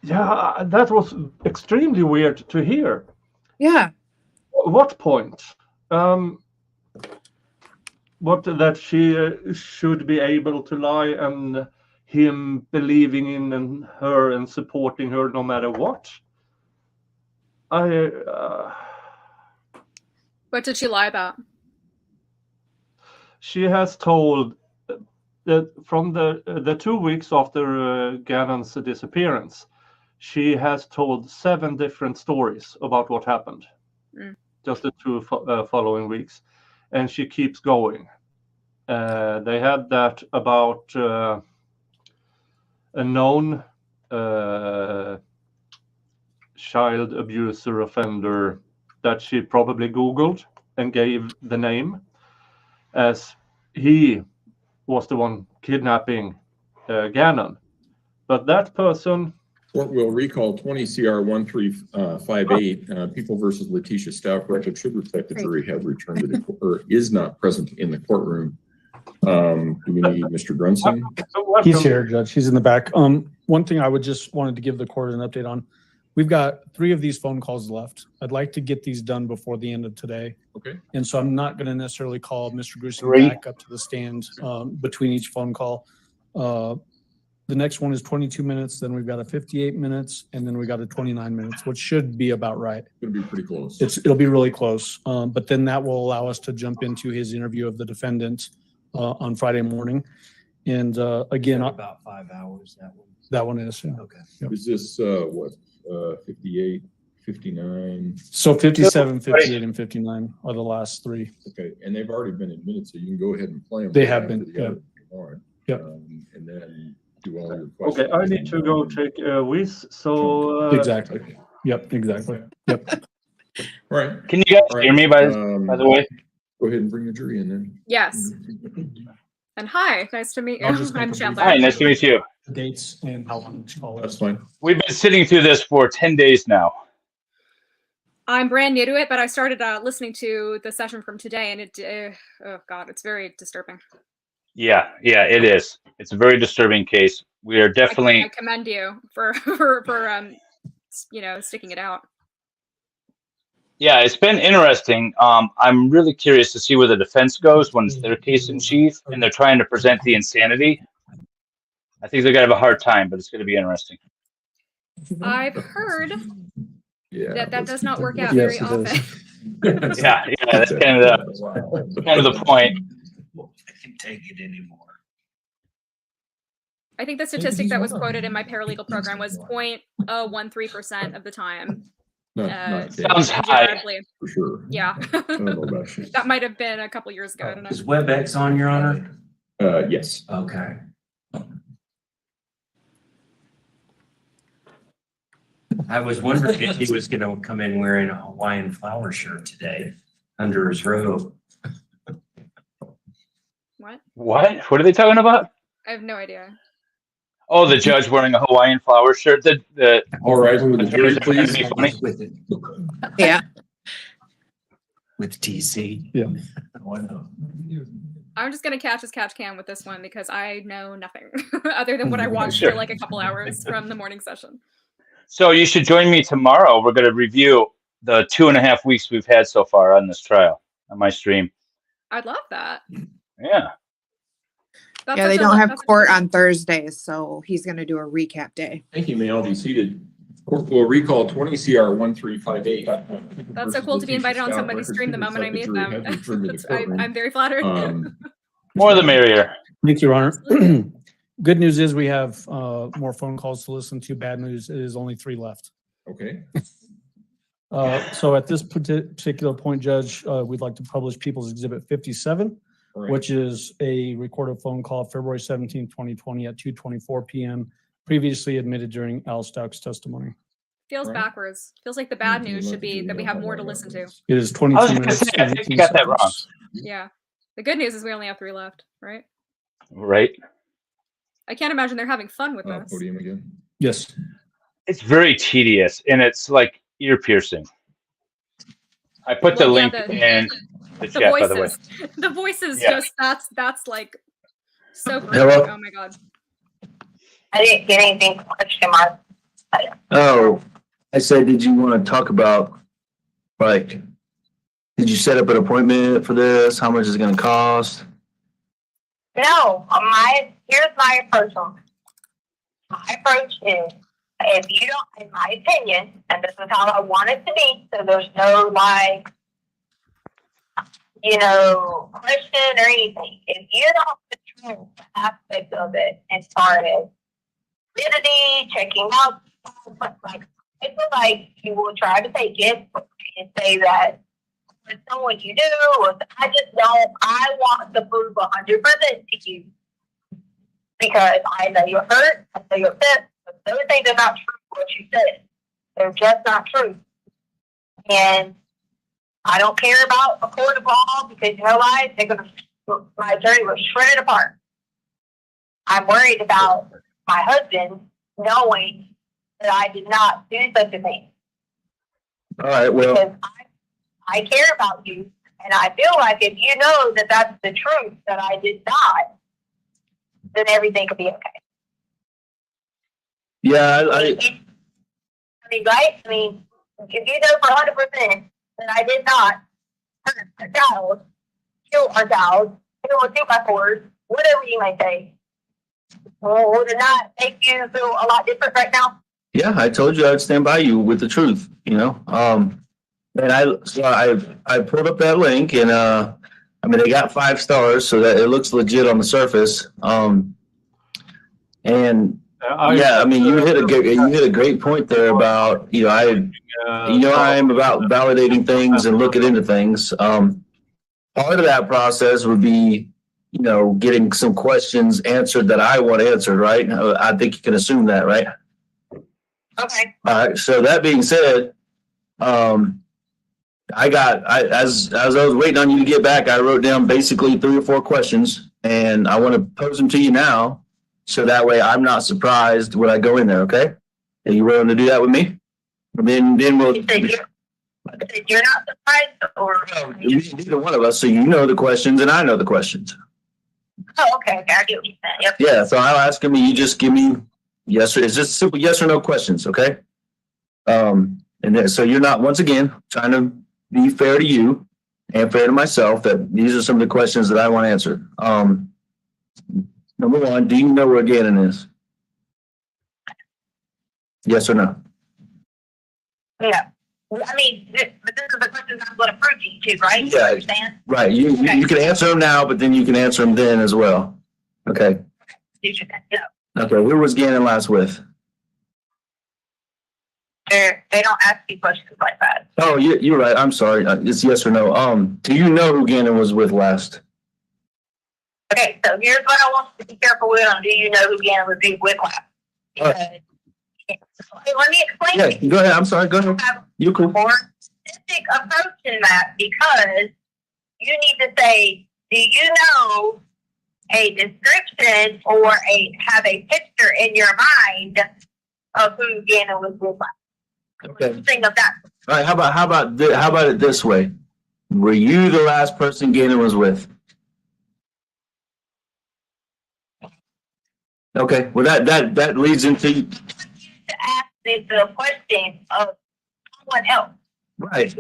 Yeah, that was extremely weird to hear. Yeah. What point? What, that she should be able to lie, and him believing in her and supporting her no matter what? What did she lie about? She has told that from the 2 weeks after Gannon's disappearance, she has told 7 different stories about what happened. Just the 2 following weeks, and she keeps going. They had that about a known child abuser offender that she probably Googled and gave the name, as he was the one kidnapping Gannon. But that person Court will recall 20 CR 1358, People versus Leticia Stauch. Record should reflect the jury has returned to the court, or is not present in the courtroom. Do we need Mr. Grusing? He's here, Judge. He's in the back. One thing I would just wanted to give the court an update on. We've got 3 of these phone calls left. I'd like to get these done before the end of today. Okay. And so I'm not going to necessarily call Mr. Grusing back up to the stand between each phone call. The next one is 22 minutes. Then we've got a 58 minutes, and then we got a 29 minutes, which should be about right. It's going to be pretty close. It'll be really close. But then that will allow us to jump into his interview of the defendant on Friday morning. And again, About 5 hours, that one. that one is. Yeah. Okay. Is this 58, 59? So 57, 58, and 59 are the last 3. Okay, and they've already been admitted, so you can go ahead and play them. They have been, together if you want. Yep. And then do all your questions. Okay, I need to go take a whiz. So Exactly. Yep. Exactly. Yep. All right. Can you guys All right. hear me by the way? Go ahead and bring the jury in then. Yes. And hi, nice to meet you. I'll just make I'm a brief- Chandler. Hi, nice to meet you. Dates and how long each call That's is. fine. We've been sitting through this for 10 days now. I'm brand new to it, but I started listening to the session from today, and it, oh God, it's very disturbing. Yeah, it is. It's a very disturbing case. We are I definitely, commend you for sticking it out. yeah, it's been interesting. I'm really curious to see where the defense goes when it's their case in chief and they're trying to present the insanity. I think they're going to have a hard time, but it's going to be interesting. I've heard Yeah. that does not work out Yes, very it often. is. Yeah, that's kind of the point. I can take it anymore. I think the statistic that was quoted in my paralegal program was 0.013% of the time. Not Sounds high. invariably. for sure. Yeah. I don't know about you. That might have been a couple years ago. I don't know. Is WebEx on, Your Honor? Yes. Okay. I was wondering if he was going to come in wearing a Hawaiian flower shirt today under his robe. What? What? What are they talking about? I have no idea. Oh, the judge wearing a Hawaiian flower shirt. All right, with the jury, please. Be funny. With it, Yeah. with TC. Yeah. Oh, I know. I'm just gonna catch as catch can with this one because I know nothing other than what I watched Sure. for like a couple hours from the morning session. So you should join me tomorrow. We're going to review the 2.5 weeks we've had so far on this trial on my stream. I'd love that. Yeah. That's Yeah, they such a- don't have that's a- court on Thursdays, so he's gonna do a recap day. Thank you. May all be seated. Court will recall 20 CR 1358. That's so cool to be invited on somebody's stream the moment I meet them. I'm very flattered. More the merrier. Thank you, Your Honor. Good news is we have more phone calls to listen to. Bad news is only 3 left. Okay. So at this particular point, Judge, we'd like to publish People's Exhibit 57, All right. which is a recorded phone call February 17, 2020 at 2:24 p.m., previously admitted during Al Stauch's testimony. Feels Right. backwards. Feels like the bad Mm, news you should be look that we at have the more to other listen to. ones. It is I 22 was gonna minutes. say, I think 17 you got that wrong. seconds. Yeah. The good news is we only have 3 left, right? Right. I can't imagine they're having fun with this. Podium again. Yes. It's very tedious and it's like ear piercing. I put the Well, yeah, link the- in the The chat, by the way. voices. The voices Yeah. just that's like so great. Hello? Oh my god. I didn't get anything question mark. Oh, I said, did you want to talk about, like, did you set up an appointment for this? How much is it going to cost? No, here's my approach on it. My approach is, if you don't, in my opinion, and this is how I want it to be, so there's no like, question or anything. If you don't control the aspect of it as far as validity, checking out, like, I feel like you will try to take it and say that it's someone you do, or I want to prove 100% to you. Because I know you're hurt, I know you're upset, but those things are not true what you said. They're just not true. And I don't care about a court of law because you know why? My attorney was shredded apart. I'm worried about my husband knowing that I did not do such a thing. All right, well, Because I care about you, and I feel like if you know that that's the truth, that I did not, then everything could be okay. yeah, I mean, right? I mean, if you know for 100% that I did not hurt a child, kill a child, kill a 2x4, whatever you may say, would it not make you feel a lot different right now? yeah, I told you I'd stand by you with the truth, you know? And I pulled up that link and, I mean, they got 5 stars, so that it looks legit on the surface. And yeah, I mean, you hit a great point there about, you know, I am about validating things and looking into things. Part of that process would be, you know, getting some questions answered that I want answered, right? I think you can assume that, right? Okay. All right. So that being said, as I was waiting on you to get back, I wrote down basically 3 or 4 questions, and I want to pose them to you now, so that way I'm not surprised when I go in there. Okay? Are you willing to do that with me? And then we'll. You said you're not surprised, or Neither one of us, so you know the questions and I know the questions. oh, okay, I get what you said. Yep. Yeah. So I'll ask them, and you just give me yes or it's just simple yes or no questions. Okay? And then, so you're not, once again, trying to be fair to you and fair to myself, that these are some of the questions that I want answered. Number 1, do you know where Gannon is? Yes or no? Yeah. I mean, but this is the question I'm going to prove to you too, right? Yeah. You understand? Right. You can answer them now, but then you can answer them then as well. Okay. You should, you know, Okay. Who was Gannon last with? they don't ask you questions like that. Oh, you're right. I'm sorry. It's yes or no. Do you know who Gannon was with last? Okay, so here's what I want you to be careful with on. Do you know who Gannon was with last? Because, let me explain Yeah. to you. Go ahead. I'm sorry. Go ahead. Have You're cool. a more specific approach in that, because you need to say, do you know a description or have a picture in your mind of who Gannon was with last? Okay. Think of that. All right. How about it this way? Were you the last person Gannon was with? Okay. Well, that leads into To ask the question of someone else. right.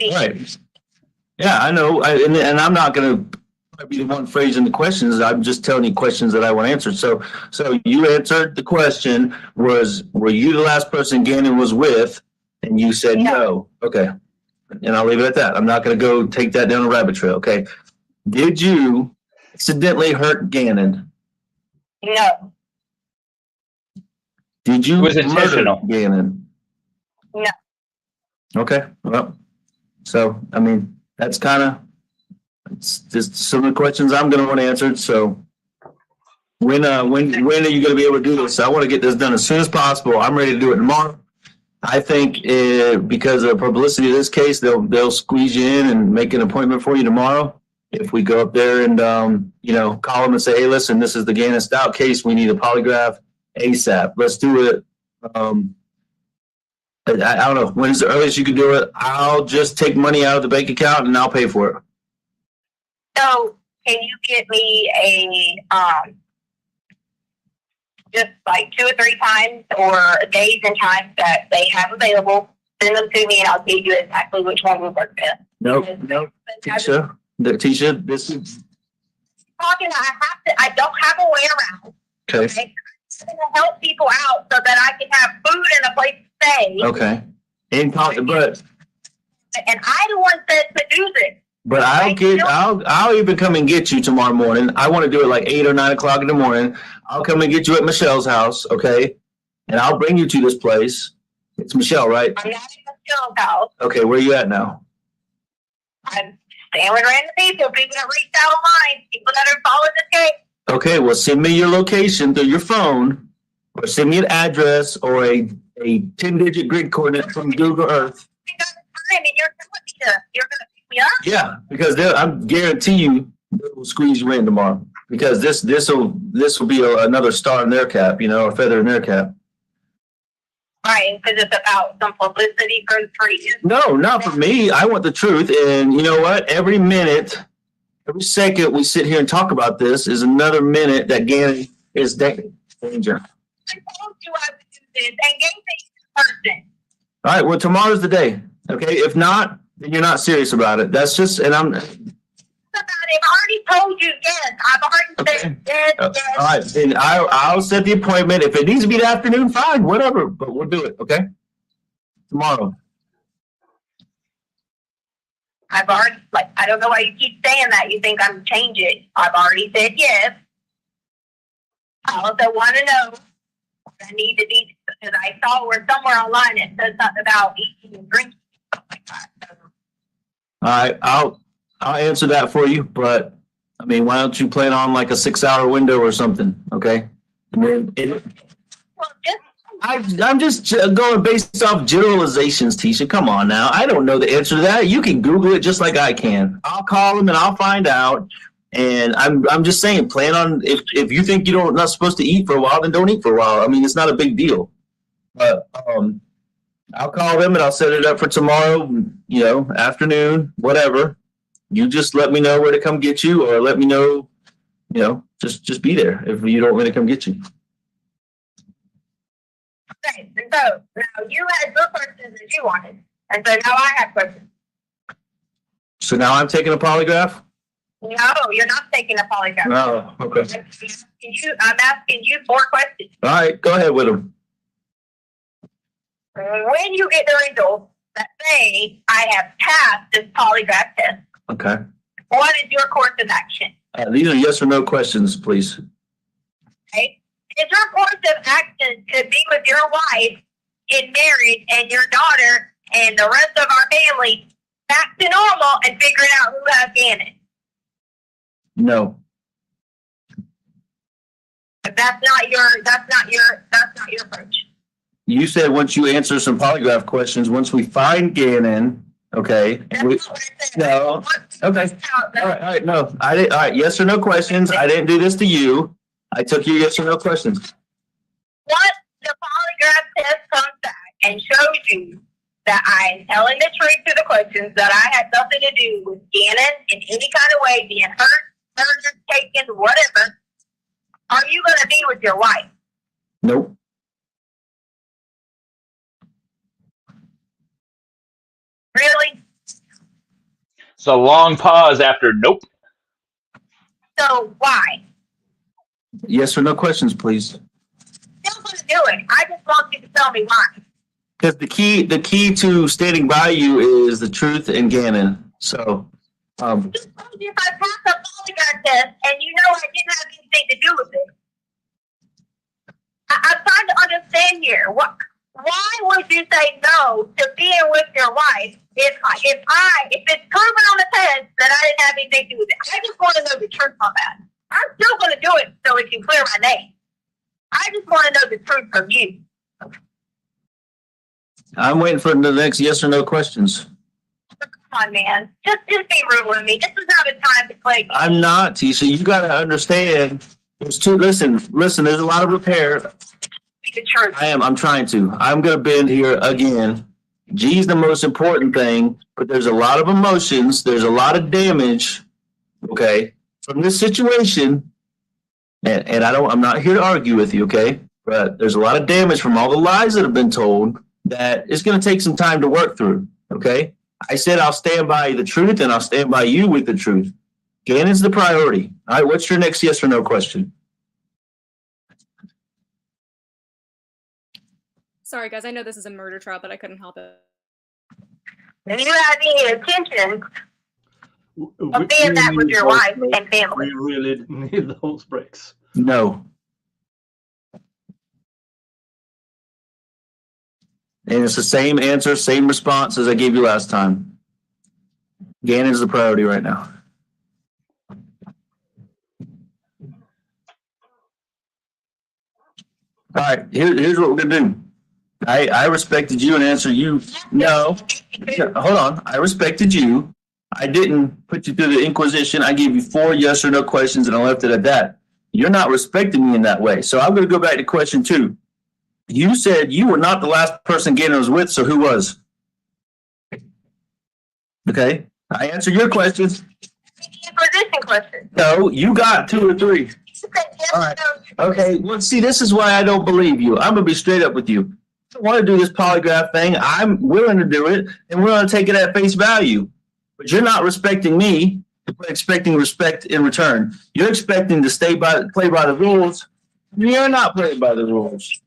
Yeah, I know. And I'm not going to be the one phrasing the questions. I'm just telling you questions that I want answered. So you answered the question was, were you the last person Gannon was with? And you said no. Okay. And I'll leave it at that. I'm not going to go take that down a rabbit trail. Okay. Did you accidentally hurt Gannon? No. Did you It was murder intentional. Gannon? No. Okay. Well, so, I mean, that's kind of, it's just some of the questions I'm going to want answered. So when are you going to be able to do this? I want to get this done as soon as possible. I'm ready to do it tomorrow. I think because of the publicity of this case, they'll squeeze you in and make an appointment for you tomorrow. If we go up there and, call them and say, hey, listen, this is the Gannon Stauch case. We need a polygraph ASAP. Let's do it. I don't know. When's the earliest you can do it? I'll just take money out of the bank account and I'll pay for it. So can you get me just like 2 or 3 times or days and times that they have available? Send them to me and I'll tell you exactly which one will work best. Nope. Leticia, this is I don't have a way around. okay. I'm going to help people out so that I can have food and a place to stay. Okay. And I'm the one that to do this. But I'll even come and get you tomorrow morning. I want to do it like 8 or 9 o'clock in the morning. I'll come and get you at Michelle's house, okay? And I'll bring you to this place. It's Michelle, right? I'm not in Michelle's house. Okay, where are you at now? I'm staying with random people that reached out online, people that are following this case. Okay, well, send me your location through your phone, or send me an address or a 10-digit grid coordinate from Google Earth. And you're going to pick me up? Yeah, because I guarantee you they'll squeeze you in tomorrow. Because this will be another star in their cap, a feather in their cap. Right, because it's about some publicity for you. No, not for me. I want the truth. And you know what? Every minute, every second we sit here and talk about this is another minute that Gannon is danger. I told you I would do this and gave me the person. All right. Well, tomorrow's the day. Okay. If not, then you're not serious about it. That's just, and I'm. About it. I've already told you yes. I've already said yes, yes. All right. And I'll set the appointment. If it needs to be the afternoon, fine, whatever. But we'll do it. Okay. Tomorrow. I've already, like, I don't know why you keep saying that. You think I'm change it. I've already said yes. I also want to know what I need to be, because I saw where somewhere online it says something about eating and drinking, stuff like that. So, All right. I'll answer that for you. But I mean, why don't you plan on like a 6-hour window or something? Okay. I mean, well, just I'm just going based off generalizations, Tisha. Come on now. I don't know the answer to that. You can Google it just like I can. I'll call him and I'll find out. And I'm just saying, plan on, if you think you're not supposed to eat for a while, then don't eat for a while. I mean, it's not a big deal. But I'll call them and I'll set it up for tomorrow, afternoon, whatever. You just let me know where to come get you, or let me know, just be there if you don't want me to come get you. okay. And so now you had your questions that you wanted, and so now I have questions. So now I'm taking a polygraph? No, you're not taking a polygraph. No, okay. I'm asking you 4 questions. All right, go ahead with them. When you get the results that say I have passed this polygraph test, Okay. what is your course of action? These are yes or no questions, please. Okay? Is your course of action to be with your wife in marriage and your daughter and the rest of our family back to normal and figuring out who has Gannon? No. But that's not your approach. You said once you answer some polygraph questions, once we find Gannon, okay. That's not what I said. No. Okay. All right. No, I didn't. All right. Yes or no questions. I didn't do this to you. I took your yes or no questions. Once the polygraph test comes back and shows you that I am telling the truth to the questions, that I had nothing to do with Gannon in any kind of way, being hurt, murdered, taken, whatever, are you going to be with your wife? Nope. Really? It's a long pause after nope. So why? Yes or no questions, please. Still going to do it. I just want you to tell me why. Because the key to standing by you is the truth and Gannon. So, Just told you if I pass the polygraph test and you know I didn't have anything to do with it. I'm trying to understand here. Why would you say no to being with your wife if it's proven on the test that I didn't have anything to do with it? I just want to know the truth on that. I'm still going to do it so it can clear my name. I just want to know the truth from you. I'm waiting for the next yes or no questions. Come on, man. Just be real with me. This is not a time to play. I'm not, Tisha. You got to understand. Listen, there's a lot of repair. The truth. I'm trying to. I'm going to bend here again. G's the most important thing, but there's a lot of emotions. There's a lot of damage, okay, from this situation. And I'm not here to argue with you, okay? But there's a lot of damage from all the lies that have been told that it's going to take some time to work through, okay? I said I'll stand by the truth, and I'll stand by you with the truth. Gannon's the priority. All right, what's your next yes or no question? Sorry, guys. I know this is a murder trial, but I couldn't help it. If you have any intention of being that with your wife and family. We really need those breaks. No. And it's the same answer, same response as I gave you last time. Gannon's the priority right now. All right, here's what we're going to do. I respected you and answered you. No, hold on. I respected you. I didn't put you through the Inquisition. I gave you 4 yes or no questions and I left it at that. You're not respecting me in that way. So I'm going to go back to question 2. You said you were not the last person Gannon was with, so who was? Okay, I answered your questions. Inquisition question. No, you got 2 or 3. You said yes All or right. no. Okay, well, see, this is why I don't believe you. I'm gonna be straight up with you. I want to do this polygraph thing. I'm willing to do it, and we're gonna take it at face value. But you're not respecting me. You're expecting respect in return. You're expecting to play by the rules. You're not playing by the rules.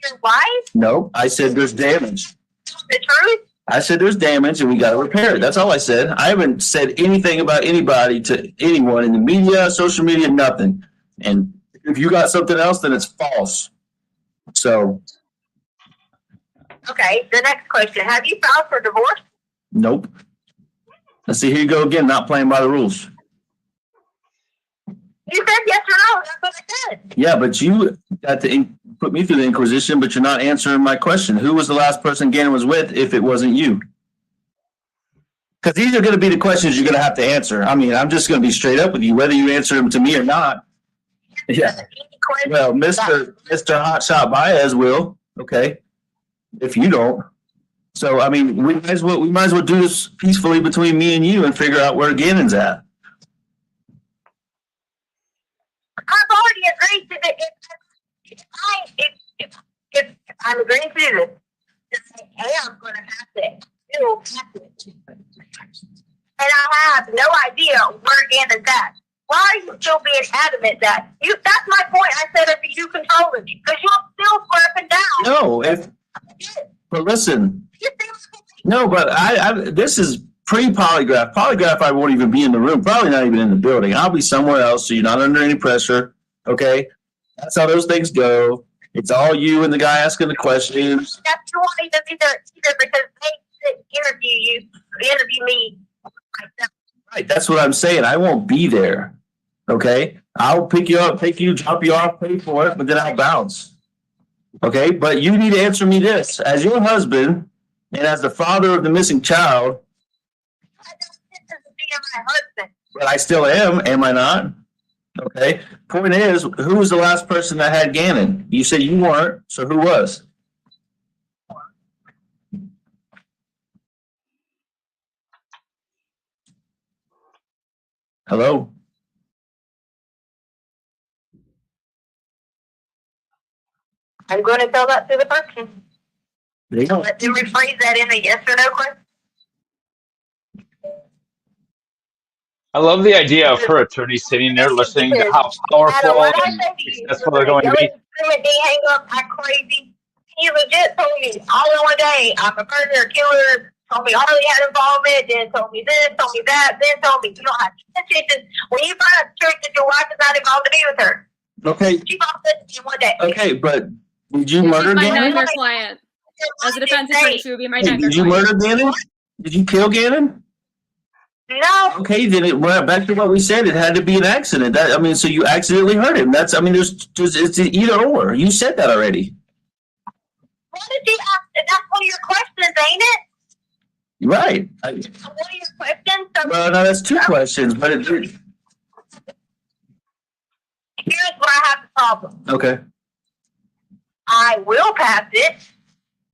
Your wife? No, I said there's damage. The truth? I said there's damage and we got to repair it. That's all I said. I haven't said anything about anybody to anyone in the media, social media, nothing. And if you got something else, then it's false. So. Okay, the next question. Have you filed for divorce? Nope. Let's see, here you go again, not playing by the rules. You said yes or no. That's what I said. Yeah, but you got to put me through the Inquisition, but you're not answering my question. Who was the last person Gannon was with if it wasn't you? Because these are going to be the questions you're going to have to answer. I mean, I'm just going to be straight up with you, whether you answer them to me or not. Yeah. Well, Mr. Hotshot Baez will, okay, if you don't. So, I mean, we might as well do this peacefully between me and you and figure out where Gannon's at. I've already agreed to the. If I'm agreeing to this, I am going to have to still pass it. And I have no idea where Gannon's at. Why are you still being adamant that you? That's my point. I said if you controlling me, because you'll still swear up and down. No, but listen. No, but this is pre-polygraph. Polygraph, I won't even be in the room. Probably not even in the building. I'll be somewhere else, so you're not under any pressure. Okay, that's how those things go. It's all you and the guy asking the questions. That's you won't even be there either because they interview me myself. Right, that's what I'm saying. I won't be there. Okay, I'll pick you up, take you, drop you off, pay for it, but then I'll bounce. Okay, but you need to answer me this: as your husband and as the father of the missing child. I don't get to be my husband. But I still am I not? Okay. Point is, who was the last person that had Gannon? You said you weren't, so who was? Hello? I'm going to tell that to the person. There you go. Let them rephrase that in a yes or no question. I love the idea of her attorney sitting there listening to how powerful and successful they're going to be. Hang up, act crazy. He legit told me all in one day, I'm a murderer, killer, told me Harley had involvement, then told me this, told me that, then told me you don't have to. When you find out the truth that your wife is not involved to be with her. Okay. She bought this in one day. Okay, but did you She's murder my Gannon? nightmare client. As a defense attorney, she would be my Hey, nightmare did you client. murder Gannon? Did you kill Gannon? No. Okay, then it went back to what we said. It had to be an accident. So you accidentally hurt him. It's either or. You said that already. What did you ask? That's one of your questions, ain't it? Right. One of your questions. So Well, no, that's 2 questions, but it. here's where I have the problem. Okay. I will pass it,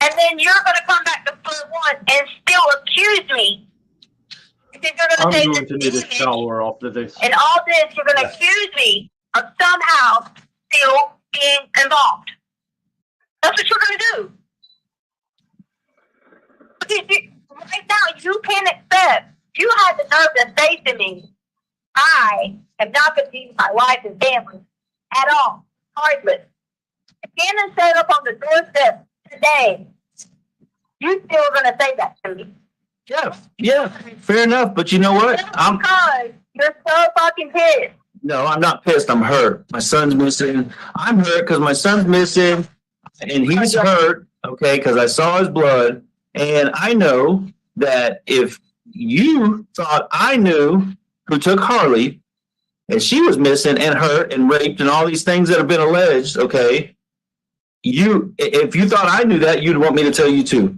and then you're going to come back to square one and still accuse me. Because you're I'm going to going take to this need a image shower after this. and all this, you're going to accuse me of somehow still being involved. That's what you're going to do. Right now, you can't accept. You have the nerve to say to me, I have not conceived my wife and family at all. Hardly. If Gannon showed up on the doorstep today, you still going to say that to me. Yeah, fair enough. But you know what? Because you're so fucking pissed. No, I'm not pissed. I'm hurt. My son's missing. I'm hurt because my son's missing, and he's hurt. Okay, because I saw his blood, and I know that if you thought I knew who took Harley, and she was missing and hurt and raped and all these things that have been alleged, okay, if you thought I knew that, you'd want me to tell you too.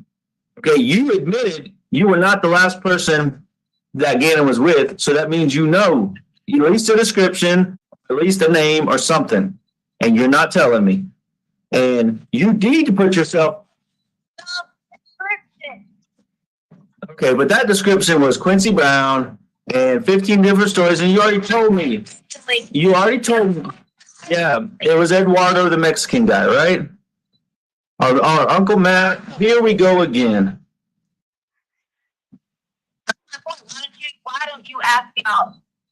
Okay, you admitted you were not the last person that Gannon was with, so that means you at least a description, at least a name or something, and you're not telling me. And you need to put yourself. Okay, but that description was Quincy Brown and 15 different stories, and you already told me. You already told me. Yeah, it was Eduardo, the Mexican guy, right? Our Uncle Matt. Here we go again. Why don't you ask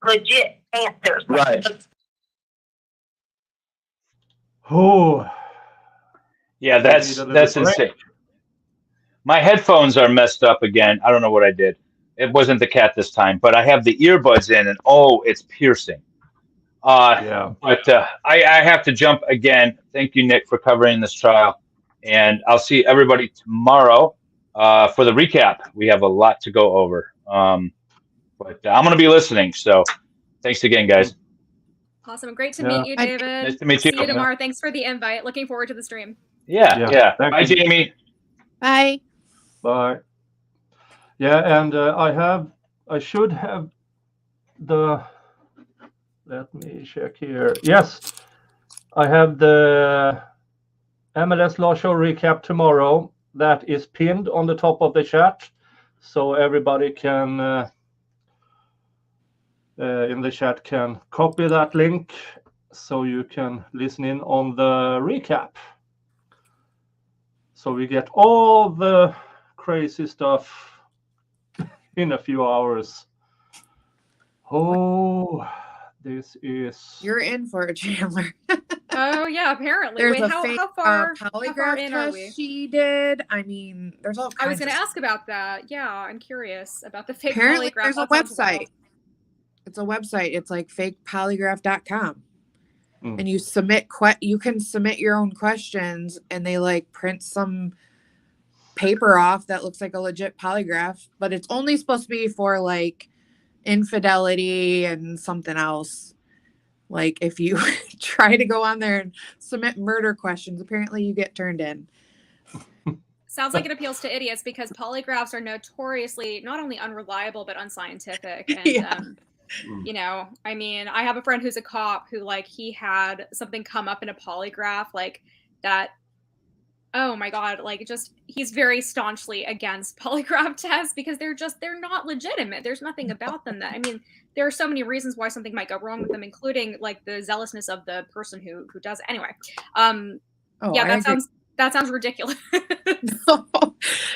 legit answers? Right. Oh, Yeah, that's insane. My headphones are messed up again. I don't know what I did. It wasn't the cat this time, but I have the earbuds in, and oh, it's piercing. yeah. But I have to jump again. Thank you, Nick, for covering this trial, and I'll see everybody tomorrow for the recap. We have a lot to go over, but I'm going to be listening. So, thanks again, guys. Awesome. Great to meet you, David. Nice to meet you. See you tomorrow. Thanks for the invite. Looking forward to the stream. Yeah. Bye, Jamie. Bye. Bye. Yeah, and I should have the. Let me check here. Yes, I have the MLS Law Show recap tomorrow. That is pinned on the top of the chat, so everybody can in the chat can copy that link, so you can listen in on the recap. So we get all the crazy stuff in a few hours. Oh. This is. You're in for it, Chandler. Oh yeah, apparently. There's Wait, a fake how far polygraph in are we? test she did. I mean, there's all kinds. I was going to of ask about that. Yeah, I'm curious about the fake Apparently, polygraph. there's a That sounds website. wild. It's a website. It's like fakepolygraph.com. Mm. And you you can submit your own questions, and they like print some paper off that looks like a legit polygraph, but it's only supposed to be for like infidelity and something else. Like if you try to go on there and submit murder questions, apparently you get turned in. Sounds like it appeals to idiots because polygraphs are notoriously not only unreliable but unscientific. And Yeah. you know, I mean, I have a friend who's a cop who like he had something come up in a polygraph like that. Oh my God, like just he's very staunchly against polygraph tests because they're not legitimate. There's nothing about them that, I mean, there are so many reasons why something might go wrong with them, including like the zealousness of the person who does it. Anyway. Yeah, that sounds ridiculous.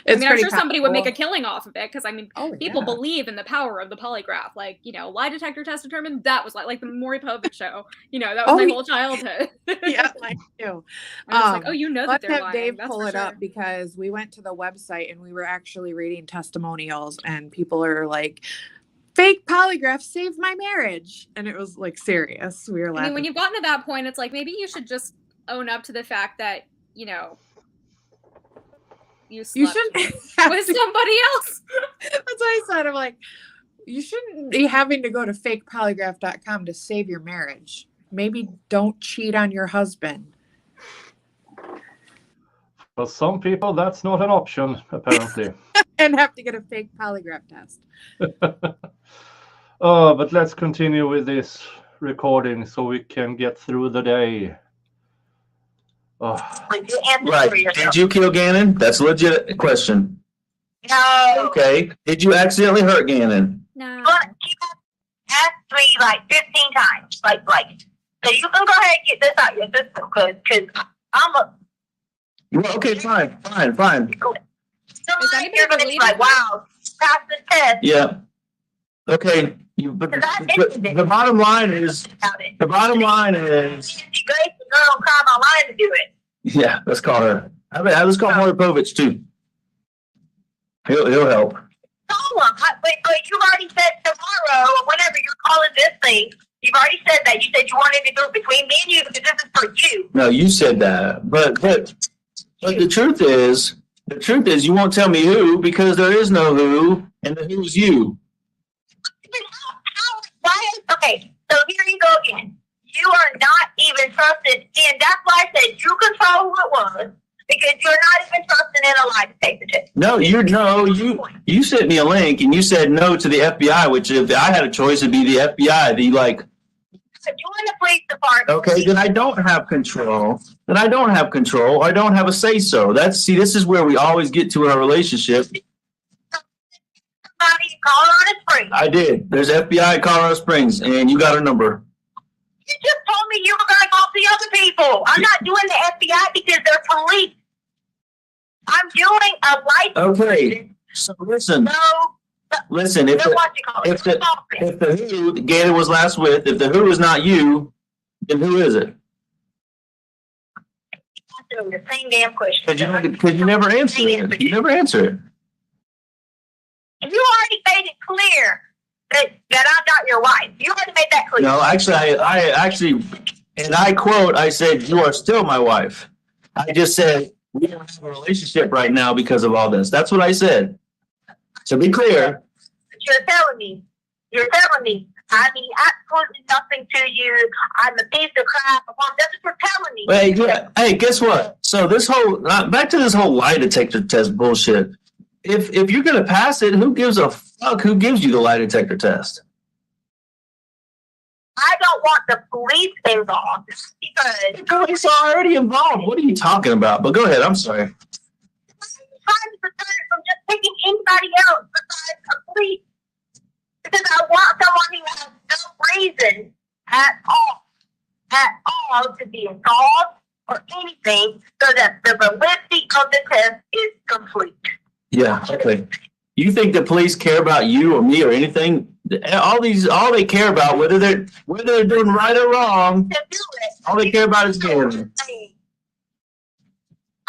I mean, I'm sure somebody would make a killing off of it because I mean, people believe in the power of the polygraph. Like, you know, lie detector test determined that was like the Maury Povich show. You know, that was my whole childhood. Yeah, mine too. I was like, oh, you know that they're let's have lying. Dave That's pull for it sure. up because we went to the website and we were actually reading testimonials, and people are like, "Fake polygraph saved my marriage," and it was like serious. We were I laughing. mean, when you've gotten to that point, it's like maybe you should just own up to the fact that, you know, you slept with somebody else. That's what I said. I'm like, you shouldn't be having to go to fakepolygraph.com to save your marriage. Maybe don't cheat on your husband. For some people, that's not an option, apparently. And have to get a fake polygraph test. But let's continue with this recording so we can get through the day. Right. Did you kill Gannon? That's a legit question. No. Okay. Did you accidentally hurt Gannon? No. But he asked me like 15 times. Like, so you can go ahead and get this out your system because I'm a. Well, okay, fine. Is anybody you're gonna be like, wow, pass the test. Yeah. Okay. But the bottom line is. The bottom line is. Grace the girl called online to do it. Yeah, let's call her. Let's call Maury Povich too. He'll help. Call him. But you've already said tomorrow or whenever you're calling this thing. You've already said that. You said you wanted to do it between me and you because this is for you. No, you said that. But the truth is you won't tell me who because there is no who, and the who's you. Okay, so here you go again. You are not even trusted in. That's why I said you control who it was because you're not even trusting in a lie detector test. No, you sent me a link and you said no to the FBI, which if I had a choice, it'd be the FBI. Join the police department. Okay, then I don't have control. Then I don't have control. I don't have a say so. This is where we always get to in our relationship. Somebody in Colorado Springs. I did. There's FBI at Colorado Springs, and you got her number. You just told me you were going to call the other people. I'm not doing the FBI because they're police. I'm doing a license. Okay, so listen. Listen, if the who Gannon was last with, if the who is not you, then who is it? I'm doing the same damn question. Because you never answer it. You never answer it. You already made it clear that I'm not your wife. You already made that clear. No, actually, I actually, and I quote, I said, "You are still my wife." I just said, "We don't have a relationship right now because of all this." That's what I said. To be clear. But you're telling me, I mean absolutely nothing to you. I'm a piece of crap. That's what you're telling me. Hey, yeah. Hey, guess what? So this whole, back to this whole lie detector test bullshit. If you're gonna pass it, who gives a fuck who gives you the lie detector test? I don't want the police involved because the police are already involved. What are you talking about? But go ahead. I'm sorry. I'm trying to prevent it from just picking anybody else besides a police. Because I want someone who has no reason at all to be involved or anything so that the validity of the test is complete. Yeah, okay. You think the police care about you or me or anything? All they care about, whether they're doing right or wrong, all they care about is Gannon.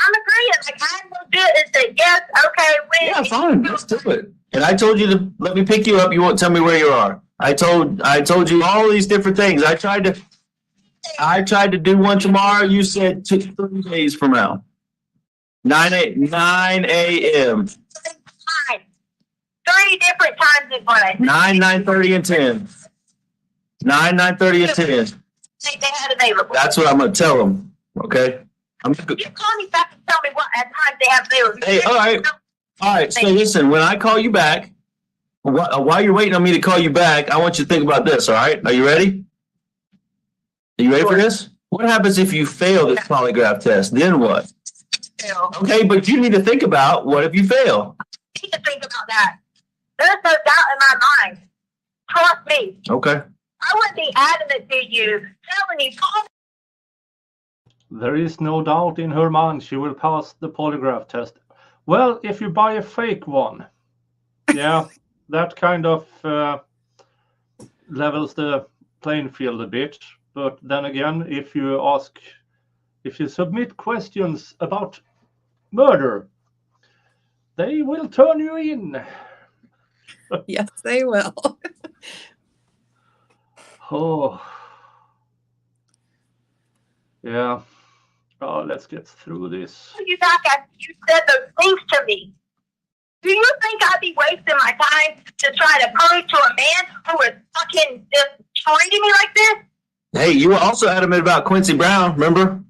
I'm agreeing. Like, I'm gonna do it and say yes, okay, when. Yeah, fine. Let's do it. And I told you to let me pick you up. You won't tell me where you are. I told you all these different things. I tried to do one tomorrow. You said 3 days from now. 9 a.m. 3 different times is what I said. 9, 9:30, and 10. 9, 9:30, and 10. They had available. That's what I'm gonna tell them. Okay. You call me back and tell me what at times they have available. Hey, all right. So listen, when I call you back, while you're waiting on me to call you back, I want you to think about this. All right? Are you ready? Are you ready for this? What happens if you fail this polygraph test? Then what? Okay, but you need to think about what if you fail. I need to think about that. There's no doubt in my mind. Trust me. Okay. I wouldn't be adamant to you, telling you, call. There is no doubt in her mind she will pass the polygraph test. Well, if you buy a fake one, yeah, that kind of levels the playing field a bit. But then again, if you submit questions about murder, they will turn you in. Yes, they will. Oh, yeah. Oh, let's get through this. You back after you said those things to me. Do you think I'd be wasting my time to try to prove to a man who is fucking just treating me like this? Hey, you were also adamant about Quincy Brown, remember?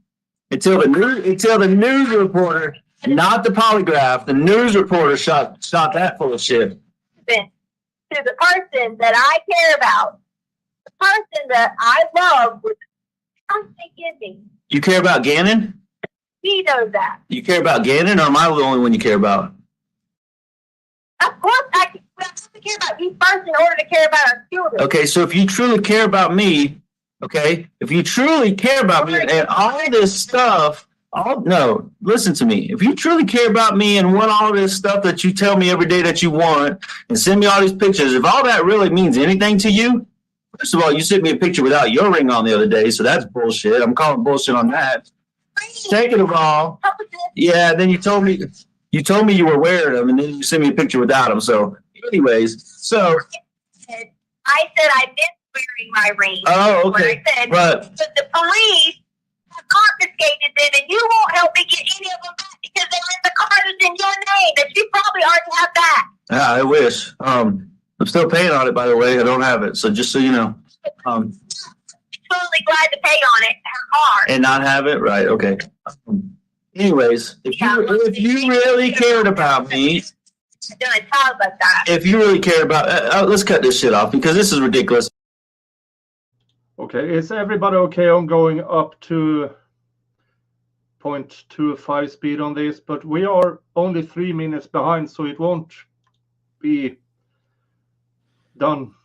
Until the news reporter, not the polygraph, the news reporter shot that full of shit. To the person that I care about, the person that I love, with something in me. You care about Gannon? He knows that. You care about Gannon, or am I the only one you care about? Of course, I have to care about you first in order to care about our children. Okay, so if you truly care about me, okay, if you truly care about me and all this stuff, no, listen to me. If you truly care about me and want all this stuff that you tell me every day that you want and send me all these pictures, if all that really means anything to you, first of all, you sent me a picture without your ring on the other day, so that's bullshit. I'm calling bullshit on that. Second of all, yeah, then you told me you were wearing them, and then you sent me a picture without them. So, anyways, so I said I missed wearing my ring. Oh, okay. I said, but the police have confiscated them, and you won't help me get any of them back because they're in the card that's in your name that you probably already have back. yeah, I wish. I'm still paying on it, by the way. I don't have it, so just so you know. Totally glad to pay on it. Hard. And not have it, right? Okay. Anyways, if you really cared about me, Doing a child like that. if you really cared about, let's cut this shit off because this is ridiculous. Okay, is everybody okay on going up to 0.25 speed on this? But we are only 3 minutes behind, so it won't be done.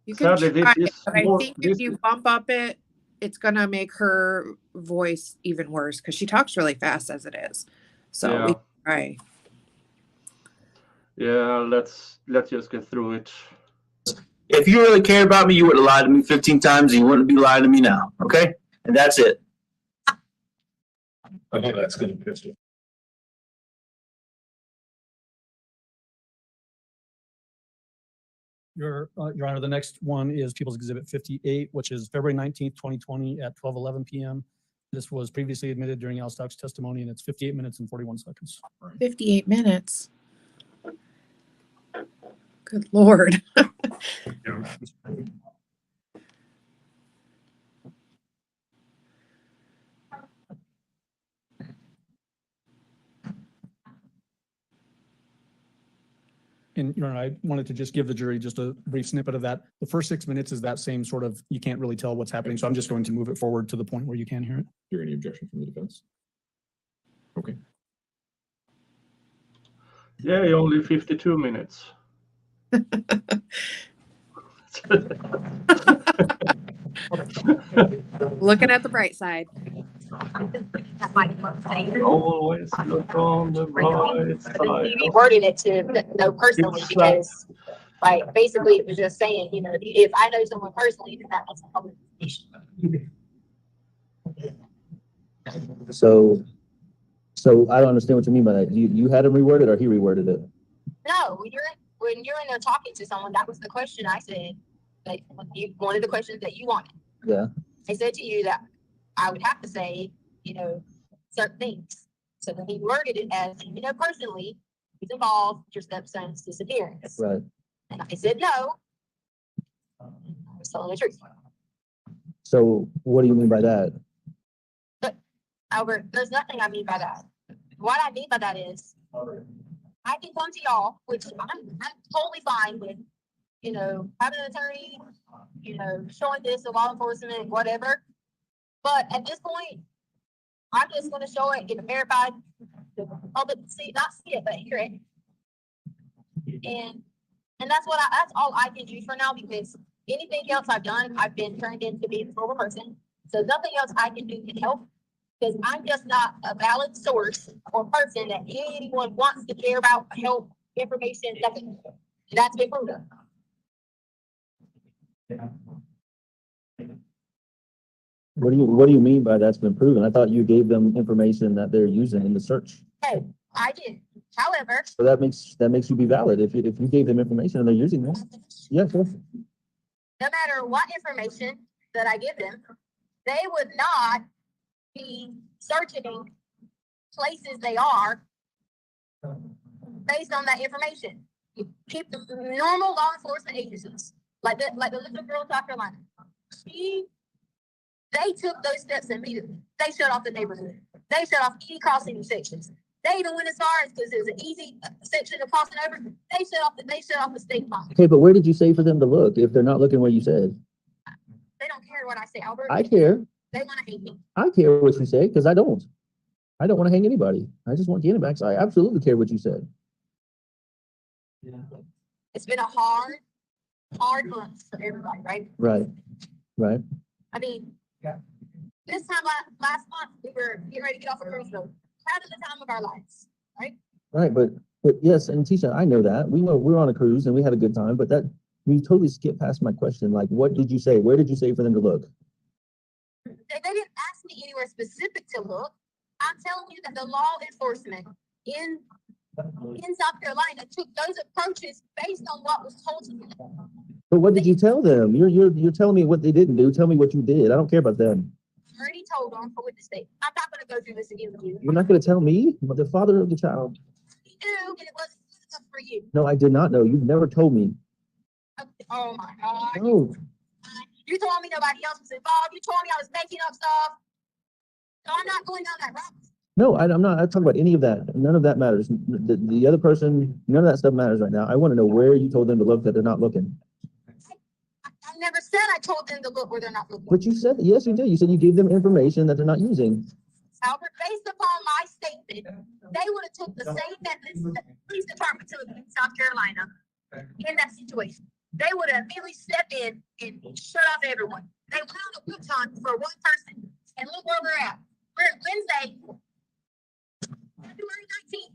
You can Sadly, try, this is but I more. think if you bump up it, it's gonna make her voice even worse because she talks really fast as it is. So Yeah. we can try. Yeah, let's just get through it. If you really cared about me, you would have lied to me 15 times and you wouldn't be lying to me now. Okay? And that's it. Okay, that's good. Pistol. Your Honor, the next one is People's Exhibit 58, which is February 19th, 2020 at 12:11 p.m. This was previously admitted during Al Stauch's testimony, and it's 58 minutes and 41 seconds. 58 minutes. Good Lord. And Your Honor, I wanted to just give the jury just a brief snippet of that. The first 6 minutes is that same sort of, you can't really tell what's happening. So I'm just going to move it forward to the point where you can hear it. Is there any objection from the defense? Okay. Yeah, only 52 minutes. Looking at the bright side. Always look on the bright side. He worded it to know personally because, like, basically it was just saying, you know, if I know someone personally, then that makes a public information. So I don't understand what you mean by that. You had him reworded or he reworded it? No, when you're in there talking to someone, that was the question I said. Like, one of the questions that you wanted. Yeah. I said to you that I would have to say, you know, certain things. So then he worded it as, you know, personally, he's involved with your stepson's disappearance. Right. And I said no. I was telling the truth. So what do you mean by that? But Albert, there's nothing I mean by that. What I mean by that is I can come to y'all, which I'm totally fine with, you know, having an attorney, you know, showing this to law enforcement, whatever. But at this point, I'm just going to show it, get it verified, the public see, not see it, but hear it. And that's that's all I can do for now, because anything else I've done, I've been turned into being a horrible person. So nothing else I can do can help, because I'm just not a valid source or person that anyone wants to care about, help, information, nothing. That's been proven. What do you mean by that's been proven? I thought you gave them information that they're using in the search. Hey, I did. However, So that makes you be valid if you gave them information and they're using this. Yeah, sure. no matter what information that I give them, they would not be searching places they are based on that information. You keep the normal law enforcement agencies, like the little girl in South Carolina. They took those steps immediately. They shut off the neighborhood. They shut off any crossing sections. They even went as far as, because there's an easy section of crossing over, they shut off the state line. Okay, but where did you say for them to look if they're not looking where you said? They don't care what I say, Albert. I care. They want to hate me. I care what you say because I don't. I don't want to hang anybody. I just want Gannon back. So I absolutely care what you said. It's been a hard month for everybody, right? Right. Right. I mean, this time last month, we were getting ready to get off a cruise boat. Having the time of our lives, right? Right. But yes, and Tisha, I know that. We were on a cruise and we had a good time, but that we totally skipped past my question. Like, what did you say? Where did you say for them to look? They didn't ask me anywhere specific to look. I'm telling you that the law enforcement in South Carolina took those approaches based on what was told to them. But what did you tell them? You're telling me what they didn't do. Tell me what you did. I don't care about them. I already told them for witness state. I'm not going to go through this again with you. You're not going to tell me, the father of the child. You do, and it wasn't enough for you. No, I did not know. You've never told me. Oh my God. No. You told me nobody else was involved. You told me I was making up stuff. So I'm not going down that route. No, I'm not. I'm talking about any of that. None of that matters. The other person, none of that stuff matters right now. I want to know where you told them to look that they're not looking. I never said I told them to look where they're not looking. But you said, yes, you did. You said you gave them information that they're not using. Albert, based upon my statement, they would have took the same methods that the police department took in South Carolina in that situation. They would have immediately stepped in and shut off everyone. They would have a boot hunt for one person, and look where we're at. We're at Wednesday, February 19th.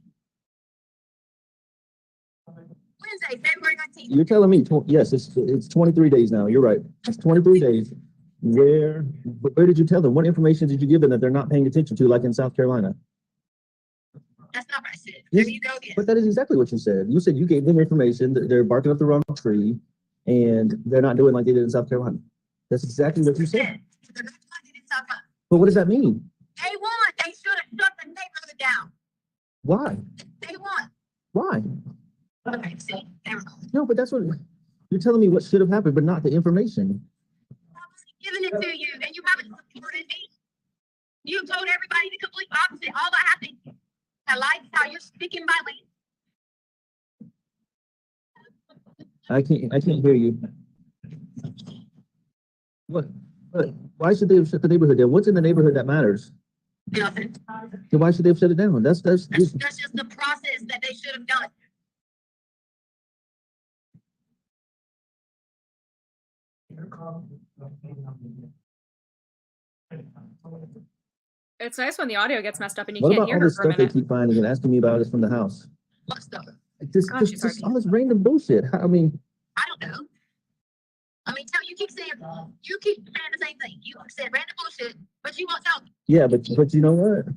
Wednesday, February 19th. You're telling me, yes, it's 23 days now. You're right. It's 23 days. Where did you tell them? What information did you give them that they're not paying attention to, like in South Carolina? That's not what I said. Yes, There you go again. but that is exactly what you said. You said you gave them information that they're barking up the wrong tree and they're not doing like they did in South Carolina. That's exactly what you said. They're not doing it in South Carolina. But what does that mean? They won. They should have shut the neighborhood down. Why? They won. Why? Okay, see, never mind. No, but that's what you're telling me what should have happened, but not the information. I was giving it to you, and you haven't supported me. You told everybody the complete opposite. All that happened. I like how you're speaking violently. I can't hear you. What? Why should they have shut the neighborhood down? What's in the neighborhood that matters? Nothing. Then why should they have shut it down? That's That's just the process that they should have done. It's nice when the audio gets messed up and you what can't about hear all her this for a stuff they minute. keep finding and asking me about is from the house? What stuff? She's All this random bullshit. I mean, I don't know. I mean, you keep saying the same thing. You said random bullshit, but you won't tell me. yeah, but you know what?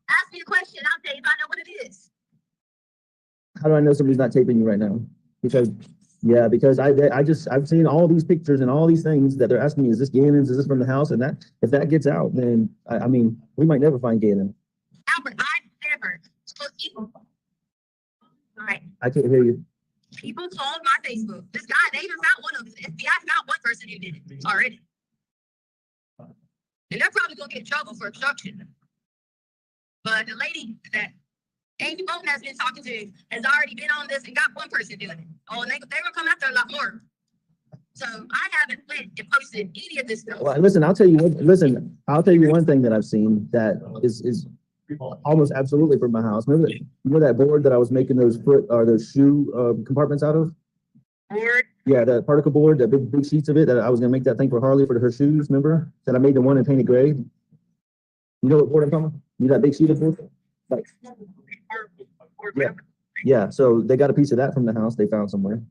Ask me a question, I'll tell you if I know what it is. How do I know somebody's not taping you right now? Because I've seen all these pictures and all these things that they're asking me, is this Gannon's? Is this from the house? And that if that gets out, then I mean, we might never find Gannon. Albert, I never took you. All right. I can't hear you. People told my Facebook. This guy, they even found one of them. The FBI found one person who did it already. And they're probably gonna get in trouble for obstruction. But the lady that Amy Bolton has been talking to has already been on this and got one person doing it. Oh, and they're gonna come after a lot more. So I haven't went and posted any of this stuff. Well, listen, I'll tell you one thing that I've seen that is almost absolutely from my house. Remember that board that I was making those shoe compartments out of? Board? Yeah, that particle board, that big sheets of it that I was gonna make that thing for Harley for her shoes, remember? That I made the one in painted gray. You know what board I'm talking about? You know that big sheet of board? Like, yeah, so they got a piece of that from the house they found somewhere.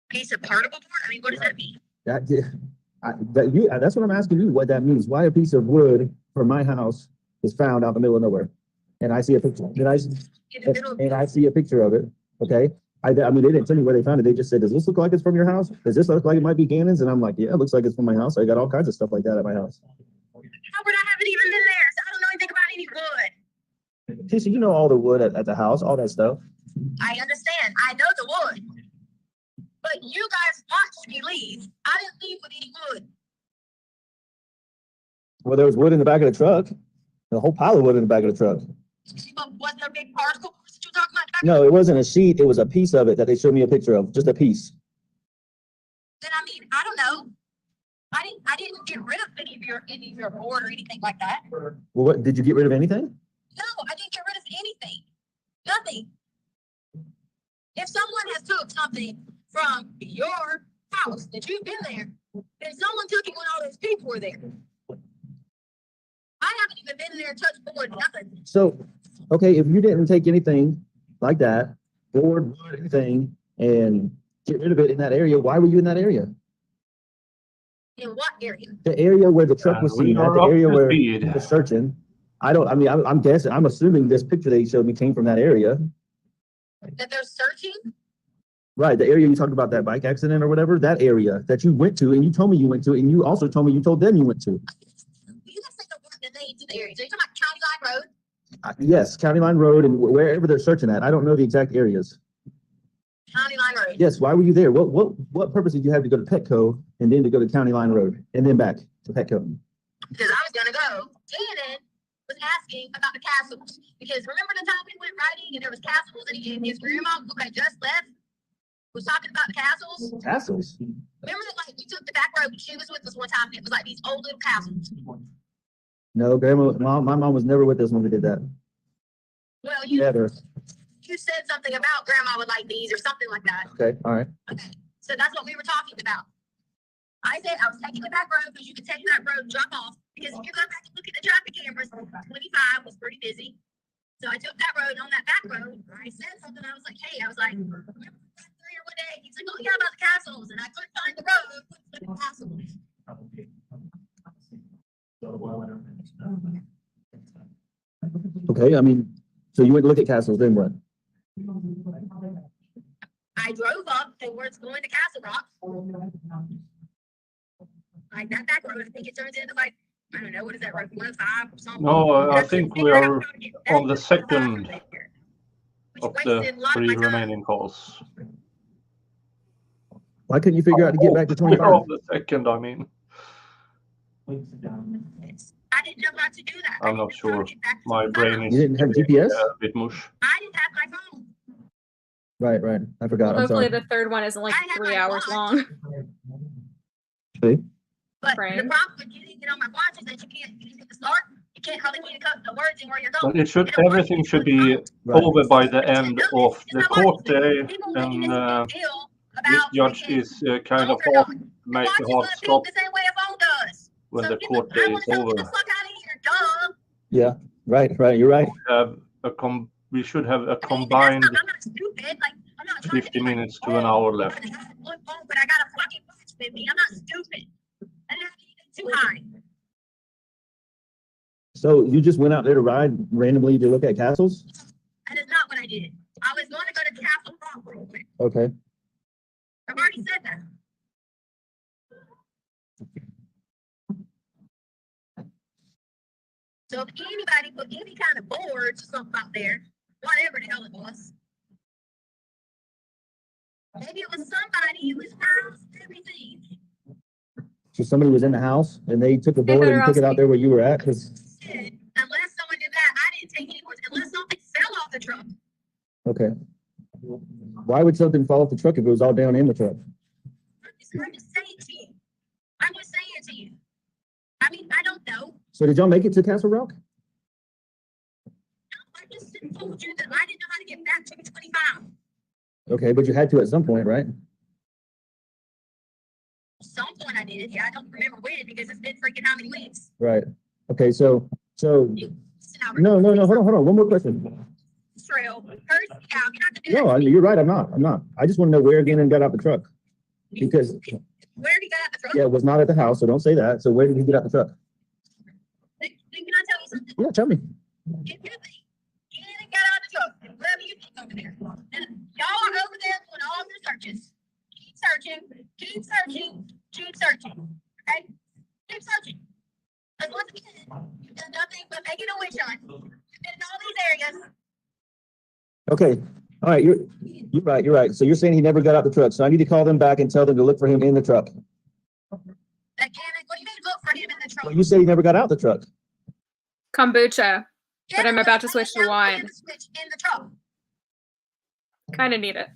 Piece of particle board? I mean, what does that mean? That's what I'm asking you, what that means. Why a piece of wood from my house is found out in the middle of nowhere? And I see a picture. And I see a picture of it. Okay. I mean, they didn't tell me where they found it. They just said, does this look like it's from your house? Does this look like it might be Gannon's? And I'm like, yeah, it looks like it's from my house. I got all kinds of stuff like that at my house. Albert, I haven't even been there, so I don't know anything about any wood. Tisha, you know all the wood at the house, all that stuff. I understand. I know the wood. But you guys watched me leave. I didn't leave with any wood. Well, there was wood in the back of the truck. A whole pile of wood in the back of the truck. Wasn't there a big particle that you were talking about? No, it wasn't a sheet. It was a piece of it that they showed me a picture of. Just a piece. Then I mean, I don't know. I didn't get rid of any of your board or anything like that. Well, what did you get rid of anything? No, I didn't get rid of anything. Nothing. If someone has took something from your house that you've been there, then someone took it when all those people were there. I haven't even been there and touched board, nothing. So, okay, if you didn't take anything like that, board, wood, anything, and get rid of it in that area, why were you in that area? In what area? The area where the truck was seen, at the area where they were searching. I'm guessing, I'm assuming this picture they showed me came from that area. That they're searching? Right, the area you talked about, that bike accident or whatever, that area that you went to, and you told me you went to, and you also told me you told them you went to. You guys say the names of the areas. Are you talking about County Line Road? Yes, County Line Road and wherever they're searching at. I don't know the exact areas. County Line Road. Yes, why were you there? What purpose did you have to go to Petco and then to go to County Line Road and then back to Petco? Because I was gonna go. Gannon was asking about the castles. Because remember the time we went riding and there was castles and his grandma who had just left was talking about the castles. Castles. Remember that, like, we took the back road, and she was with us one time, and it was like these old little castles. No, my mom was never with us when we did that. Well, you Never. said something about grandma would like these or something like that. Okay, all right. Okay, so that's what we were talking about. I said I was taking the back road because you could take that road and drop off. Because if you go back and look at the traffic cameras, 25 was pretty busy. So I took that road. On that back road, I said something. I was like, hey, I was like, remember here one day? He's like, oh yeah, about the castles. And I couldn't find the road. Couldn't find the castles. Okay, I mean, so you went to look at castles, then what? I drove up towards going to Castle Rock. Like that back road, I think it turns into like, I don't know, what is that road, 105 or something? No, I think we are on the second of the 3 remaining calls. Why couldn't you figure out to get back to We're 25? on the second, I mean. I didn't know how to do that. I'm not sure. My brain is You didn't have GPS? a bit mush. I didn't have my phone. Right. I forgot. I'm Hopefully sorry. the third one isn't like I have 3 my hours watch. long. See? But Right. the problem with getting it on my watch is that you can't hit the start. You can't hardly get the words in where you're going. But it should, everything should be over by the end of the court day, and this judge is kind of off, make a hard stop the same way a phone does. when So the people- court I day wanna is tell you, over. get the fuck out of here, dumb. Yeah, right. You're right. Have a we should have a I mean, combined I'm not stupid. Like, I'm not trying to 50 be like, minutes to an hour left. I have one phone, but I got a fucking watch with me. I'm not stupid. I didn't have anything too high. So you just went out there to ride randomly to look at castles? That is not what I did. I was going to go to Castle Rock real quick. Okay. I've already said that. So if anybody put any kind of boards or something out there, whatever the hell it was, maybe it was somebody who was house, everything. So somebody was in the house and they took the board and took it out there where you were at? 'Cause- Unless someone did that, I didn't take any boards, unless something fell off the truck. okay. Why would something fall off the truck if it was all down in the truck? I'm just saying to you. I'm just saying to you. I mean, I don't know. So did y'all make it to Castle Rock? I just told you that I didn't know how to get back to 25. Okay, but you had to at some point, right? Some point I did. Yeah, I don't remember when because it's been freaking how many weeks. Right. Okay, so no. Hold on. One more question. Trail. First, yeah, you're not to do No, that. you're right. I'm not. I just want to know where Gannon got out the truck. Because, Where did he get out the truck? yeah, it was not at the house, so don't say that. So where did he get out the truck? Can I tell you something? Yeah, tell me. If you think Gannon got out the truck, and wherever you think over there, and y'all are over there doing all your searches. Keep searching. Okay? Keep searching. Because once again, you've done nothing but making a witch hunt. You've been in all these areas. Okay. All right. You're right. So you're saying he never got out the truck. So I need to call them back and tell them to look for him in the truck. That Gannon, what do you mean look for him in the truck? Well, you said he never got out the truck. Kombucha, but I'm Gannon about to was switch to down wine. in the switch in the truck. Kind of need it.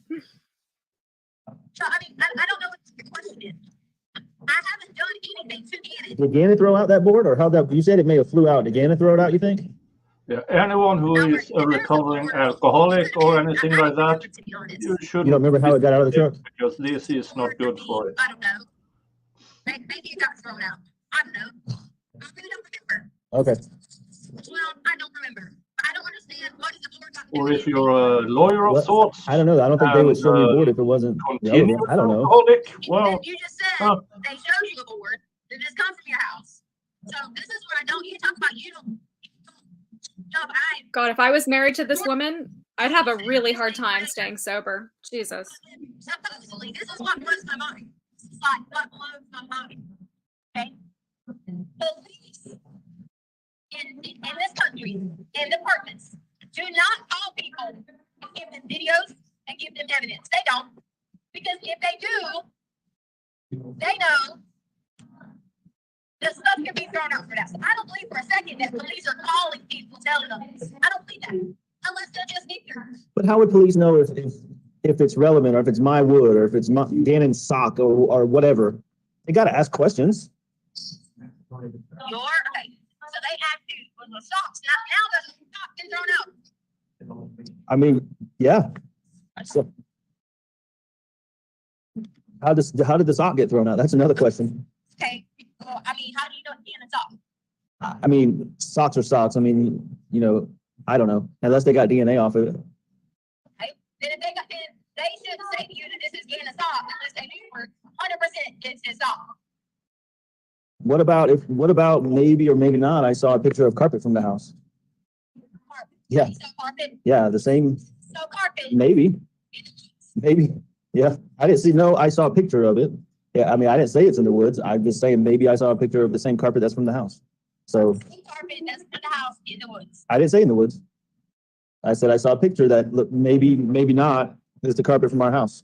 So, I mean, I don't know what the question is. I haven't done anything to Gannon. Did Gannon throw out that board or how that, you said it may have flew out. Did Gannon throw it out, you think? Yeah, anyone who is a recovering alcoholic or anything like that, you should. You don't remember how it got out of the truck? Because this is not good for it. I don't know. Maybe it got thrown out. I don't know. I really don't remember. Okay. Well, I don't remember. I don't understand what is the board got to do Or with if you're a lawyer of Well, sorts. I don't know. I don't think they would show me a And, board if it wasn't. the other Continue one. I don't know. alcoholic, well, You just said they showed you a board that just comes from your house. So this is what I don't. You talk about you don't. No, but God, if I was married to this woman, I'd have a really hard time staying sober. Jesus. supposedly this is what blows my mind. This is like what blows my mind. Okay, police in this country, in departments, do not call people and give them videos and give them evidence. They don't, because if they do, they know the stuff can be thrown out for that. So I don't believe for a second that police are calling people, telling them. I don't believe that, unless they're just ignorant. But how would police know if if it's relevant, or if it's my wood, or if it's Gannon's sock, or whatever. They got to ask questions. Okay. So they asked you for the socks. Now the sock been thrown out. I mean, yeah. So, how did the sock get thrown out? That's another question. Okay. Well, I mean, how do you know it's in a sock? I mean, socks are socks. I mean, I don't know, unless they got DNA off of it. Okay. Then if they got, then they should say to you that this is getting a sock unless they knew for 100% it's a sock. What about maybe or maybe not? I saw a picture of carpet from the house. Carpet. Yeah. So carpet. Yeah, the same. So carpet. Maybe. Yeah. I didn't see. No, I saw a picture of it. Yeah. I mean, I didn't say it's in the woods. I'm just saying maybe I saw a picture of the same carpet that's from the house. So. Carpet that's from the house in the woods. I didn't say in the woods. I said I saw a picture that looked maybe not is the carpet from our house.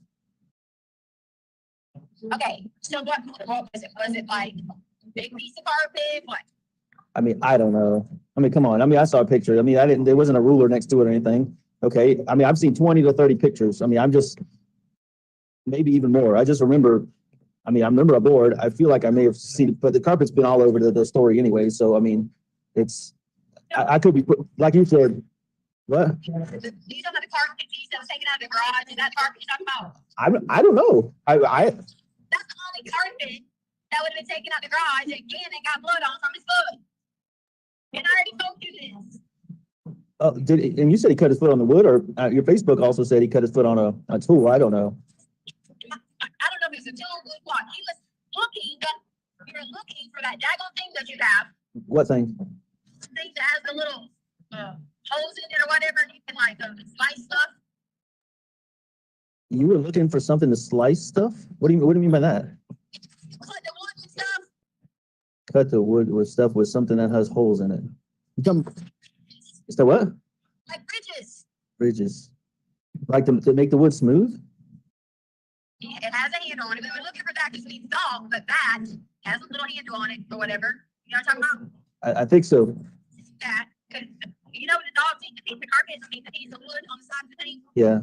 Okay. So what was it? Was it like a big piece of carpet? What? I mean, I don't know. I mean, come on. I mean, I saw a picture. I mean, there wasn't a ruler next to it or anything. Okay. I mean, I've seen 20 to 30 pictures. I mean, I'm just, maybe even more. I just remember, I remember a board. I feel like I may have seen it, but the carpet's been all over the story anyway. So, I mean, I could be, like you said, what? Do you know how the carpet piece that was taken out of the garage? Is that carpet you're talking about? I don't know. That's the only carpet that would have been taken out the garage again and got blood on from his foot. And I already told you this. And you said he cut his foot on the wood, or your Facebook also said he cut his foot on a tool. I don't know. I don't know if it's a tool or what. He was looking, you're looking for that daggone thing that you have. What thing? Thing that has the little holes in it or whatever, and you can like slice stuff. You were looking for something to slice stuff? What do you mean by that? Cut the wood with stuff. Cut the wood with stuff with something that has holes in it. Is that what? Like bridges. Bridges. Like to make the wood smooth? Yeah, it has a handle on it. We were looking for that because we thought that has a little handle on it or whatever. You know what I'm talking about? I think so. That, because you know the dogs eat the piece of carpet, I mean the piece of wood on the side of the thing. Yeah.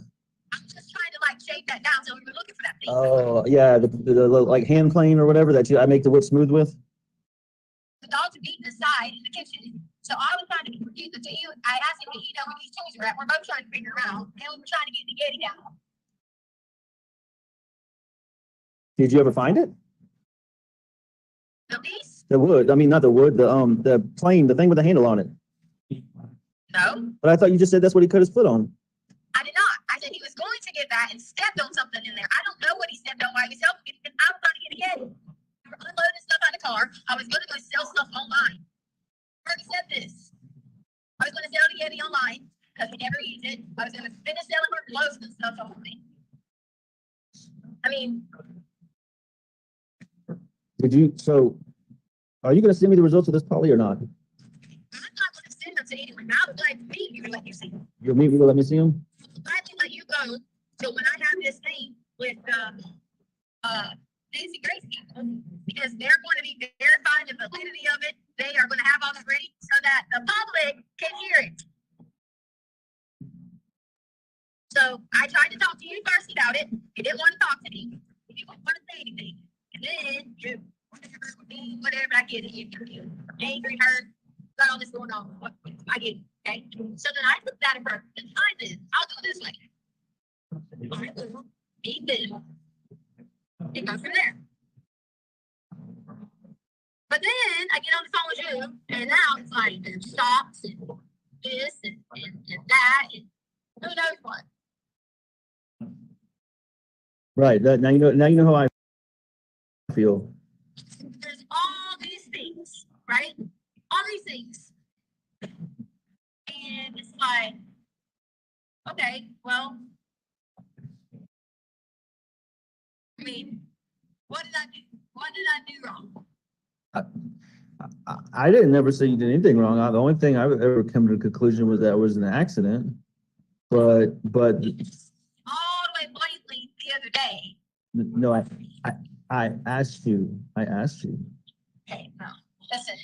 I'm just trying to like shape that down, so we were looking for that piece. Oh, yeah, the like hand plane or whatever that I make the wood smooth with. The dogs are eating the side in the kitchen, so I was trying to get the two. I asked him to eat where these tools are at. We're both trying to figure them out, and we were trying to get the Yeti down. Did you ever find it? The piece? The wood. I mean, not the wood. The plane, the thing with the handle on it. No, But I thought you just said that's what he cut his foot on. I did not. I said he was going to get that and stepped on something in there. I don't know what he stepped on while he was helping me, because I was trying to get a Yeti. We were unloading stuff out of the car. I was going to go sell stuff online. I already said this. I was going to sell the Yeti online because we never use it. I was going to finish selling her clothes and stuff online. I mean, So are you going to send me the results of this, Polly, or not? I'm not going to send them to anyone. I would like to meet you to let you see them. You'll meet me to let me see them? I can let you go. So when I have this thing with Nancy Grace people, because they're going to be verifying the validity of it, they are going to have all this ready so that the public can hear it. So I tried to talk to you first about it. You didn't want to talk to me. You didn't want to say anything. And then you whatever, I get it. You're angry, hurt, got all this going on. I get it. Okay. So then I looked at it first and I did. I'll go this way. Beat them. It goes from there. But then I get on the phone with you, and now it's like there's stocks and this and that and who knows what. Right. Now you know how I feel. There's all these things, right? All these things. And it's like, okay, well, I mean, what did I do? What did I do wrong? I didn't never say you did anything wrong. The only thing I would ever come to the conclusion was that it was an accident. But All the way blatantly the other day. no, I asked you. Okay, no, listen.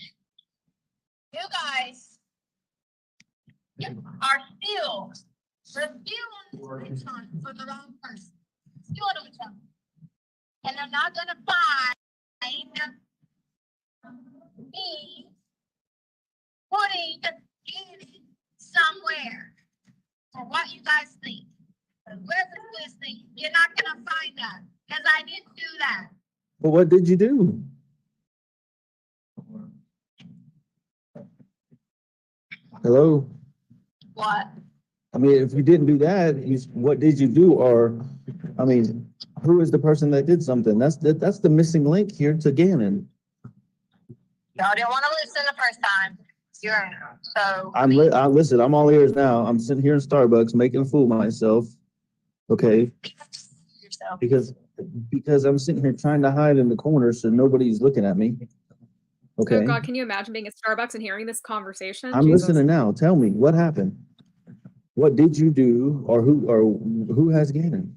You guys are still reviewing for the wrong person. Doing it with them. And they're not gonna find me putting it somewhere. For what you guys think. Whoever's listening, you're not gonna find that. Because I didn't do that. Well, what did you do? Hello? What? I mean, if you didn't do that, what did you do? Or, I mean, who is the person that did something? That's the missing link here to Gannon. Y'all didn't want to listen the first time. So. Listen, I'm all ears now. I'm sitting here in Starbucks making a fool of myself. Okay. Yourself. Because I'm sitting here trying to hide in the corner so nobody's looking at me. Okay. Oh God, can you imagine being at Starbucks and hearing this conversation? I'm Jesus. listening now. Tell me what happened. What did you do, or who has Gannon?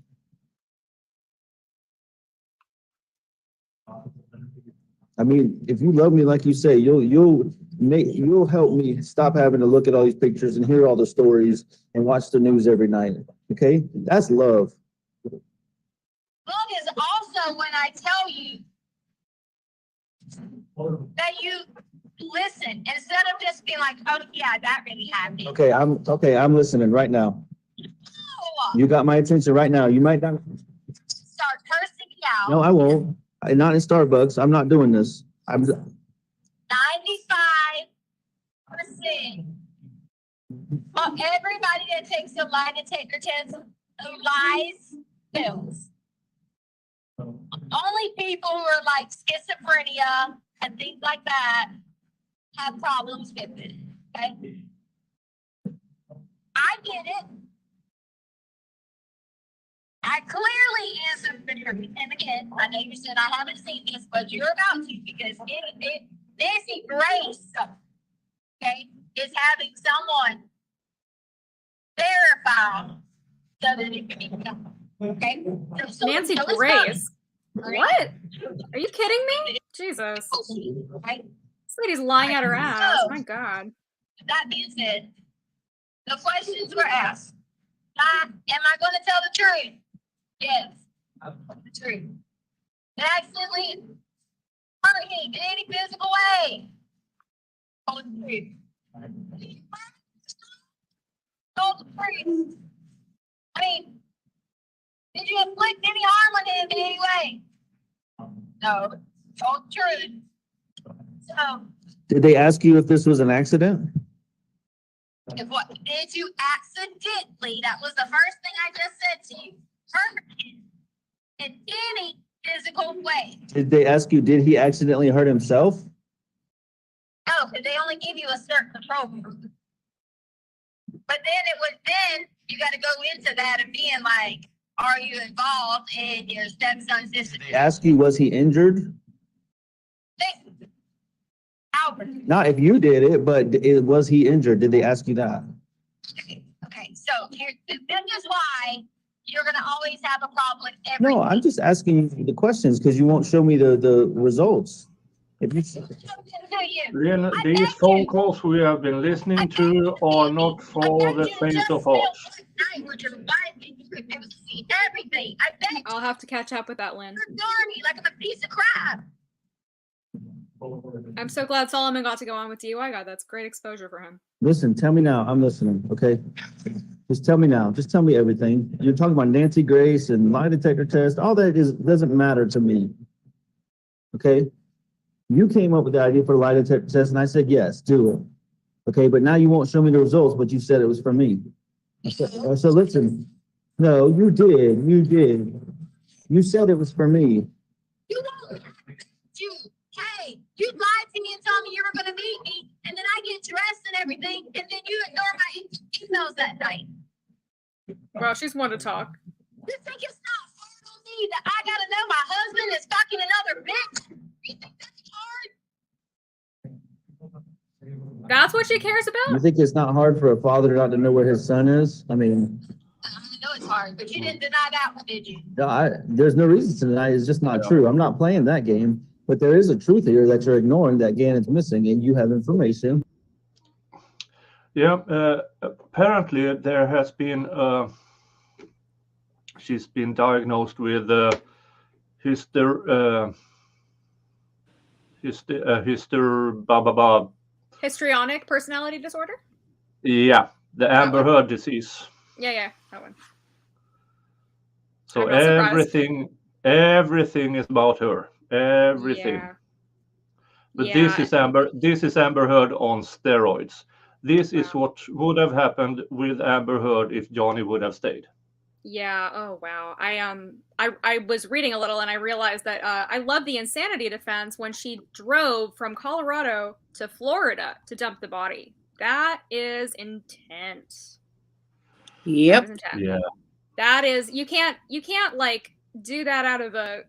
I mean, if you love me like you say, you'll help me stop having to look at all these pictures and hear all the stories and watch the news every night. Okay, that's love. Love is also when I tell you that you listen instead of just being like, oh yeah, that really happened. Okay, I'm listening right now. No. You got my attention right now. You might not Start cursing me out. No, I won't. Not in Starbucks. I'm not doing this. 95% of everybody that takes a lie detector test who lies fails. Only people who are like schizophrenia and things like that have problems with it. Okay? I get it. I clearly answered the truth. And again, I know you said I haven't seen this, but you're about to because Nancy Grace, okay, is having someone verified so that it can be done. Okay? So Nancy let's Grace. go. What? Are you kidding me? Jesus. Right? This lady's lying out her ass. So, My God. that being said, the questions were asked. Am I going to tell the truth? Yes. The truth. Did I accidentally hurt him in any physical way? Told the truth. Told the truth. I mean, did you inflict any harm on him in any way? No. Told the truth. So, Did they ask you if this was an accident? if what did you accidentally? That was the first thing I just said to you. Hurt him in any physical way. Did they ask you, did he accidentally hurt himself? No, because they only give you a certain control group. But then you got to go into that and being like, are you involved in your stepson's disability? They ask you, was he injured? Albert. Not if you did it, but was he injured? Did they ask you that? Okay. So this is why you're going to always have a problem with everything. No, I'm just asking you the questions because you won't show me the results. If you Really, these phone calls we have been listening to are not for the faint of heart. Everything. I bet I'll have to catch up with that, Lynn. you're me like I'm a piece of crap. I'm so glad Solomon got to go on with DUI guy. That's great exposure for him. listen, tell me now. I'm listening. Okay. Just tell me now. Just tell me everything. You're talking about Nancy Grace and lie detector test. All that doesn't matter to me. Okay. You came up with the idea for a lie detector test, and I said yes, do it. Okay, but now you won't show me the results, but you said it was for me. So listen. No, you did. You did. You said it was for me. You won't. Hey, you lied to me and told me you were going to meet me, and then I get dressed and everything, and then you ignore my emails that night. Well, she's one to talk. You think it's not hard on me that I got to know my husband is fucking another bitch? You think that's hard? That's what she cares You about? think it's not hard for a father not to know where his son is? I mean, I know it's hard, but you didn't deny that one, did you? no, there's no reason to deny it. It's just not true. I'm not playing that game. But there is a truth here that you're ignoring, that Gannon's missing, and you have information. Yeah, apparently there has been she's been diagnosed with Histrionic personality disorder? Yeah, the Amber Heard disease. Yeah, that one. So I'm not surprised. everything is about her. Everything. Yeah. But Yeah. this is Amber Heard on steroids. This is Wow. what would have happened with Amber Heard if Johnny would have stayed. Yeah. Oh wow. I was reading a little and I realized that I love the insanity defense when she drove from Colorado to Florida to dump the body. That is intense. Yep. That is intense. Yeah. That is you can't like do that out of a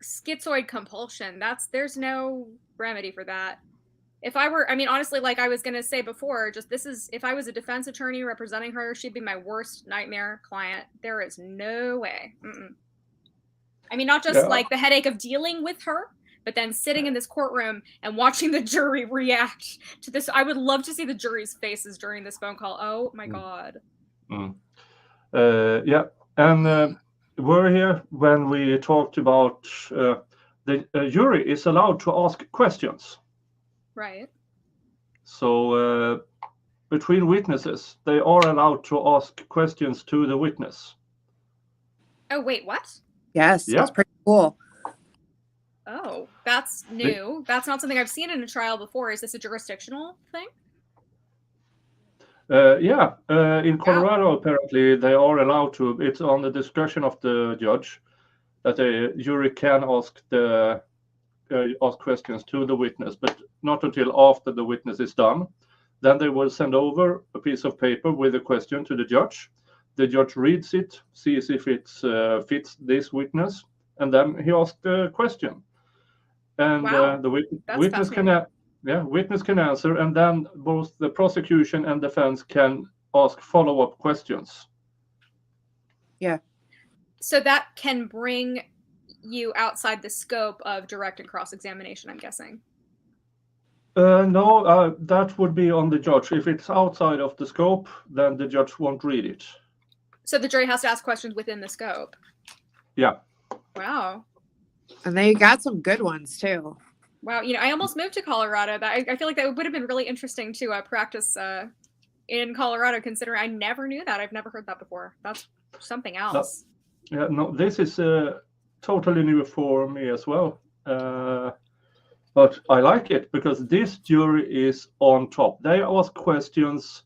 schizoid compulsion. There's no remedy for that. If I were, I mean, honestly, like I was going to say before, just if I was a defense attorney representing her, she'd be my worst nightmare client. There is no way. I mean, not just like the headache of dealing with her, but then sitting in this courtroom and watching the jury react to this. I would love to see the jury's faces during this phone call. Oh my God. Yeah. And we're here when we talked about the jury is allowed to ask questions. Right. So between witnesses, they are allowed to ask questions to the witness. Oh, wait, what? Yes, Yeah. that's pretty cool. Oh, that's new. That's not something I've seen in a trial before. Is this a jurisdictional thing? Yeah, in Colorado, apparently they are allowed to. It's on the discretion of the judge that a jury can ask questions to the witness, but not until after the witness is done. Then they will send over a piece of paper with a question to the judge. The judge reads it, sees if it fits this witness, and then he asks the question. And the witness can answer, and then both the prosecution and defense can ask follow-up questions. Yeah. So that can bring you outside the scope of direct and cross-examination, I'm guessing. No, that would be on the judge. If it's outside of the scope, then the judge won't read it. So the jury has to ask questions within the scope. Yeah. Wow. And they got some good ones too. Wow. You know, I almost moved to Colorado. I feel like that would have been really interesting to practice in Colorado, considering I never knew that. I've never heard that before. That's something else. No, this is totally new for me as well. But I like it because this jury is on top. They ask questions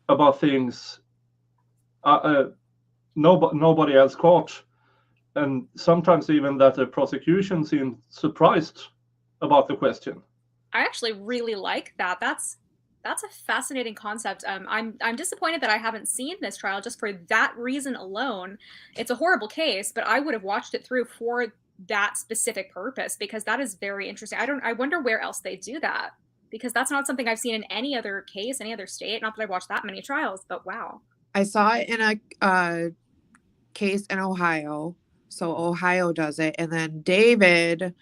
about things nobody else caught. And sometimes even that the prosecution seemed surprised about the question. I actually really like that. That's a fascinating concept. I'm disappointed that I haven't seen this trial just for that reason alone. It's a horrible case, but I would have watched it through for that specific purpose because that is very interesting. I wonder where else they do that because that's not something I've seen in any other case, any other state. Not that I've watched that many trials, but wow. I saw it in a case in Ohio. So Ohio does it. And then David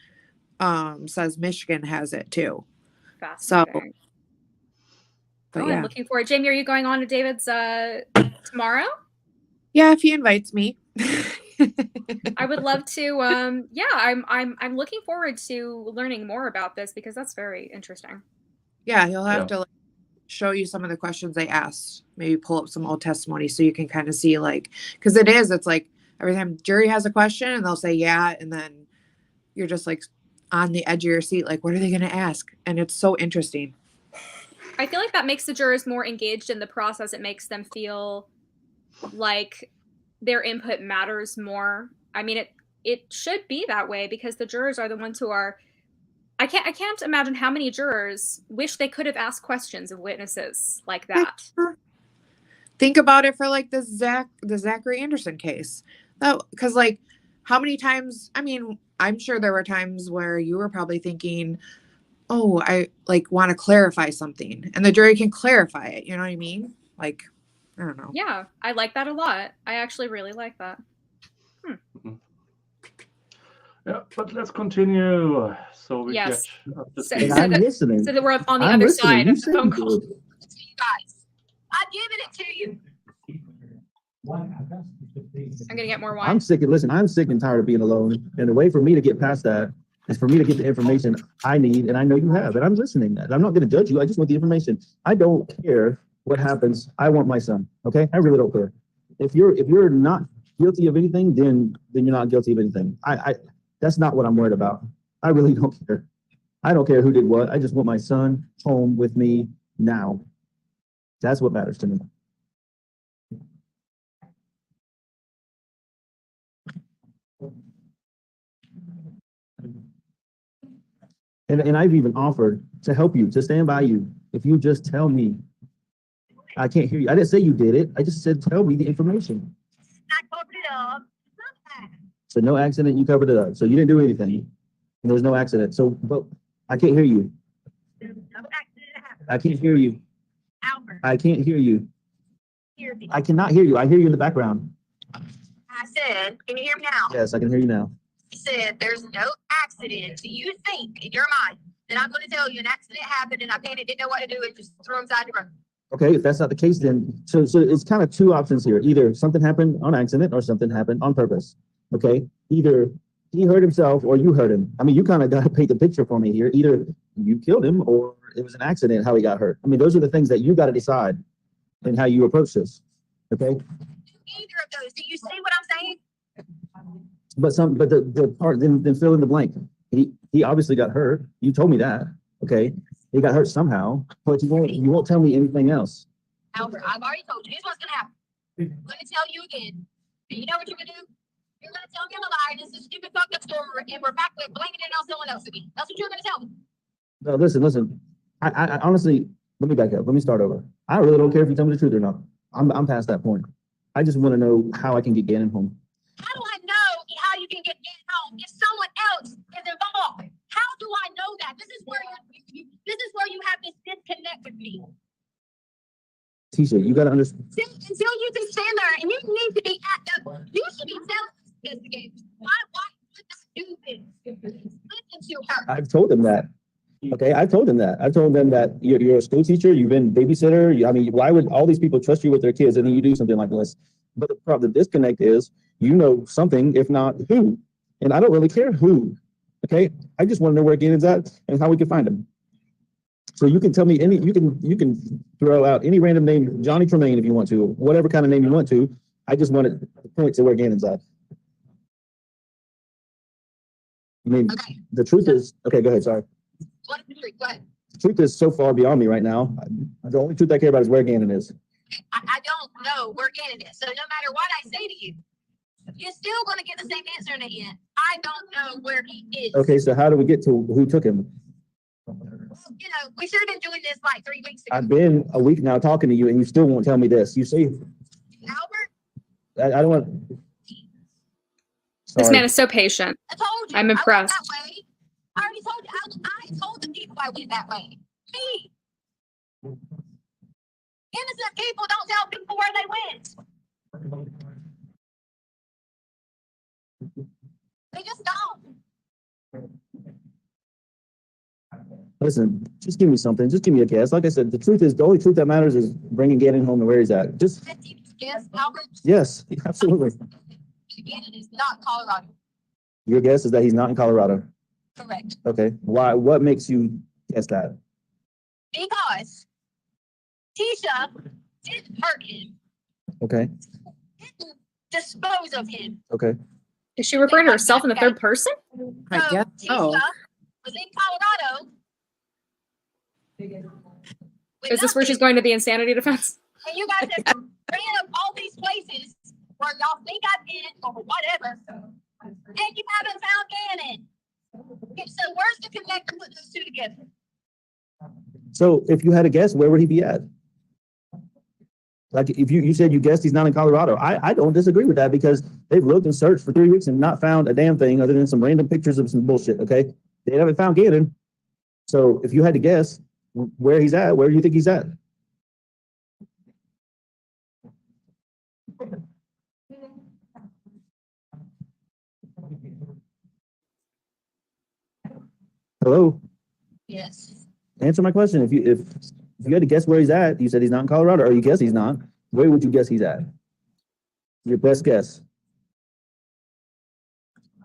says Michigan has it too. Fascinating. So, I'm looking forward. Jamie, are you going on to David's tomorrow? Yeah, if he invites me. I would love to. I'm looking forward to learning more about this because that's very interesting. Yeah, he'll have to show you some of the questions they asked. Maybe pull up some old testimony so you can kind of see because it's like every time jury has a question and they'll say yeah, and then you're just like on the edge of your seat, like what are they going to ask? And it's so interesting. I feel like that makes the jurors more engaged in the process. It makes them feel like their input matters more. I mean, it should be that way because the jurors are the ones who are. I can't imagine how many jurors wish they could have asked questions of witnesses like that. Think about it for like the Zachary Anderson case. Because how many times? I mean, I'm sure there were times where you were probably thinking, "Oh, I want to clarify something," and the jury can clarify it. You know what I mean? I don't know. Yeah, I like that a lot. I actually really like that. Yeah, but let's continue. So we Yes. get up to So, speed. so I'm that, listening. so that we're on the I'm other listening. side You of the said phone you call. did. To you guys. I'm giving it to you. I'm gonna get more wine. I'm sick. Listen, I'm sick and tired of being alone. And the way for me to get past that is for me to get the information I need, and I know you have. And I'm listening. I'm not going to judge you. I just want the information. I don't care what happens. I want my son. Okay, I really don't care. If you're not guilty of anything, then you're not guilty of anything. I that's not what I'm worried about. I really don't care. I don't care who did what. I just want my son home with me now. That's what matters to me. And I've even offered to help you, to stand by you. If you just tell me, I can't hear you. I didn't say you did it. I just said, tell me the information. I covered it up. So no accident, you covered it up. So you didn't do anything. And there was no accident. So, but I can't hear you. There's no accident happened. I can't hear you. Albert, I can't hear you. hear me. I cannot hear you. I hear you in the background. I said, can you hear me now? Yes, I can hear you now. I said, there's no accident. Do you think in your mind that I'm going to tell you an accident happened and I panicked, didn't know what to do, and just threw him side the road? Okay, if that's not the case, then so it's kind of two options here. Either something happened on accident or something happened on purpose. Okay, either he hurt himself or you hurt him. I mean, you kind of got to paint the picture for me here. Either you killed him or it was an accident how he got hurt. I mean, those are the things that you got to decide and how you approach this. Okay, Either of those. Do you see what I'm saying? but the part then fill in the blank. He obviously got hurt. You told me that. Okay, he got hurt somehow, but you won't tell me anything else. Albert, I've already told you. Here's what's going to happen. I'm going to tell you again. And you know what you're going to do? You're going to tell me I'm a liar. This is a stupid fucked up story, and we're back with blaming it on someone else again. That's what you're going to tell me. No, listen. I honestly, let me back up. Let me start over. I really don't care if you tell me the truth or not. I'm past that point. I just want to know how I can get Gannon home. How do I know how you can get home if someone else is involved? How do I know that? This is where you have this disconnect with me. Tisha, you got to understand. Until you can stand there and you need to be you should be telling investigators why would you do this? Listen to her. I've told them that. Okay, I've told them that. I've told them that you're a school teacher, you've been babysitter. I mean, why would all these people trust you with their kids and then you do something like this? But the disconnect is, you know something, if not who. And I don't really care who. Okay, I just want to know where Gannon's at and how we can find him. So you can tell me you can throw out any random name, Johnny Tremaine, if you want to, whatever kind of name you want to. I just want to point to where Gannon's at. I mean, Okay. the truth is, okay, go ahead, sorry. What is the truth? Go ahead. The truth is so far beyond me right now. The only truth I care about is where Gannon is. I don't know where Gannon is. So no matter what I say to you, you're still going to get the same answer in the end. I don't know where he is. Okay, so how do we get to who took him? Well, you know, we should have been doing this like 3 weeks ago. I've been a week now talking to you and you still won't tell me this. You say, Albert, I don't want. This Sorry. man is so patient. I told you. I'm impressed. I went that way. I already told you. I told the people I went that way. Me. Innocent people don't tell people where they went. They just don't. Listen, just give me something. Just give me a guess. Like I said, the truth is, the only truth that matters is bringing Gannon home and where he's at. Just, Yes, Albert. yes, absolutely. Gannon is not Colorado. Your guess is that he's not in Colorado. Correct. Okay. Why? What makes you guess that? Because Tisha didn't hurt him, Okay. didn't dispose of him. Okay. Is she referring to herself in the third person? I So guess so. Tisha was in Colorado. with Is this where she's nothing, going to the insanity defense? and you guys have ran up all these places where y'all think I've been or whatever, and you haven't found Gannon. Okay, so where's the connect to put those two together? So if you had a guess, where would he be at? Like if you said you guessed he's not in Colorado, I don't disagree with that because they've looked and searched for 3 weeks and not found a damn thing other than some random pictures of some bullshit. Okay, they haven't found Gannon. So if you had to guess where he's at, where do you think he's at? Hello? Yes. Answer my question. If you had to guess where he's at, you said he's not in Colorado, or you guess he's not. Where would you guess he's at? Your best guess.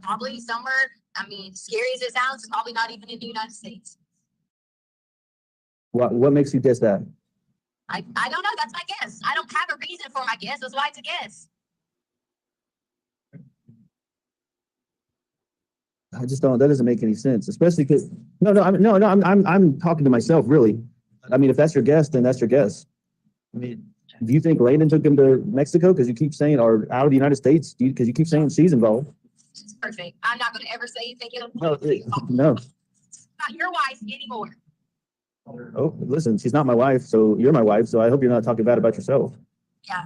Probably somewhere, I mean, scary as it sounds, it's probably not even in the United States. What makes you guess that? I don't know, that's my guess. I don't have a reason for my guess, that's why it's a guess. I just don't. That doesn't make any sense, especially because I'm talking to myself, really. I mean, if that's your guess, then that's your guess. I mean, do you think Landon took him to Mexico because you keep saying, or out of the United States? Because you keep saying she's involved. It's perfect. I'm not going to ever say anything else. No. It's not your wife anymore. Oh, listen, she's not my wife, so you're my wife. So I hope you're not talking bad about yourself. Yeah.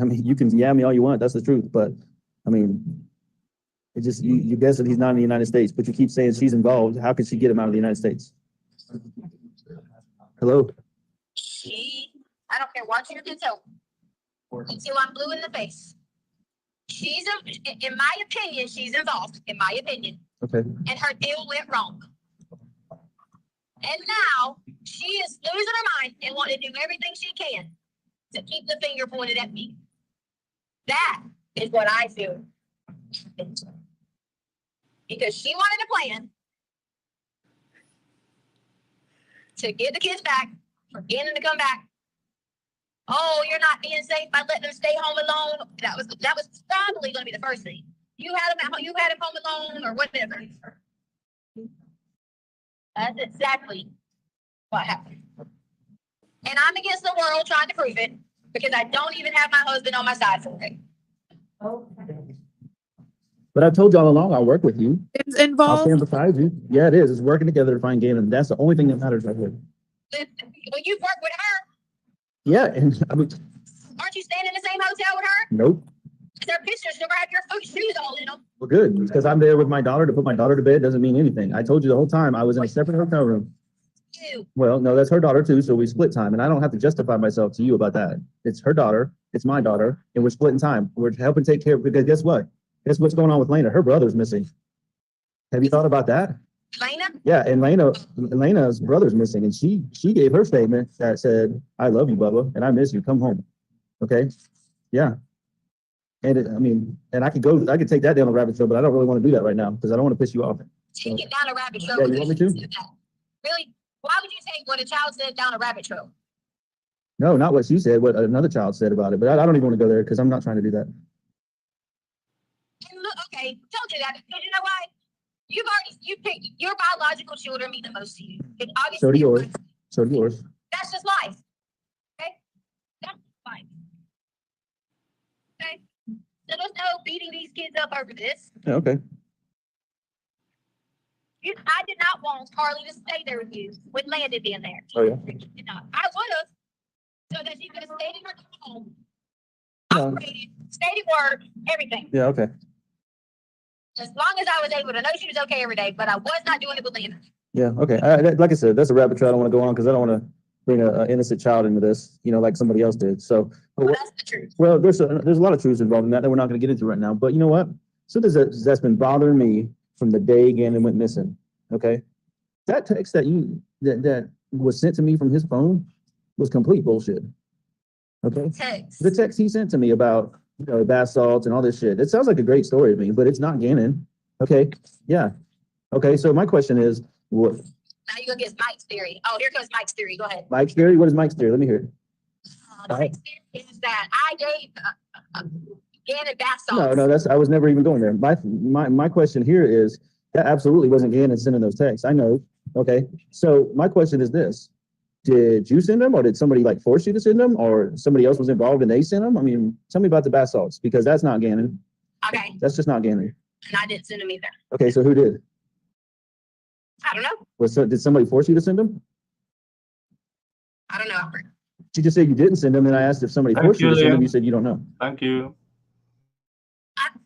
I mean, you can yam me all you want. That's the truth. But I mean, it just you guess that he's not in the United States, but you keep saying she's involved. How could she get him out of the United States? Hello. I don't care what you can tell. Until I'm blue in the face. She's, in my opinion, she's involved, in my opinion. Okay. And her deal went wrong. And now she is losing her mind and wanting to do everything she can to keep the finger pointed at me. That is what I feel. Because she wanted a plan to get the kids back, for Gannon to come back. Oh, you're not being safe by letting them stay home alone. That was probably going to be the first thing. You had him home alone or whatever. That's exactly what happened. And I'm against the world trying to prove it because I don't even have my husband on my side for it. But I've told you all along, I'll work with you. It's I'll involved. stand beside you. Yeah, it is. It's working together to find Gannon. That's the only thing that matters right here. Well, you've worked with her. Yeah, and I mean, Aren't you staying in the same hotel with her? nope. Their pictures never have your shoes all in them. Well, good, because I'm there with my daughter to put my daughter to bed doesn't mean anything. I told you the whole time I was in a separate hotel room. You. Well, no, that's her daughter too, so we split time, and I don't have to justify myself to you about that. It's her daughter, it's my daughter, and we're splitting time. We're helping take care of, because guess what? Guess what's going on with Lena? Her brother's missing. Have you thought about that? Lena? Yeah, and Lena's brother's missing, and she gave her statement that said, "I love you, Bubba, and I miss you. Come home." Okay? Yeah. And and I could take that down a rabbit trail, but I don't really want to do that right now because I don't want to piss you off. Take it down a rabbit trail. Yeah, you want me to? Really? Why would you take what a child said down a rabbit trail? No, not what she said, what another child said about it, but I don't even want to go there because I'm not trying to do that. And look, okay, told you that because you know why? You picked your biological children mean the most to you. And obviously, So do yours. So do yours. that's just life. Okay? That's life. Okay? So there's no beating these kids up over this. Yeah, okay. I did not want Carly to stay there with you, with Landon being there. Oh, yeah. Did not. I would have, so that she could have stayed in her home, Yeah. operated, stayed at work, everything. Yeah, okay. As long as I was able to know she was okay every day, but I was not doing it with Landon. Yeah, okay. Like I said, that's a rabbit trail I don't want to go on because I don't want to bring an innocent child into this, like somebody else did. So, Well, that's the truth. well, there's a lot of truths involved in that we're not going to get into right now. But you know what? Something that's been bothering me from the day Gannon went missing. Okay, that text that was sent to me from his phone was complete bullshit. Okay, Text. the text he sent to me about bath salts and all this shit. It sounds like a great story to me, but it's not Gannon. Okay, yeah. Okay, so my question is, what? Now you're gonna get Mike's theory. Oh, here goes Mike's theory. Go ahead. Mike's theory? What is Mike's theory? Let me hear it. Mike's theory is that I gave Gannon bath salts. No, I was never even going there. My question here is that absolutely wasn't Gannon sending those texts. I know. Okay, so my question is this: did you send them, or did somebody force you to send them, or somebody else was involved and they sent them? I mean, tell me about the bath salts because that's not Gannon. Okay. That's just not Gannon. And I didn't send them either. Okay, so who did? I don't know. Did somebody force you to send them? I don't know. She just said you didn't send them, and I asked if somebody forced you to send them. You said you don't know. Thank you.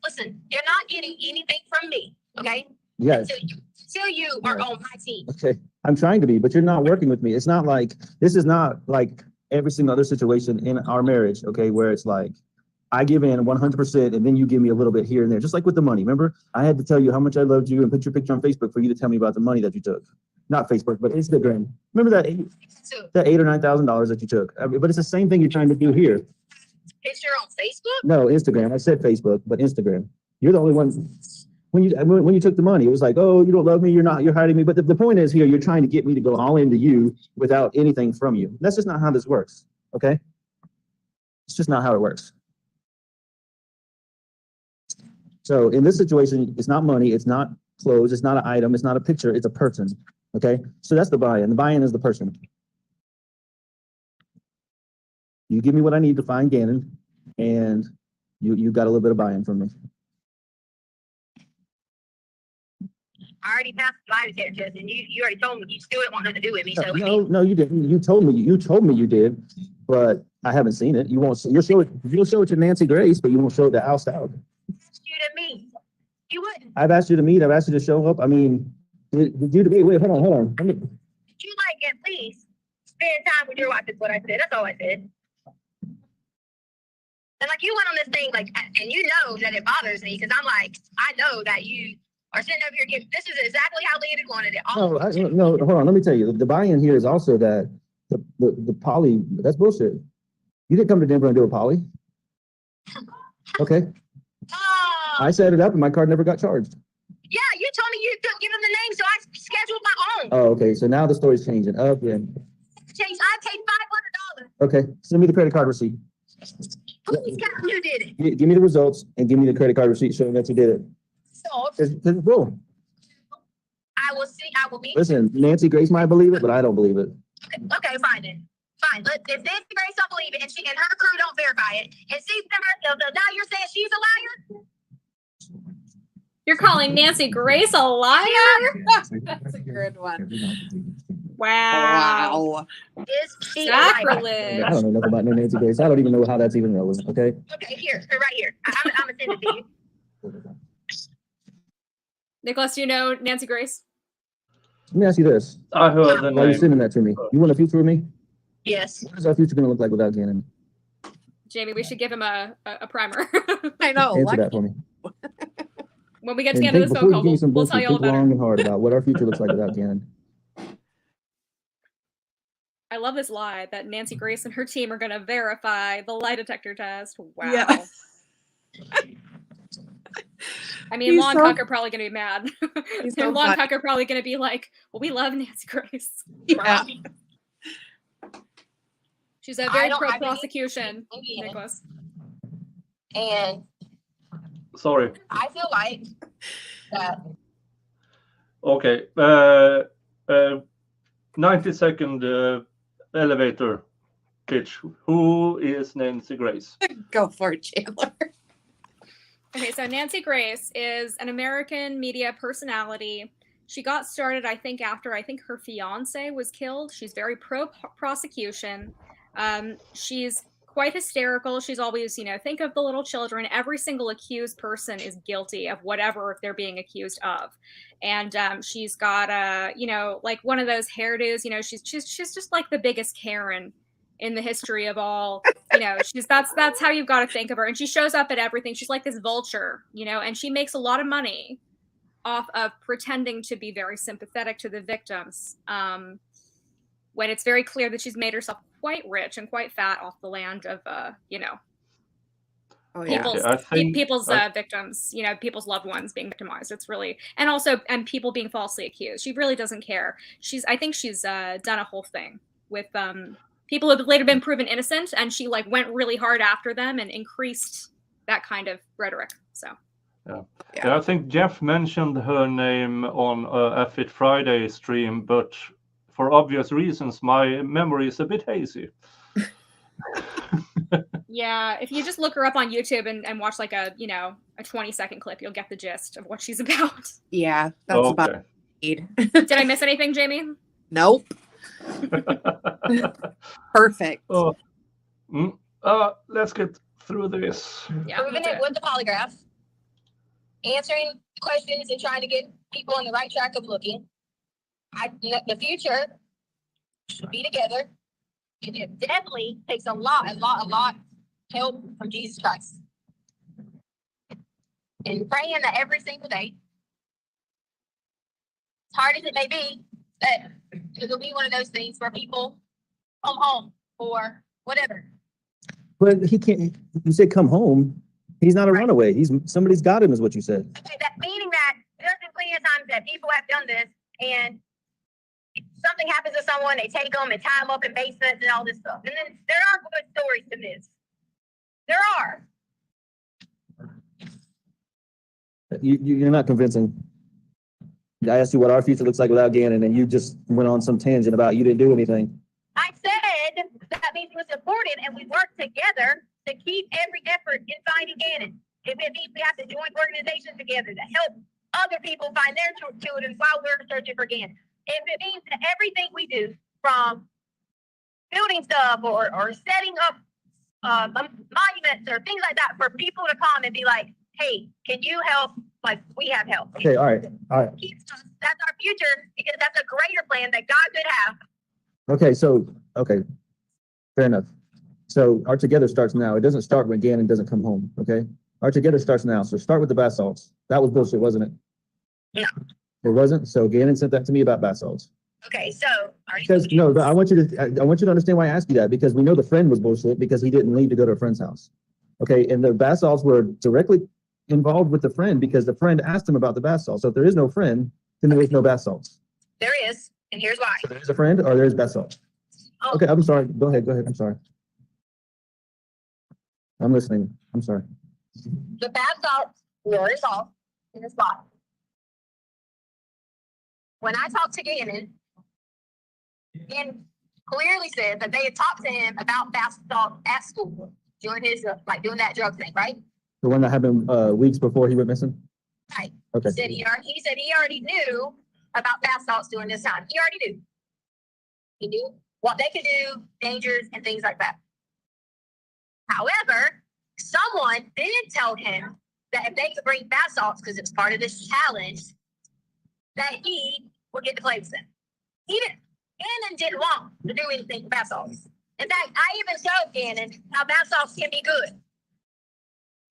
Listen, you're not getting anything from me, okay? Yeah. Until you are on my team. Okay, I'm trying to be, but you're not working with me. It's not like this is not like every single other situation in our marriage, okay, where it's like I give in 100%, and then you give me a little bit here and there, just like with the money. Remember, I had to tell you how much I loved you and put your picture on Facebook for you to tell me about the money that you took. Not Facebook, but Instagram. Remember that $8,000 or $9,000 that you took? I mean, but it's the same thing you're trying to do here. Picture on Facebook? No, Instagram. I said Facebook, but Instagram. You're the only one. When you took the money, it was like, oh, you don't love me. You're hiding me. But the point is here, you're trying to get me to go all into you without anything from you. That's just not how this works. Okay. It's just not how it works. So in this situation, it's not money. It's not clothes. It's not an item. It's not a picture. It's a person. Okay. So that's the buy-in. The buy-in is the person. You give me what I need to find Gannon, and you got a little bit of buy-in from me. I already passed the lie detector test, and you already told me you still didn't want nothing to do with me. So No, you didn't. You told me you did, but I haven't seen it. You won't. You'll show it to Nancy Grace, but you won't show it to Al Stauch. you to meet. You wouldn't. I've asked you to meet. I've asked you to show up. I mean, did you to meet? Wait, hold on. You like at least spend time with your wife is what I said. That's all I said. And like you went on this thing like, and you know that it bothers me because I'm like, I know that you are sitting over here giving. This is exactly how Leah wanted it. No, hold on. Let me tell you. The buy-in here is also that the poly. That's bullshit. You didn't come to Denver and do a poly. Okay. I set it up and my card never got charged. Yeah, you told me you couldn't give him the name, so I scheduled my own. Oh, okay. So now the story's changing. Okay. I paid $500. Okay. Send me the credit card receipt. Please tell me you did it. Give me the results and give me the credit card receipt showing that you did it. So It's bull. I will see. I will meet. Listen, Nancy Grace might believe it, but I don't believe it. Okay, fine then. Fine. If Nancy Grace don't believe it and she and her crew don't verify it, and she's never, now you're saying she's a liar? You're calling Nancy Grace a liar? That's a good one. Wow. Is she a liar? Sacrilege. I don't know nothing about no Nancy Grace. I don't even know how that's even relevant. Okay. Okay, here, right here. I'm gonna send it to you. Nicholas, do you know Nancy Grace? Let me ask you this. I heard the Why are you name. sending that to me? You want a future with me? Yes. What is our future going to look like without Gannon? Jamie, we should give him a primer. I know. Answer that for me. When we get to And the end of think, this before phone you call, give me some we'll tell bullshit, you all think about long it. and hard about what our future looks like without Gannon. I love this lie that Nancy Grace and her team are going to verify the lie detector test. Wow. Yeah. I mean, He's Lon so- Tucker probably going to be mad. He's so Lon funny. Tucker probably going to be like, well, we love Nancy Grace. Yeah. She's a very I believe- pro-prosecution, Nicholas. And Sorry. I feel like that. Okay. 90-second elevator pitch. Who is Nancy Grace? Go for it, Chandler. Okay, so Nancy Grace is an American media personality. She got started, I think, after her fiance was killed. She's very pro-prosecution. She's quite hysterical. She's always, think of the little children. Every single accused person is guilty of whatever they're being accused of. And she's got like one of those hairdos. She's just like the biggest Karen in the history of all. That's how you've got to think of her. And she shows up at everything. She's like this vulture, and she makes a lot of money off of pretending to be very sympathetic to the victims. When it's very clear that she's made herself quite rich and quite fat off the land of, Oh, yeah. people's victims, people's loved ones being victimized. It's really, and people being falsely accused. She really doesn't care. I think she's done a whole thing with people who have later been proven innocent, and she went really hard after them and increased that kind of rhetoric. So. Yeah, I think Jeff mentioned her name on a Fit Friday stream, but for obvious reasons, my memory is a bit hazy. Yeah, if you just look her up on YouTube and watch a 20-second clip, you'll get the gist of what she's about. Yeah, that's about it. Did I miss anything, Jamie? Nope. Perfect. Let's get through this. Yeah, Proving it with the polygraph, answering questions and trying to get people on the right track of looking. The future should be together. It definitely takes a lot help from Jesus Christ. And praying that every single day, as hard as it may be, that it'll be one of those things where people come home or whatever. But he can't, you said come home. He's not a runaway. Somebody's got him is what you said. Okay, that meaning that there's been plenty of times that people have done this and something happens to someone, they take them and tie them up in basements and all this stuff. And then there are good stories to this. There are. You're not convincing. I asked you what our future looks like without Gannon, and you just went on some tangent about you didn't do anything. I said that means it was important and we work together to keep every effort in finding Gannon. If it means we have to join organizations together to help other people find their children while we're searching for Gannon. If it means that everything we do, from building stuff or setting up monuments or things like that, for people to come and be like, hey, can you help? Like, we have help. Okay, all right. That's our future, because that's a greater plan that God could have. Okay, fair enough. So our together starts now. It doesn't start when Gannon doesn't come home, okay? Our together starts now. So start with the bath salts. That was bullshit, wasn't it? No. It wasn't? So Gannon sent that to me about bath salts. Okay, so Because no, I want you to understand why I asked you that, because we know the friend was bullshit because he didn't leave to go to a friend's house. Okay, and the bath salts were directly involved with the friend because the friend asked him about the bath salts. So if there is no friend, then there is no bath salts. there is, and here's why. So there's a friend or there's bath salts. Oh. Okay, I'm sorry. Go ahead. I'm sorry. I'm listening. I'm sorry. The bath salts were resolved in the spot. When I talked to Gannon, Gannon clearly said that they had talked to him about bath salts at school during his doing that drug thing, right? The one that happened weeks before he went missing? Right. Okay. He said he already knew about bath salts during this time. He already knew. He knew what they could do, dangers, and things like that. However, someone did tell him that if they could bring bath salts, because it's part of this challenge, that he would get to play with them. Gannon didn't want to do anything with bath salts. In fact, I even showed Gannon how bath salts can be good.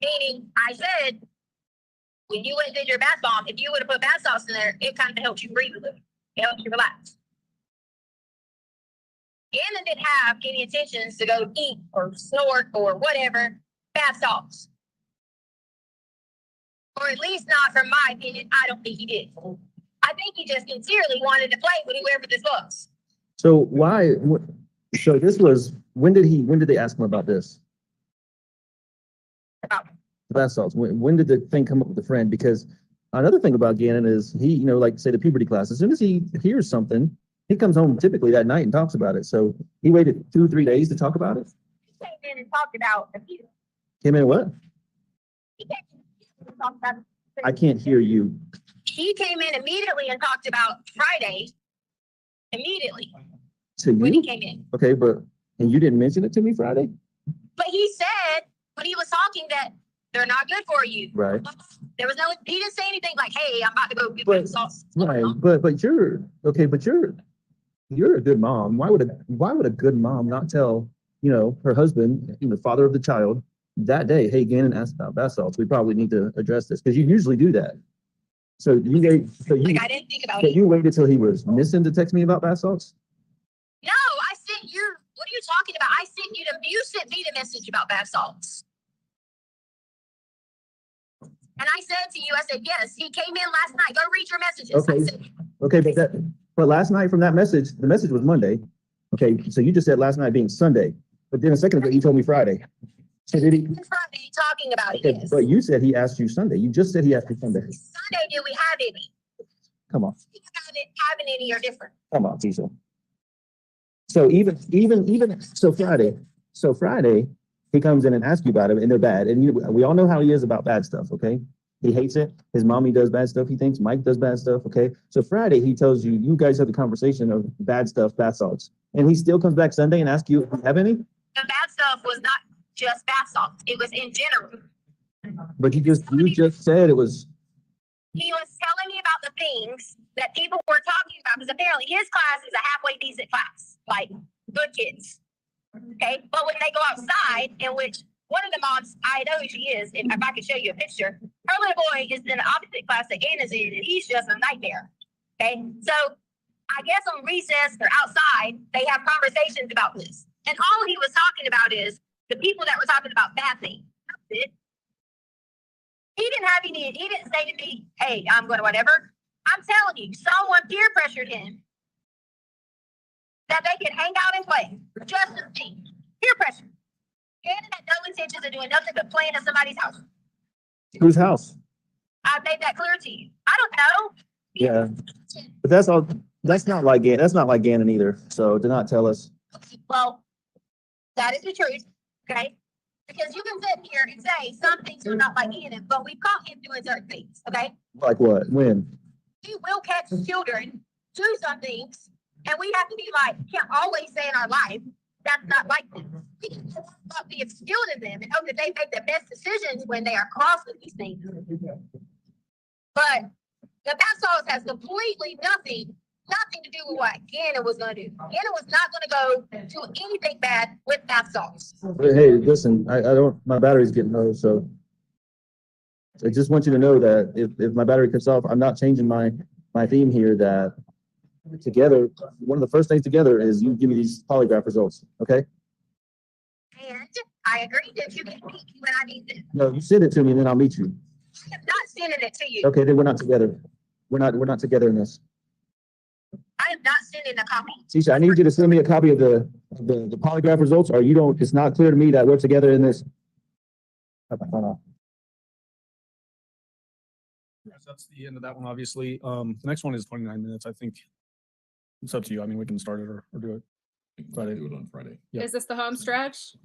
Meaning, I said, when you went and did your bath bomb, if you would have put bath salts in there, it kind of helps you breathe a little. It helps you relax. Gannon didn't have any intentions to go eat or snort or whatever bath salts. Or at least not from my opinion. I don't think he did. I think he just sincerely wanted to play with whoever this was. So why? So this was, when did they ask him about this? About the bath salts. When did the thing come up with the friend? Because another thing about Gannon is he, like say the puberty class, as soon as he hears something, he comes home typically that night and talks about it. So he waited 2 or 3 days to talk about it. He came in and talked about abuse. Came in what? He came in and talked about. I can't hear you. He came in immediately and talked about Friday. Immediately To when you? he came in. Okay, and you didn't mention it to me Friday? But he said when he was talking that they're not good for you. Right. There was he didn't say anything like, hey, I'm about to go get But- sauce. Right, but you're okay. But you're a good mom. Why would a good mom not tell her husband, the father of the child, that day, hey, Gannon asked about bath salts. We probably need to address this because you usually do that. So you wait. So you I didn't think about so it. you waited till he was missing to text me about bath salts. No, I sent you. What are you talking about? I sent you you sent me the message about bath salts. And I said to you, I said, yes, he came in last night. Go read your messages. Okay. I said, Okay, but last night from that message, the message was Monday. Okay, so you just said last night being Sunday, but then a second ago you told me Friday. So did he? Friday talking about it, Okay, yes. but you said he asked you Sunday. You just said he asked you Sunday. Sunday, did we have any? Come on, Having any or different? come on, Cecil. So so Friday, he comes in and asks you about it, and they're bad. And we all know how he is about bad stuff. Okay, he hates it. His mommy does bad stuff. He thinks Mike does bad stuff. Okay, so Friday he tells you guys have the conversation of bad stuff, bath salts, and he still comes back Sunday and asks you if you have any. The bad stuff was not just bath salts. It was in general. But you just said it was. He was telling me about the things that people were talking about, because apparently his class is a halfway decent class, like good kids. Okay, but when they go outside, in which One of the moms, I know who she is. If I could show you a picture, her little boy is in the opposite class that Gannon's in, and he's just a nightmare. Okay, so I guess on recess or outside, they have conversations about this, and all he was talking about is the people that were talking about bad things. That's it. He didn't have any. He didn't say to me, "Hey, I'm going to whatever." I'm telling you, someone peer pressured him that they could hang out and play. Just a thing. Peer pressure. Gannon had no intentions of doing nothing but playing at somebody's house. Whose house? I made that clear to you. I don't know. Yeah, but that's all. That's not like Gannon. That's not like Gannon either. So do not tell us. Well, that is the truth. Okay. Because you can sit here and say some things are not like Gannon, but we caught him doing certain things. Okay. Like what? When? We will catch children do some things, and we have to be like, can't always say in our life, that's not like this. We can be instilled in them and hope that they make the best decisions when they are crossed with these things. But the bath sauce has completely nothing to do with what Gannon was going to do. Gannon was not going to go do anything bad with bath sauce. Hey, listen, I don't. My battery's getting low, so I just want you to know that if my battery cuts off, I'm not changing my theme here. That together, one of the first things together is you give me these polygraph results, okay? And I agree that you can meet me when I need them. No, you send it to me, and then I'll meet you. I am not sending it to you. Okay, then we're not together. We're not together in this. I am not sending a copy. Tisha, I need you to send me a copy of the polygraph results, or you don't. It's not clear to me that we're together in this. Hold on. Yes, that's the end of that one, obviously. The next one is 29 minutes. I think it's up to you. I mean, we can start it or do it Friday. Do it on Friday. Yeah. Is this the home stretch?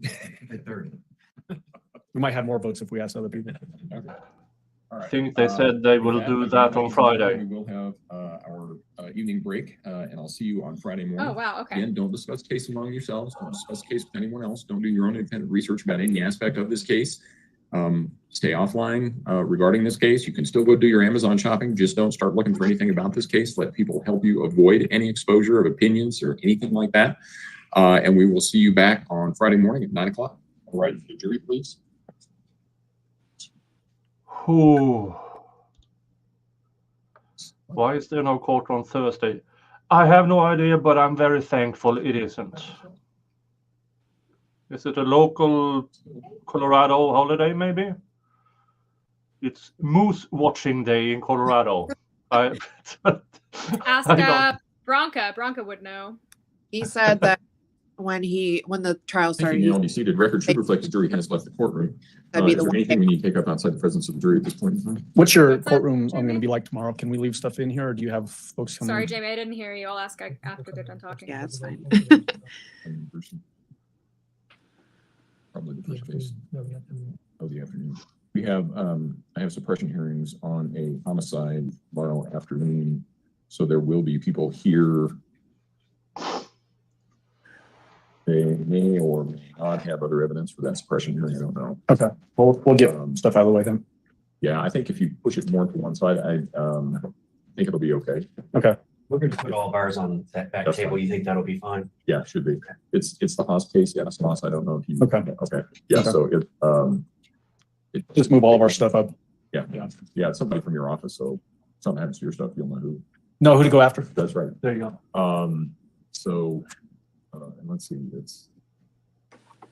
We might have more votes if we ask other people. Okay. All I right. think they said they will do that on Friday. We will have our evening break, and I'll see you on Friday morning. Oh, wow. Okay. Again, don't discuss the case among yourselves. Don't discuss the case with anyone else. Don't do your own independent research about any aspect of this case. Stay offline regarding this case. You can still go do your Amazon shopping. Just don't start looking for anything about this case. Let people help you avoid any exposure of opinions or anything like that. And we will see you back on Friday morning at 9 o'clock. All right, the jury, please. Whew. Why is there no court on Thursday? I have no idea, but I'm very thankful it isn't. Is it a local Colorado holiday, maybe? It's moose watching day in Colorado. Ask Bronca. Bronca would know. He said that when the trial Thank started, you, Neil. You seated record should reflect the jury has left the courtroom. That'd be Is the there one anything we need to take up outside the presence of the jury at this point in time? What's your What's up, courtroom going Jamie? to be like tomorrow? Can we leave stuff in here, or do you have folks coming? Sorry, Jamie, I didn't hear you. I'll ask after they're done talking. Yeah, it's fine. Probably the first case of the afternoon. We have, I have suppression hearings on a homicide tomorrow afternoon. So there will be people here. They may or may not have other evidence for that suppression hearing. I don't know. Okay, we'll get stuff out of the way then. Yeah, I think if you push it more to one side, I think it'll be okay. Okay. We're going to put all of ours on that back That's table. fine. You think that'll be fine? Yeah, should be. It's the Haas case. Yeah, it's Haas. I don't know if you. Okay. Okay. Yeah. Okay. So it Just move all of our stuff up. Yeah. It's somebody from your office. So if something happens to your stuff, you'll know who. Know who to go after. That's right. There you go. So and let's see. It's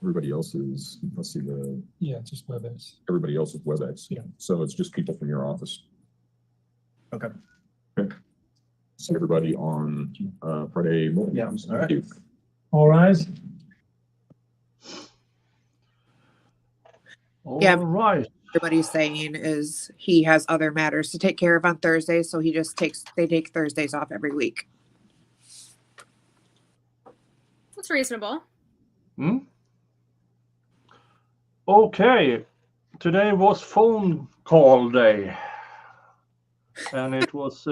everybody else's. Let's see Just WebEx. everybody else's WebEx. Yeah. So it's just people from your office. Okay. Okay. See everybody on Friday morning. Yeah. Thank All right. you. All rise. Yeah. All right. Everybody's saying is he has other matters to take care of on Thursday, so they take Thursdays off every week. That's reasonable. Okay. Today was phone call day. And it was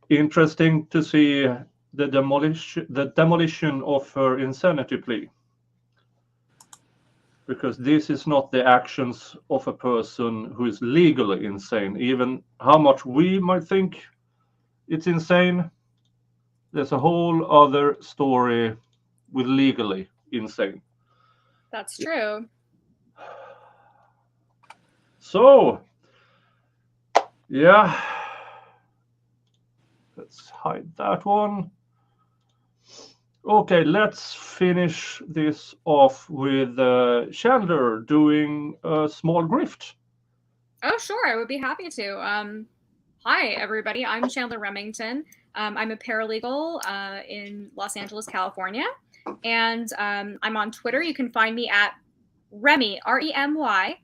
interesting to see the demolition of her insanity plea. Because this is not the actions of a person who is legally insane. Even how much we might think it's insane, there's a whole other story with legally insane. That's true. So, yeah, let's hide that one. Okay, let's finish this off with Chandler doing a small grift. Oh, sure. I would be happy to. Hi, everybody. I'm Chandler Remington. I'm a paralegal in Los Angeles, California. And I'm on Twitter. You can find me at Remy, REMY_legal.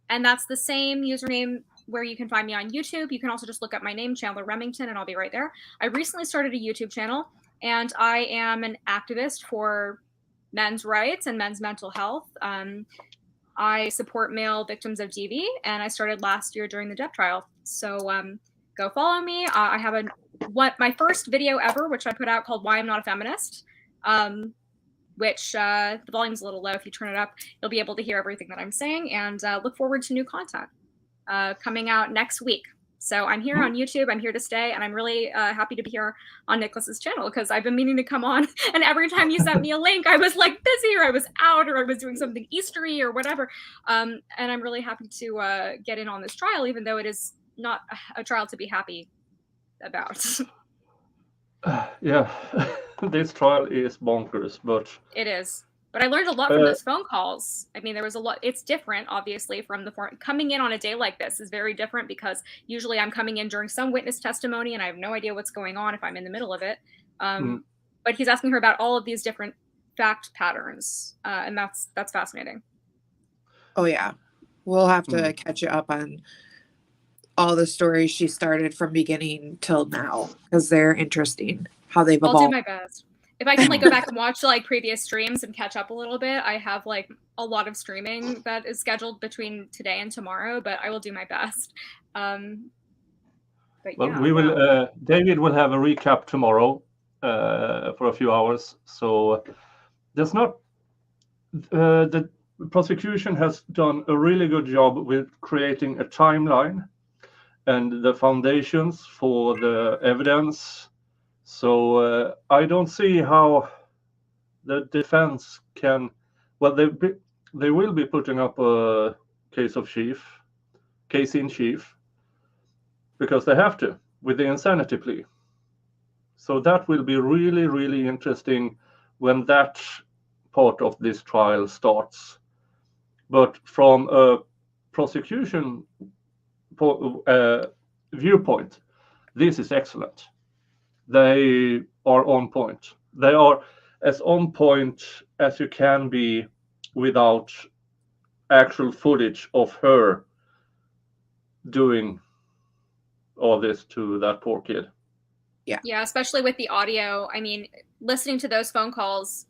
And that's the same username where you can find me on YouTube. You can also just look up my name, Chandler Remington, and I'll be right there. I recently started a YouTube channel, and I am an activist for men's rights and men's mental health. I support male victims of DV, and I started last year during the Depp trial. So go follow me. I have my first video ever, which I put out, called Why I'm Not a Feminist, which the volume's a little low. If you turn it up, you'll be able to hear everything that I'm saying, and look forward to new content coming out next week. So I'm here on YouTube. I'm here to stay, and I'm really happy to be here on Nicholas's channel, because I've been meaning to come on, and every time you sent me a link, I was like busy, or I was out, or I was doing something Eastery or whatever. And I'm really happy to get in on this trial, even though it is not a trial to be happy about. Yeah, this trial is bonkers, but It is. But I learned a lot from those phone calls. I mean, there was a lot. It's different, obviously, from coming in on a day like this is very different, because usually I'm coming in during some witness testimony and I have no idea what's going on if I'm in the middle of it. But he's asking her about all of these different fact patterns, and that's fascinating. Oh yeah, we'll have to catch you up on all the stories she started from beginning till now, because they're interesting how they've evolved. I'll do my best. If I can go back and watch previous streams and catch up a little bit, I have a lot of streaming that is scheduled between today and tomorrow, but I will do my best. But well, yeah, we will. David will have a recap tomorrow for a few hours. So there's not the prosecution has done a really good job with creating a timeline and the foundations for the evidence. So I don't see how the defense can. Well, they will be putting up a case in chief, because they have to with the insanity plea. So that will be really, really interesting when that part of this trial starts. But from a prosecution viewpoint, this is excellent. They are on point. They are as on point as you can be without actual footage of her doing all this to that poor kid. Yeah, especially with the audio. I mean, listening to those phone calls,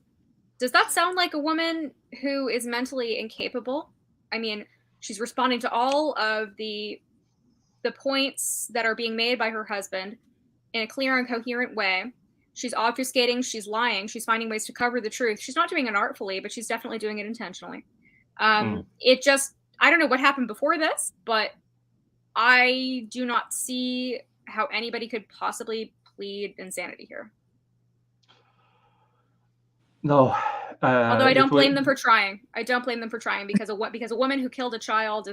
does that sound like a woman who is mentally incapable? I mean, she's responding to all of the points that are being made by her husband in a clear and coherent way. She's obfuscating, she's lying, she's finding ways to cover the truth. She's not doing it artfully, but she's definitely doing it intentionally. It just, I don't know what happened before this, but I do not see how anybody could possibly plead insanity here. No. Although I don't blame them for trying. I don't blame them for trying, because a woman who killed a child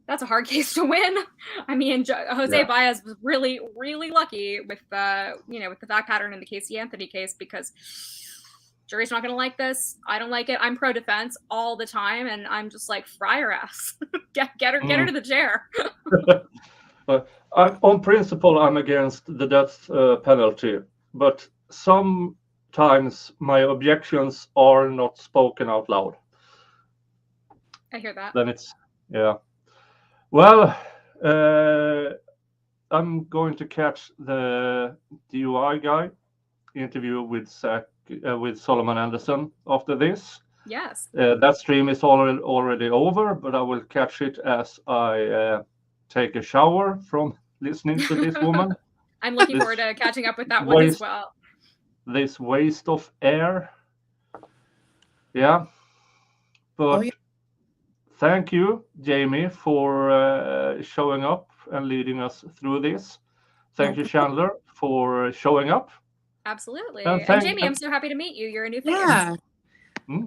that's a hard case to win. I mean, Jose Baez was really, really lucky with with the fact pattern in the Casey Anthony case, because jury's not going to like this. I don't like it. I'm pro defense all the time, and I'm just like, fry her ass, get her to the chair. On principle, I'm against the death penalty, but sometimes my objections are not spoken out loud. I hear that. Then it's Well, I'm going to catch the DUI guy interview with Solomon Anderson after this. Yes. That stream is already over, but I will catch it as I take a shower from listening to this woman. I'm looking forward to catching up with that one as well. This waste of air. Yeah. But thank you, Jamie, for showing up and leading us through this. Thank you, Chandler, for showing up. Absolutely. And And Jamie, I'm so happy to meet you. You're a new fan. Yeah.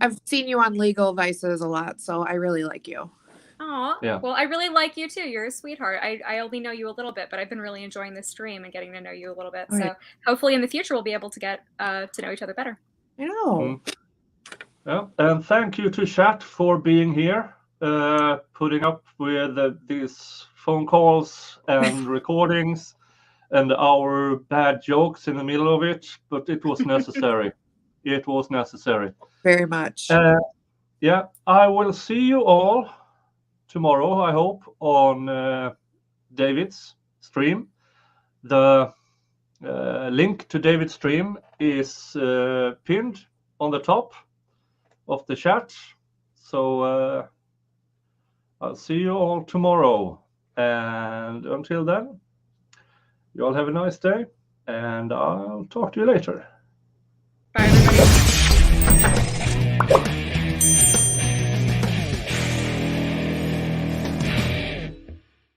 I've seen you on Legal Vices a lot, so I really like you. Oh, Yeah. well, I really like you too. You're a sweetheart. I only know you a little bit, but I've been really enjoying this stream and getting to know you a little bit. Okay. So hopefully in the future we'll be able to get to know each other better. I know. Yeah, and thank you to chat for being here, putting up with these phone calls and recordings and our bad jokes in the middle of it, but it was necessary. It was necessary. Very much. Yeah, I will see you all tomorrow, I hope, on David's stream. The link to David's stream is pinned on the top of the chat. So I'll see you all tomorrow. And until then, you all have a nice day, and I'll talk to you later.